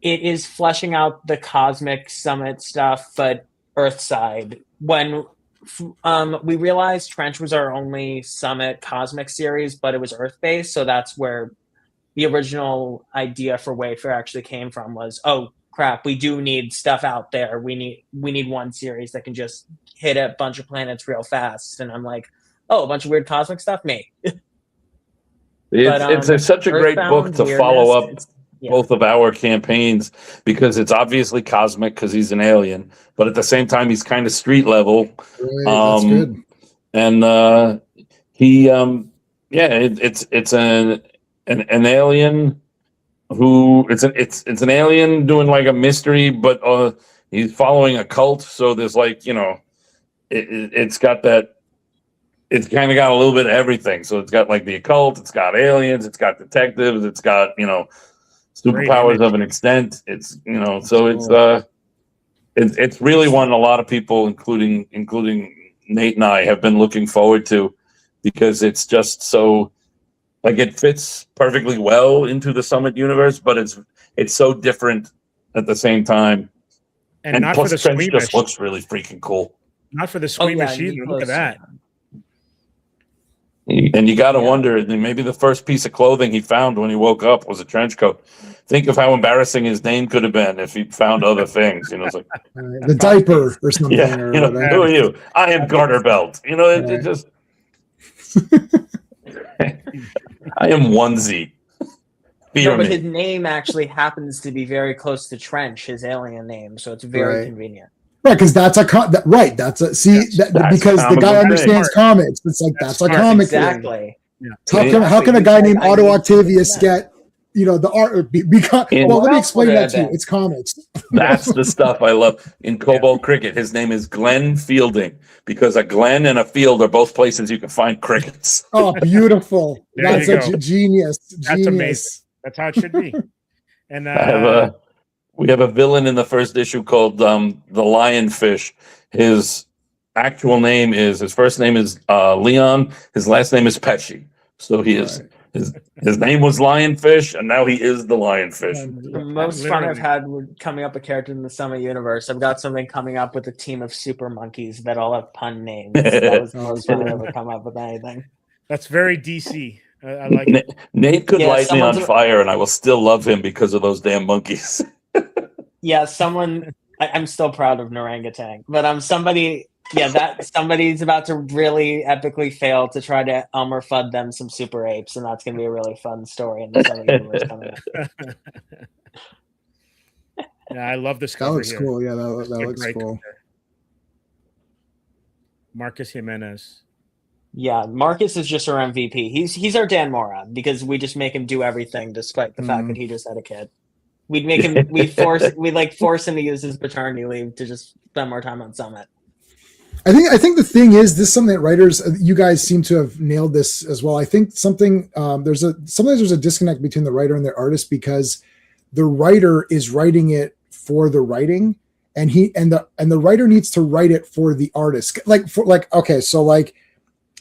is fleshing out the cosmic Summit stuff, but Earth side. When we realized Trench was our only Summit cosmic series, but it was Earth based, so that's where the original idea for Wayfarer actually came from. Was, oh crap, we do need stuff out there. We need one series that can just hit a bunch of planets real fast. And I'm like, oh, a bunch of weird cosmic stuff, me. It's such a great book to follow up both of our campaigns, because it's obviously cosmic because he's an alien, but at the same time he's kind of street level. Right, that's good. And it's an alien who it's an alien doing like a mystery, but he's following a cult. So there's like, it's got that. It's kind of got a little bit of everything. So it's got like the occult, it's got aliens, it's got detectives, it's got, superpowers of an extent. It's, so it's really one a lot of people, including Nate and I, have been looking forward to, because it's just so, like, it fits perfectly well into the Summit universe, but it's so different at the same time. And not plus for the Trench squeamish. just looks really freaking cool. Not for the squeamish either. Look at that. And you got to wonder, maybe the first piece of clothing he found when he woke up was a trench coat. Think of how embarrassing his name could have been if he found other things. It's like the diaper or something. Yeah, who are you? I am Garter Belt. It just. I am Onesie. But his name actually happens to be very close to Trench, his alien name, so it's very convenient. Right, because that's a that's a because the guy understands comics. It's like that's a comic. Exactly. Yeah. How can a guy named I Otto need Octavius that. get the art? Well, let me explain that to you. It's comics. That's the stuff I love. In Cobalt cricket, his name is Glenn Fielding because a Glen and a field are both places you can find crickets. Oh, beautiful! There That's you a go. genius. That's amazing. That's how it should be. And We have a villain in the first issue called the Lionfish. His actual name is his first name is Leon. His last name is Pesci. So he is his name was Lionfish, and now he is the Lionfish. The most fun I've had with coming up with characters in the Summit universe. I've got something coming up with a team of super monkeys that all have pun names. That was the most fun I've ever come up with anything. that's very DC. I like it. Nate could light me on fire, and I will still love him because of those damn monkeys. Yeah, I'm still proud of Narangatang, but somebody's about to really epically fail to try to Elmer Fudd them some super apes, and that's going to be a really fun story in the Summit universe coming up. Yeah, I love this That cover looks here. cool. Yeah, that looks Great cool. cover. Marcus Jimenez. Yeah, Marcus is just our MVP. He's our Dan Mora because we just make him do everything despite the fact that he just had a kid. We'd make him. We'd force him to use his paternity leave to just spend more time on Summit. I think the thing is, this is something that writers, you guys seem to have nailed this as well. I think sometimes there's a disconnect between the writer and the artist because the writer is writing it for the writing, and the writer needs to write it for the artist.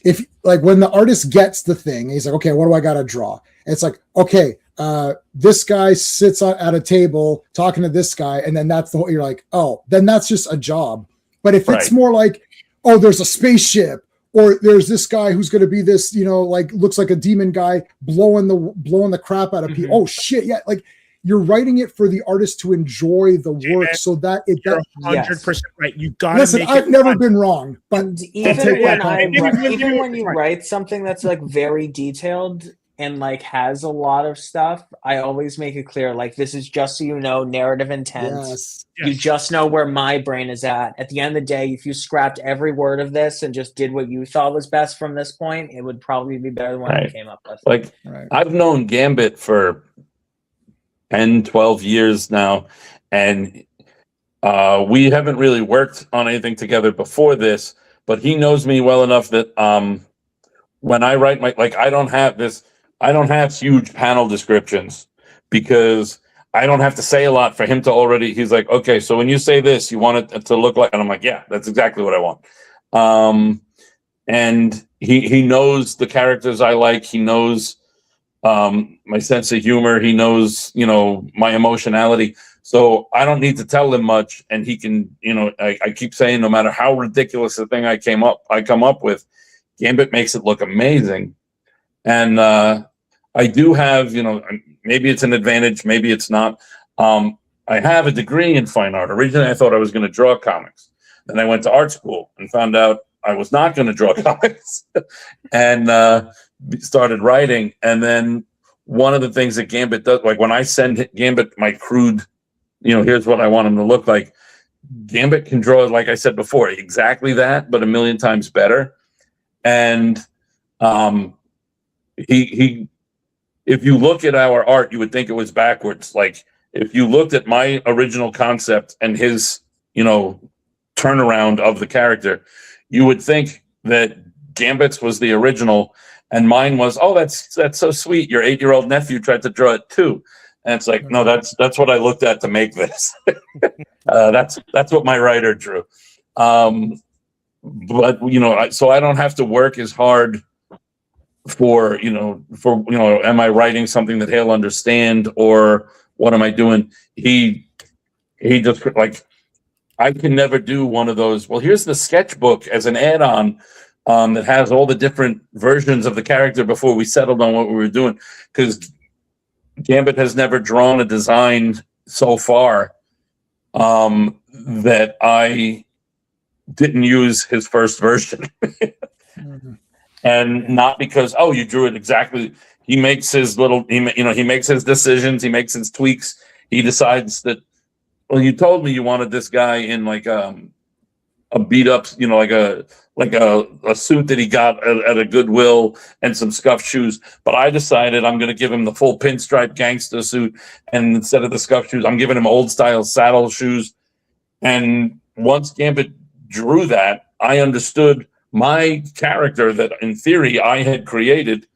If when the artist gets the thing, he's like, okay, what do I got to draw? And it's like, okay, this guy sits at a table talking to this guy, and then that's the whole. You're like, oh, then that's just a job. But if it's more like, oh, there's a spaceship, or there's this guy who's going to be this, looks like a demon guy blowing the crap out of people. Oh shit, yeah, you're writing it for the artist to enjoy the work, so that it does. 100% right. You got to listen. I've never been wrong, but even when you write something that's very detailed and has a lot of stuff, I always make it clear this is just so you know narrative intent. Yes. You just know where my brain is at. At the end of the day, if you scrapped every word of this and just did what you thought was best from this point, it would probably be better than what I came up with. I've known Gambit for 10, 12 years now, and we haven't really worked on anything together before this, but he knows me well enough that when I write I don't have huge panel descriptions because I don't have to say a lot for him to already. He's like, okay, so when you say this, you want it to look like, and I'm like, yeah, that's exactly what I want. And he knows the characters I like. He knows my sense of humor. He knows, my emotionality. So I don't need to tell him much, and he can, I keep saying, no matter how ridiculous the thing I come up with, Gambit makes it look amazing. And I do have, maybe it's an advantage, maybe it's not. I have a degree in fine art. Originally, I thought I was going to draw comics. Then I went to art school and found out I was not going to draw comics and started writing. And then one of the things that Gambit does, when I send Gambit my crude, here's what I want him to look like, Gambit can draw, like I said before, exactly that, but a million times better. And he if you look at our art, you would think it was backwards. If you looked at my original concept and his, turnaround of the character, you would think that Gambit's was the original and mine was, oh, that's so sweet. Your 8-year-old nephew tried to draw it too. And it's like, no, that's what I looked at to make this. That's what my writer drew. But so I don't have to work as hard for am I writing something that he'll understand, or what am I doing? He just I can never do one of those, well, here's the sketchbook as an add-on that has all the different versions of the character before we settled on what we were doing, because Gambit has never drawn a design so far that I didn't use his first version. And not because, oh, you drew it exactly. He makes his he makes his decisions. He makes his tweaks. He decides that well, you told me you wanted this guy in like a beat up, you know, like a suit that he got at a Goodwill and some scuffed shoes. But I decided I'm going to give him the full pinstripe gangster suit, and instead of the scuffed shoes, I'm giving him old style saddle shoes. And once Gambit drew that, I understood my character that in theory I had created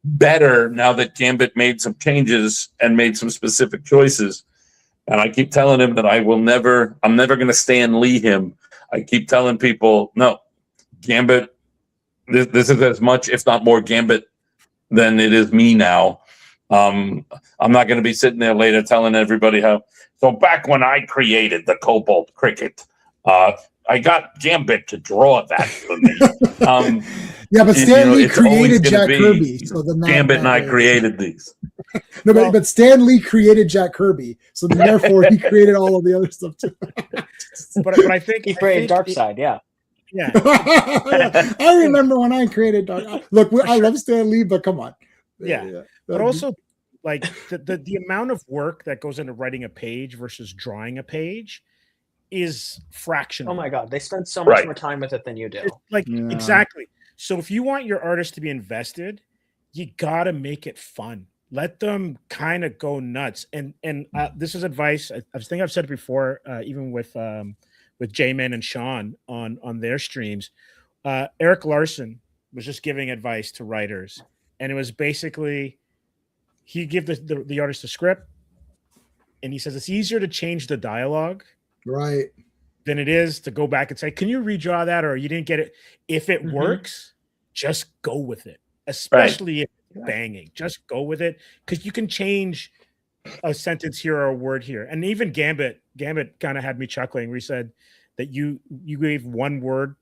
better now that Gambit made some changes and made some specific choices. And I keep telling him that I'm never going to Stan Lee him. I keep telling people, no, Gambit, this is as much, if not more Gambit than it is me now. I'm not going to be sitting there later telling everybody how, so back when I created the Cobalt cricket, I got Gambit to draw that for me. Yeah, but Stan Lee it's always created gonna Jack be Kirby, so then Gambit and I created these. No, but Stan Lee created Jack Kirby, so then therefore he created all of the other stuff too. But I think He created Darkseid, yeah. Yeah. I remember when I created Dark. Look, I love Stan Lee, but come on. Yeah. But also, like the amount of work that goes into writing a page versus drawing a page is fractional. Oh my God, they spend so much more time with it than you do. Exactly. So if you want your artist to be invested, you got to make it fun. Let them kind of go nuts. And this is advice. I think I've said it before, even with J-Man and Sean on their streams. Eric Larson was just giving advice to writers, and it was basically he give the artist a script, and he says it's easier to change the dialogue, right, than it is to go back and say, "Can you redraw that?" or "You didn't get it." If it works, just go with it. Especially if it's banging, just go with it, because you can change a sentence here or a word here. And even Gambit kind of had me chuckling. We said that you gave one word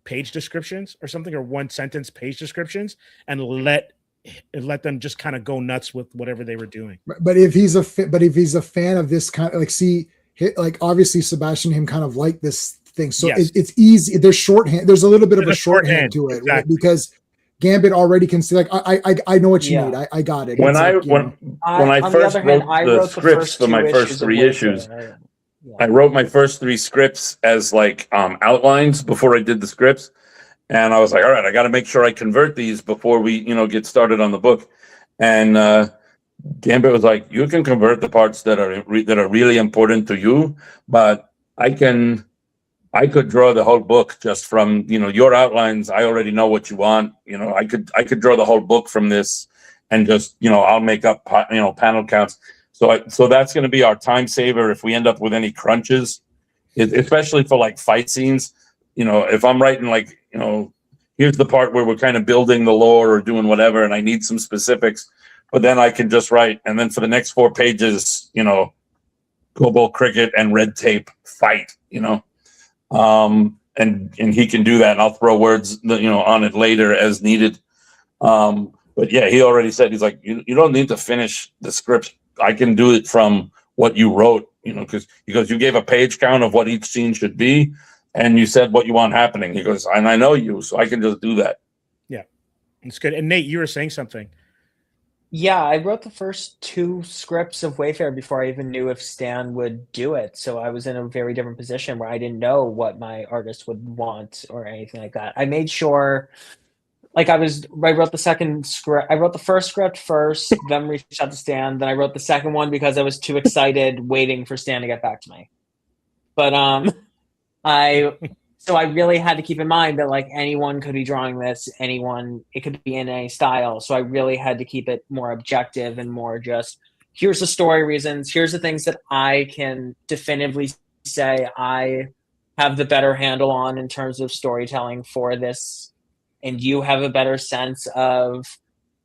page descriptions or something, or one sentence page descriptions, and let them just kind of go nuts with whatever they were doing. But if he's a fan of this kind of like obviously Sebastian and him kind of like this thing, so it's easy. There's shorthand. There's a little bit of a shorthand to it, exactly. Right? Because Gambit already can see, like, I know what you need. I got it. When I first wrote the scripts for my first 3 issues, I wrote my first 3 scripts as like outlines before I did the scripts, and I was like, all right, I got to make sure I convert these before we get started on the book. And Gambit was like, you can convert the parts that are really important to you, but I could draw the whole book just from, your outlines. I already know what you want. I could draw the whole book from this and just, I'll make up, panel counts. So that's going to be our time saver if we end up with any crunches, especially for like fight scenes. If I'm writing like, here's the part where we're kind of building the lore or doing whatever, and I need some specifics, but then I can just write. And then for the next 4 pages, Cobalt cricket and red tape fight, and he can do that, and I'll throw words on it later as needed. But yeah, he already said, he's like, you don't need to finish the script. I can do it from what you wrote, because he goes, you gave a page count of what each scene should be, and you said what you want happening. He goes, and I know you, so I can just do that. Yeah, it's good. And Nate, you were saying something. Yeah, I wrote the first 2 scripts of Wayfarer before I even knew if Stan would do it. So I was in a very different position where I didn't know what my artist would want or anything like that. I made sure, like I wrote the second script. I wrote the first script first, then reached out to Stan. Then I wrote the second one because I was too excited waiting for Stan to get back to me. But So I really had to keep in mind that like anyone could be drawing this, it could be in any style. So I really had to keep it more objective and more just, here's the story reasons, here's the things that I can definitively say I have the better handle on in terms of storytelling for this, and you have a better sense of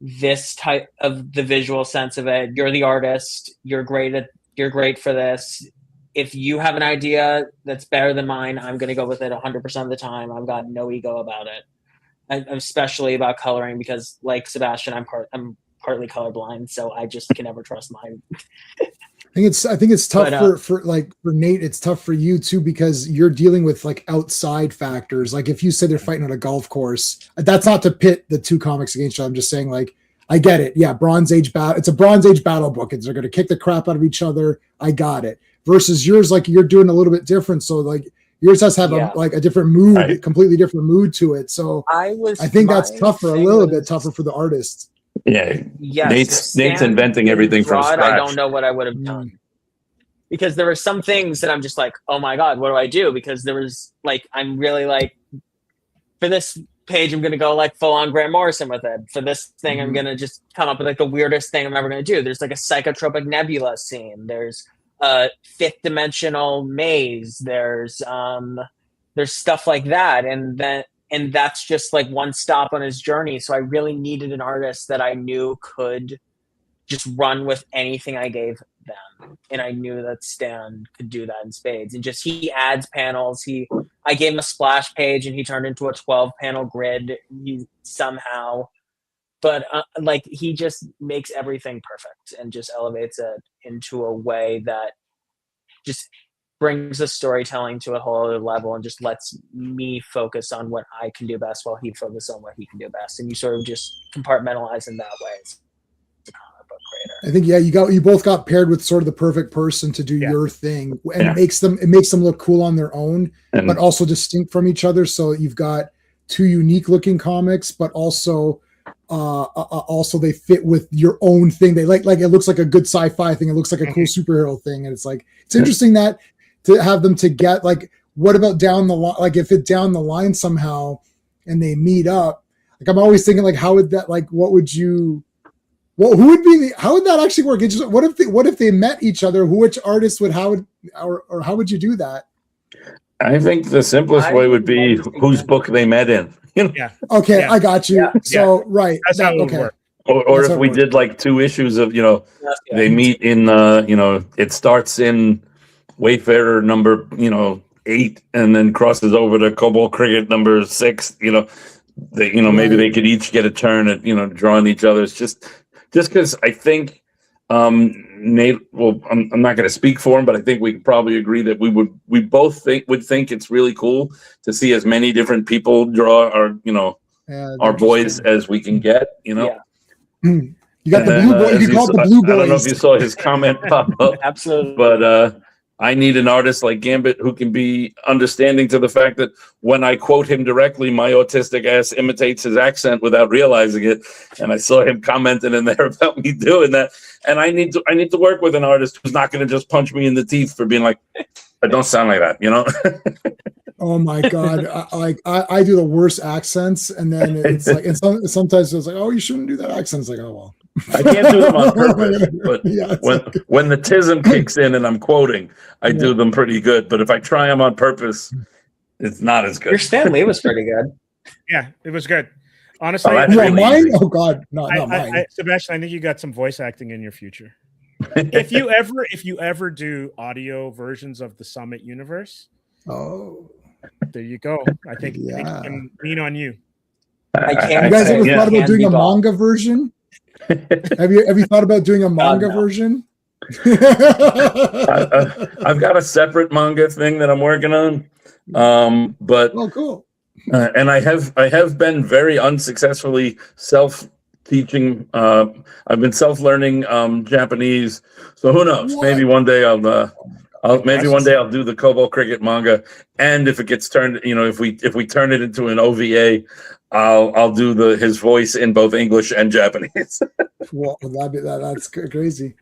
this type of the visual sense of it. You're the artist, you're great for this. If you have an idea that's better than mine, I'm going to go with it 100% of the time. I've got no ego about it, and especially about coloring, because like Sebastian, I'm partly colorblind, so I just can never trust mine. I think it's tough for Nate. It's tough for you too, because you're dealing with like outside factors. Like if you say they're fighting on a golf course, that's not to pit the 2 comics against each other. I'm just saying, like, I get it. Yeah, Bronze Age battle. It's a Bronze Age battle book. They're going to kick the crap out of each other. I got it. versus yours, like you're doing a little bit different. So like yours has to have a different mood, right. completely different mood to it. So I think that's tougher, a little bit tougher for the artist. Yeah. Yes. Nate's inventing everything from scratch. I don't know what I would have done. Because there were some things that I'm just like, oh my God, what do I do? Because there was like, I'm really like, for this page, I'm going to go like full on Grant Morrison with it. For this thing, I'm going to just come up with like the weirdest thing I'm ever going to do. There's like a psychotropic nebula scene. There's a fifth dimensional maze. There's stuff like that. And that's just like one stop on his journey. So I really needed an artist that I knew could just run with anything I gave them. And I knew that Stan could do that in spades. And just he adds panels. I gave him a splash page and he turned into a 12-panel grid somehow. But like he just makes everything perfect and just elevates it into a way that just brings the storytelling to a whole other level and just lets me focus on what I can do best while he focuses on what he can do best. And you sort of just compartmentalize in that way. I think you both got paired with sort of the perfect person to do your thing, and it makes them look cool on their own, but also distinct from each other. So you've got two unique looking comics, but also they fit with your own thing. They like it looks like a good sci-fi thing. It looks like a cool superhero thing, and it's like it's interesting that to have them to get like what about down the line? Like if it down the line somehow and they meet up, like I'm always thinking like how would that like what would you. Well, how would that actually work? It's just, what if they met each other? Which artist would how would you do that? I think the simplest way would be whose book they met in. Yeah. Okay, I got you. So right, that's how it would work. Or if we did like 2 issues of they meet in it starts in Wayfarer number 8 and then crosses over to Cobalt Cricket number 6. Maybe they could each get a turn at drawing each other's just because I think Nate. Well, I'm not going to speak for him, but I think we could probably agree that we both think it's really cool to see as many different people draw our boys as we can get. You got the blue boy. You call it the blue boys. I don't know if you saw his comment pop up. Absolutely, but I need an artist like Gambit who can be understanding to the fact that when I quote him directly, my autistic ass imitates his accent without realizing it. And I saw him commenting in there about me doing that. And I need to work with an artist who's not going to just punch me in the teeth for being like, I don't sound like that, Oh my God. I do the worst accents. And then it's like, and sometimes it's like, oh, you shouldn't do that accent. It's like, oh, well. I can't do them on purpose, but when the tism kicks in and I'm quoting, I do them pretty good. But if I try them on purpose, it's not as good. Your Stan Lee was pretty good. Yeah, it was good. Honestly, mine? Oh God, not mine. Sebastian, I think you got some voice acting in your future. if you ever do audio versions of the Summit universe, there you go. I think I can lean on you. You guys ever thought about doing a manga version? Have you thought about doing a manga version? I've got a separate manga thing that I'm working on, but cool. And I have been very unsuccessfully self-teaching. I've been self-learning Japanese, so who knows? What? Maybe one day I'll do the Cobalt Cricket manga, and if it gets turned, if we turn it into an OVA. I'll do his voice in both English and Japanese. Well, that's crazy.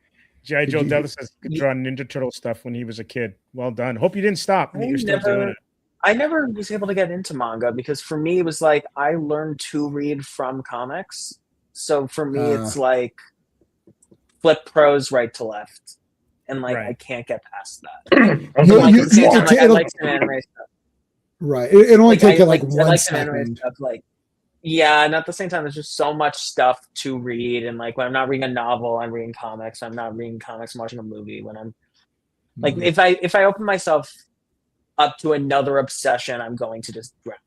G.I. Joe Dallas has drawn Ninja Turtle stuff when he was a kid. Well done. Hope you didn't stop. You're still doing it. I never was able to get into manga because for me it was like I learned to read from comics. So for me it's like flip prose right to left, and I can't get past that. I like some anime stuff. Right. It only takes like 1 second. And at the same time, there's just so much stuff to read. And when I'm not reading a novel, I'm reading comics. I'm not reading comics, I'm watching a movie. When I'm if I open myself up to another obsession, I'm going to just drown.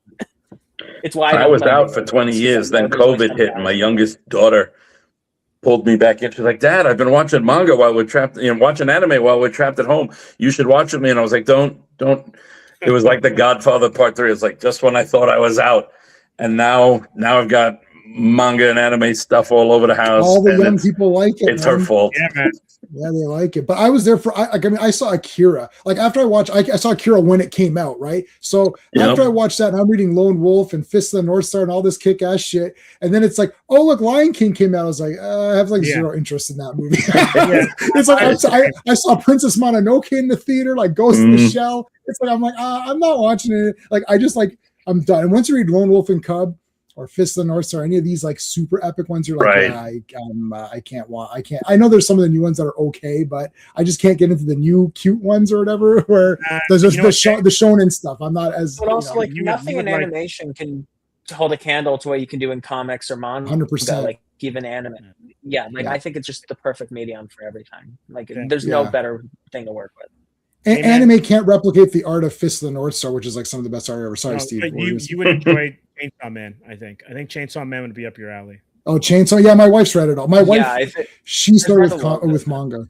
It's why I was out for 20 years. Then COVID hit, and my youngest daughter pulled me back in. She's like, "Dad, I've been watching manga while we're trapped, watching anime while we're trapped at home. You should watch with me." And I was like, "Don't." It was like The Godfather Part 3. It's like just when I thought I was out. And now I've got manga and anime stuff all over the house. All the and young people like it. It's her man. fault. Yeah, man. Yeah, they like it. But I was there for, I mean, I saw Akira. Like after I watched, I saw Akira when it came out, right? So Yep. after I watched that, and I'm reading Lone Wolf and Fist of the North Star and all this kick-ass shit. And then it's like, oh, look, Lion King came out. I was like, I have like Yeah. zero interest in that movie. Yeah. It's like, I saw Princess Mononoke in the theater, like Ghost in the Shell. It's like, I'm like, I'm not watching it. Like, I just like, I'm done. And once you read Lone Wolf and Cub, or Fist of the North Star, any of these like super epic ones, you're like, Right. yeah, I can't. I know there's some of the new ones that are okay, but I just can't get into the new cute ones or whatever. Where there's just the shonen stuff. I'm not as. But also, like, you nothing would in like- animation can hold a candle to what you can do in comics or manga. 100%. Like even anime. Yeah, like Yeah. I think it's just the perfect medium for every time. Like Yeah. there's no Yeah. better thing to work with. Amen. Anime can't replicate the art of Fist of the North Star, which is like some of the best art ever. Sorry, No, Steve. but what were you you would enjoy Chainsaw Man. I think Chainsaw Man would be up your alley. Oh, Chainsaw. Yeah, my wife's read it all. My wife, Yeah, she started read a lot of with it. manga.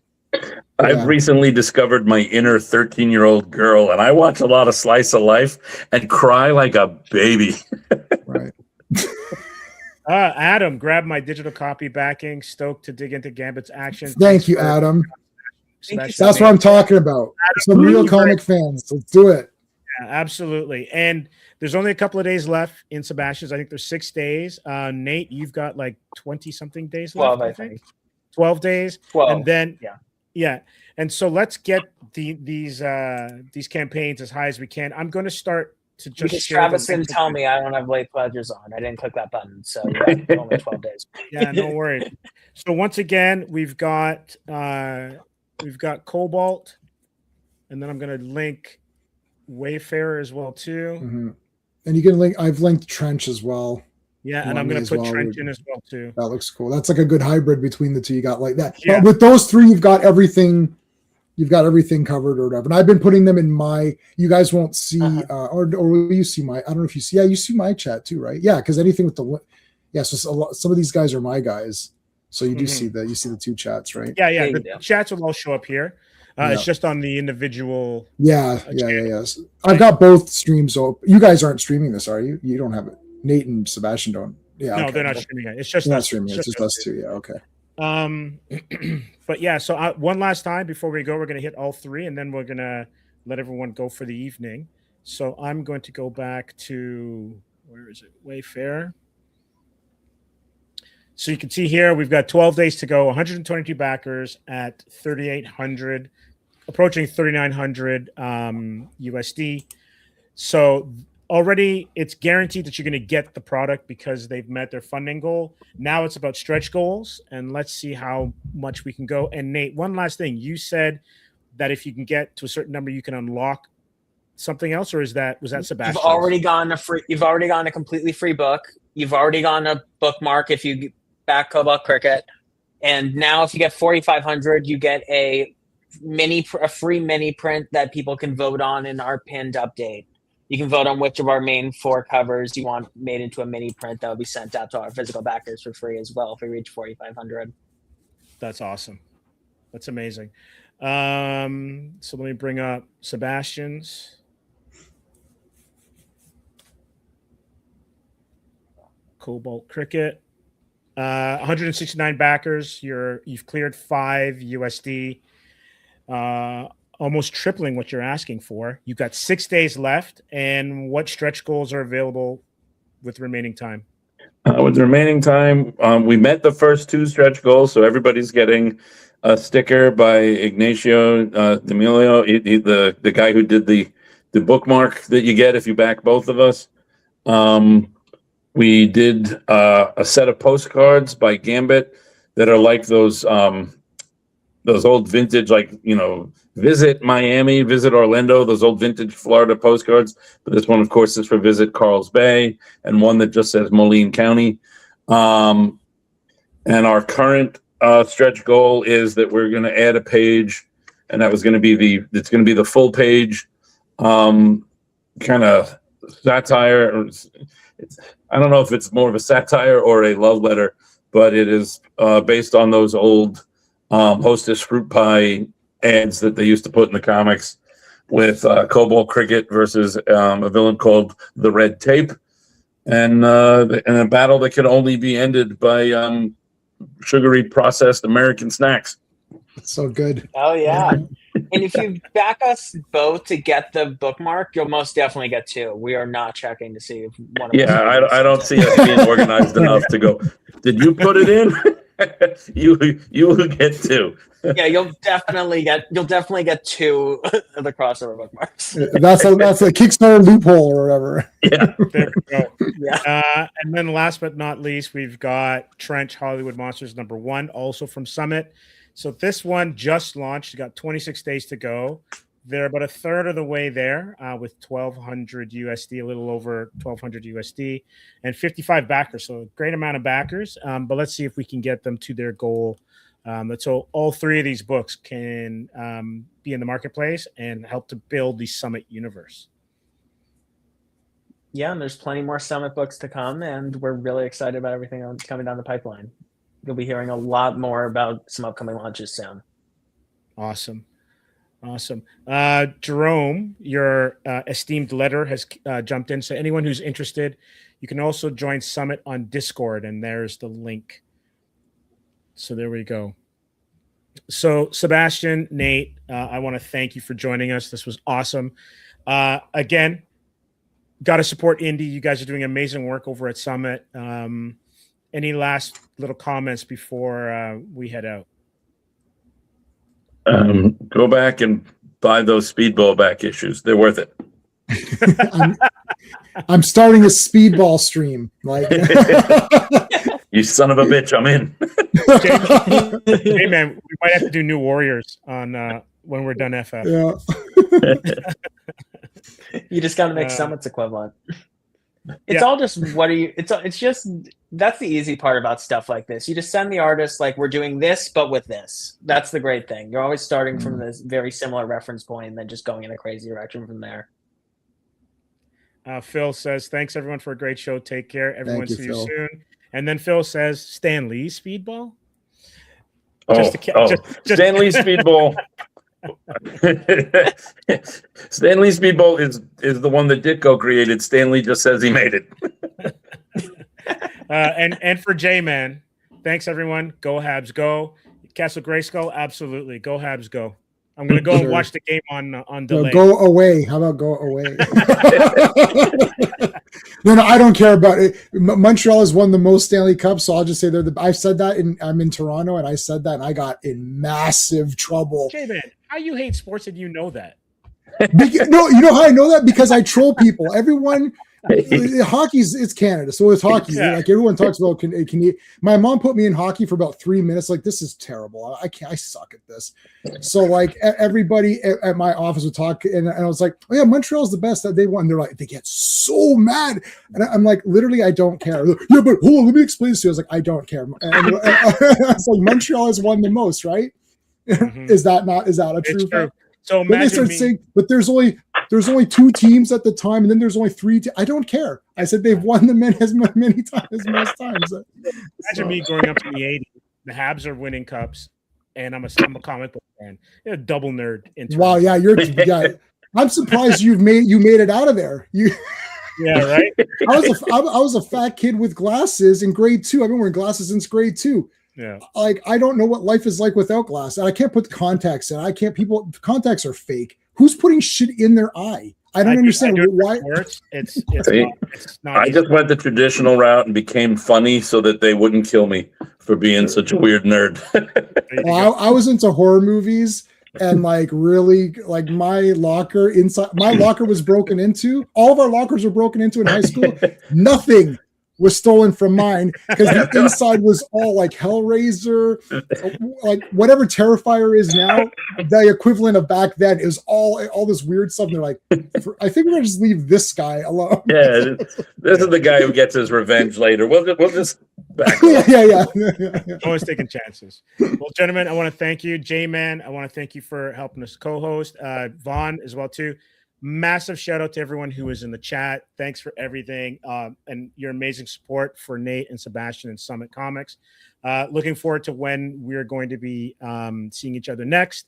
I've Yeah. recently discovered my inner 13-year-old girl, and I watch a lot of Slice of Life and cry like a baby. Right. Adam, grab my digital copy backing. Stoked to dig into Gambit's action. Thank you, Adam. Sebastian. That's what I'm talking about. Some real comic fans. Let's do it. Yeah, absolutely. And there's only a couple of days left in Sebastian's. I think there's 6 days. Nate, you've got like 20 something days 12, left. I think. 12 days. 12. And then Yeah. And so let's get these campaigns as high as we can. I'm going to start to just Because share Travis the- didn't tell me I don't have late pledges on. I didn't click that button. So yeah, only 12 days. Yeah, no worries. So once again, we've got Cobalt, and then I'm going to link Wayfarer as well too. Mhm. And you can link. I've linked Trench as well. Yeah, and One I'm going as to put well. Trench in as well too. That looks cool. That's like a good hybrid between the two. You got like that. Yeah. But with those three, you've got everything. You've got everything covered or whatever. And I've been putting them in my. You guys won't see, or will you see my? I don't know if you see. Yeah, you see my chat too, right? Yeah, because anything with the. Yeah, so some of these guys are my guys. So you do see the see the two chats, right? Yeah. Yeah, The you do. chats will all show up here. It's just on the individual. Yeah. I've got both streams open. You guys aren't streaming this, are you? You don't have it. Nate and Sebastian don't. Yeah, No, okay. they're not streaming it. It's just They're not us. streaming. It's just us two. Yeah, okay. But yeah, so one last time before we go, we're going to hit all three, and then we're going to let everyone go for the evening. So I'm going to go back to, where is it? Wayfarer. So you can see here, we've got 12 days to go, 122 backers at 3,800, approaching 3,900 USD. So already it's guaranteed that you're going to get the product because they've met their funding goal. Now it's about stretch goals, and let's see how much we can go. And Nate, one last thing. You said that if you can get to a certain number, you can unlock something else, or was that Sebastian? You've already gotten a completely free book. You've already gotten a bookmark if you back Cobalt Cricket. And now if you get 4,500, you get a free mini print that people can vote on in our pinned update. You can vote on which of our main 4 covers you want made into a mini print that will be sent out to our physical backers for free as well if we reach 4,500. That's awesome. That's amazing. So let me bring up Sebastian's. Cobalt Cricket. 169 backers. You've cleared 5 USD. Almost tripling what you're asking for. You've got 6 days left. And what stretch goals are available with remaining time? With the remaining time, we met the first 2 stretch goals, so everybody's getting a sticker by Ignacio D'Amelio, the guy who did the bookmark that you get if you back both of us. We did a set of postcards by Gambit that are like those old vintage, like, visit Miami, visit Orlando, those old vintage Florida postcards. But this one, of course, is for visit Carl's Bay, and one that just says Moline County. And our current stretch goal is that we're going to add a page, and that was going to be the full page, kind of satire. I don't know if it's more of a satire or a love letter, but it is based on those old Hostess fruit pie ads that they used to put in the comics with Cobalt Cricket versus a villain called the Red Tape. and a battle that could only be ended by sugary processed American snacks. So good. Oh yeah. And if you back us both to get the bookmark, you'll most definitely get 2. We are not checking to see if one of us. Yeah, I don't see us being organized enough to go. Did you put it in? you will get 2. Yeah, you'll definitely get 2 of the crossover bookmarks. That's a Kickstarter loophole or whatever. Yeah. There we go. Yeah. And then last but not least, we've got Trench Hollywood Monsters #1, also from Summit. So this one just launched. You got 26 days to go. They're about a third of the way there with 1,200 USD, a little over 1,200 USD, and 55 backers. So a great amount of backers. But let's see if we can get them to their goal. So all 3 of these books can be in the marketplace and help to build the Summit universe. Yeah, and there's plenty more Summit books to come, and we're really excited about everything coming down the pipeline. You'll be hearing a lot more about some upcoming launches soon. Awesome. Jerome, your esteemed letter has jumped in. So anyone who's interested, you can also join Summit on Discord, and there's the link. So there we go. So Sebastian, Nate, I want to thank you for joining us. This was awesome. Again, got to support indie. You guys are doing amazing work over at Summit. Any last little comments before we head out? Go back and buy those Speedball back issues. They're worth it. I'm starting a Speedball stream. Like, You son of a bitch, I'm in. Hey man, we might have to do New Warriors on when we're done FF. yeah. You just got to make Summit's equivalent. It's Yeah. all just it's just that's the easy part about stuff like this. You just send the artist like, we're doing this but with this. That's the great thing. You're always starting from this very similar reference point and then just going in a crazy direction from there. Phil says, thanks everyone for a great show. Take care. Everyone, you, see Phil. you soon. And then Phil says, Stan Lee Speedball? Stan Lee Speedball. Stan Lee Speedball is the one that Ditko created. Stan Lee just says he made it. And for J-Man, thanks everyone. Go Habs, go. Castle Grayskull, absolutely. Go Habs, go. I'm gonna go and watch the game on delay. Go away. How about go away? No, I don't care about it. Montreal has won the most Stanley Cups, so I'll just say I said that, I'm in Toronto, and I said that, and I got in massive trouble. J-Man, how you hate sports and you know that? No, you know how I know that? Because I troll people. Everyone, it's Canada, so it's hockey. Yeah. Like everyone talks about Canadian. My mom put me in hockey for about 3 minutes. Like, this is terrible. I suck at this. So like everybody at my office would talk, and I was like, oh yeah, Montreal's the best that they won. They're like, they get so mad, and I'm like, literally, I don't care. Like, yeah, but hold on, let me explain this to you. I was like, I don't care. And it's like Montreal has won the most, right? Mhm. Is that a true fact? So Then they start saying, but there's only 2 teams at the time, and then there's only 3. I don't care. I said they've won them as many times as most times. Imagine me growing up in the '80s. The Habs are winning cups, and I'm a comic book fan. You're a double nerd. Wow, yeah, I'm surprised you made it out of there. Yeah, right. I was a fat kid with glasses in grade 2. I've been wearing glasses since grade 2. Yeah. Like, I don't know what life is like without glasses. I can't put contacts in. Contacts are fake. Who's putting shit in their eye? I don't understand why. It's not. I just went the traditional route and became funny so that they wouldn't kill me for being such a weird nerd. Well, I was into horror movies, and like really, like my locker was broken into. All of our lockers were broken into in high school. Nothing was stolen from mine because the inside was all like Hellraiser, like whatever Terrifier is now, the equivalent of back then is all this weird stuff. And they're like, I think we're gonna just leave this guy alone. Yeah, this is the guy who gets his revenge later. We'll just back off. Yeah. Always taking chances. Well, gentlemen, I want to thank you. J-Man, I want to thank you for helping us co-host. Vaughn as well too. Massive shout out to everyone who was in the chat. Thanks for everything and your amazing support for Nate and Sebastian and Summit Comics. Looking forward to when we're going to be seeing each other next.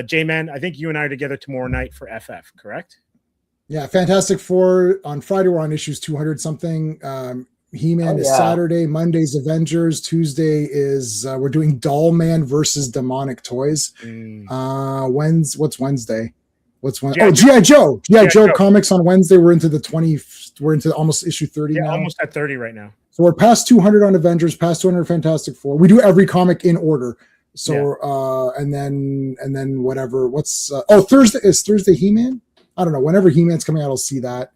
J-Man, I think you and I are together tomorrow night for FF, correct? Yeah, Fantastic Four on Friday. We're on issues 200 something. He-Man is Saturday. Monday's Avengers. Tuesday is we're doing Doll Man versus Demonic Toys. What's Wednesday? What's Wednesday? Oh, G.I. Joe. G.I. Joe comics on Wednesday. We're into almost issue 30 now. Almost at 30 right now. So we're past 200 on Avengers, past 200 Fantastic Four. We do every comic in order. So and then whatever. What's Thursday is Thursday He-Man? I don't know. Whenever He-Man's coming out, I'll see that.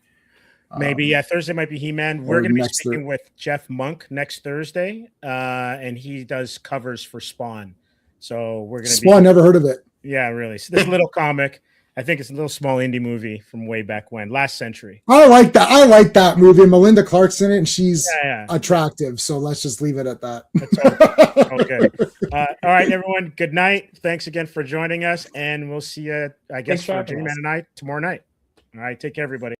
Maybe Thursday might be He-Man. We're going to be speaking with Jeff Monk next Thursday, and he does covers for Spawn. So we're going to Spawn. Never heard of it. Yeah, really. So this little comic. I think it's a little small indie movie from way back when, last century. I like that. I like that movie. Melinda Clark's in it, and she's attractive. So let's just leave it at that. That's all good. All right, everyone. Good night. Thanks again for joining us, and we'll see you, I guess, for Jimmy Man and I tomorrow night. All right, take care, everybody.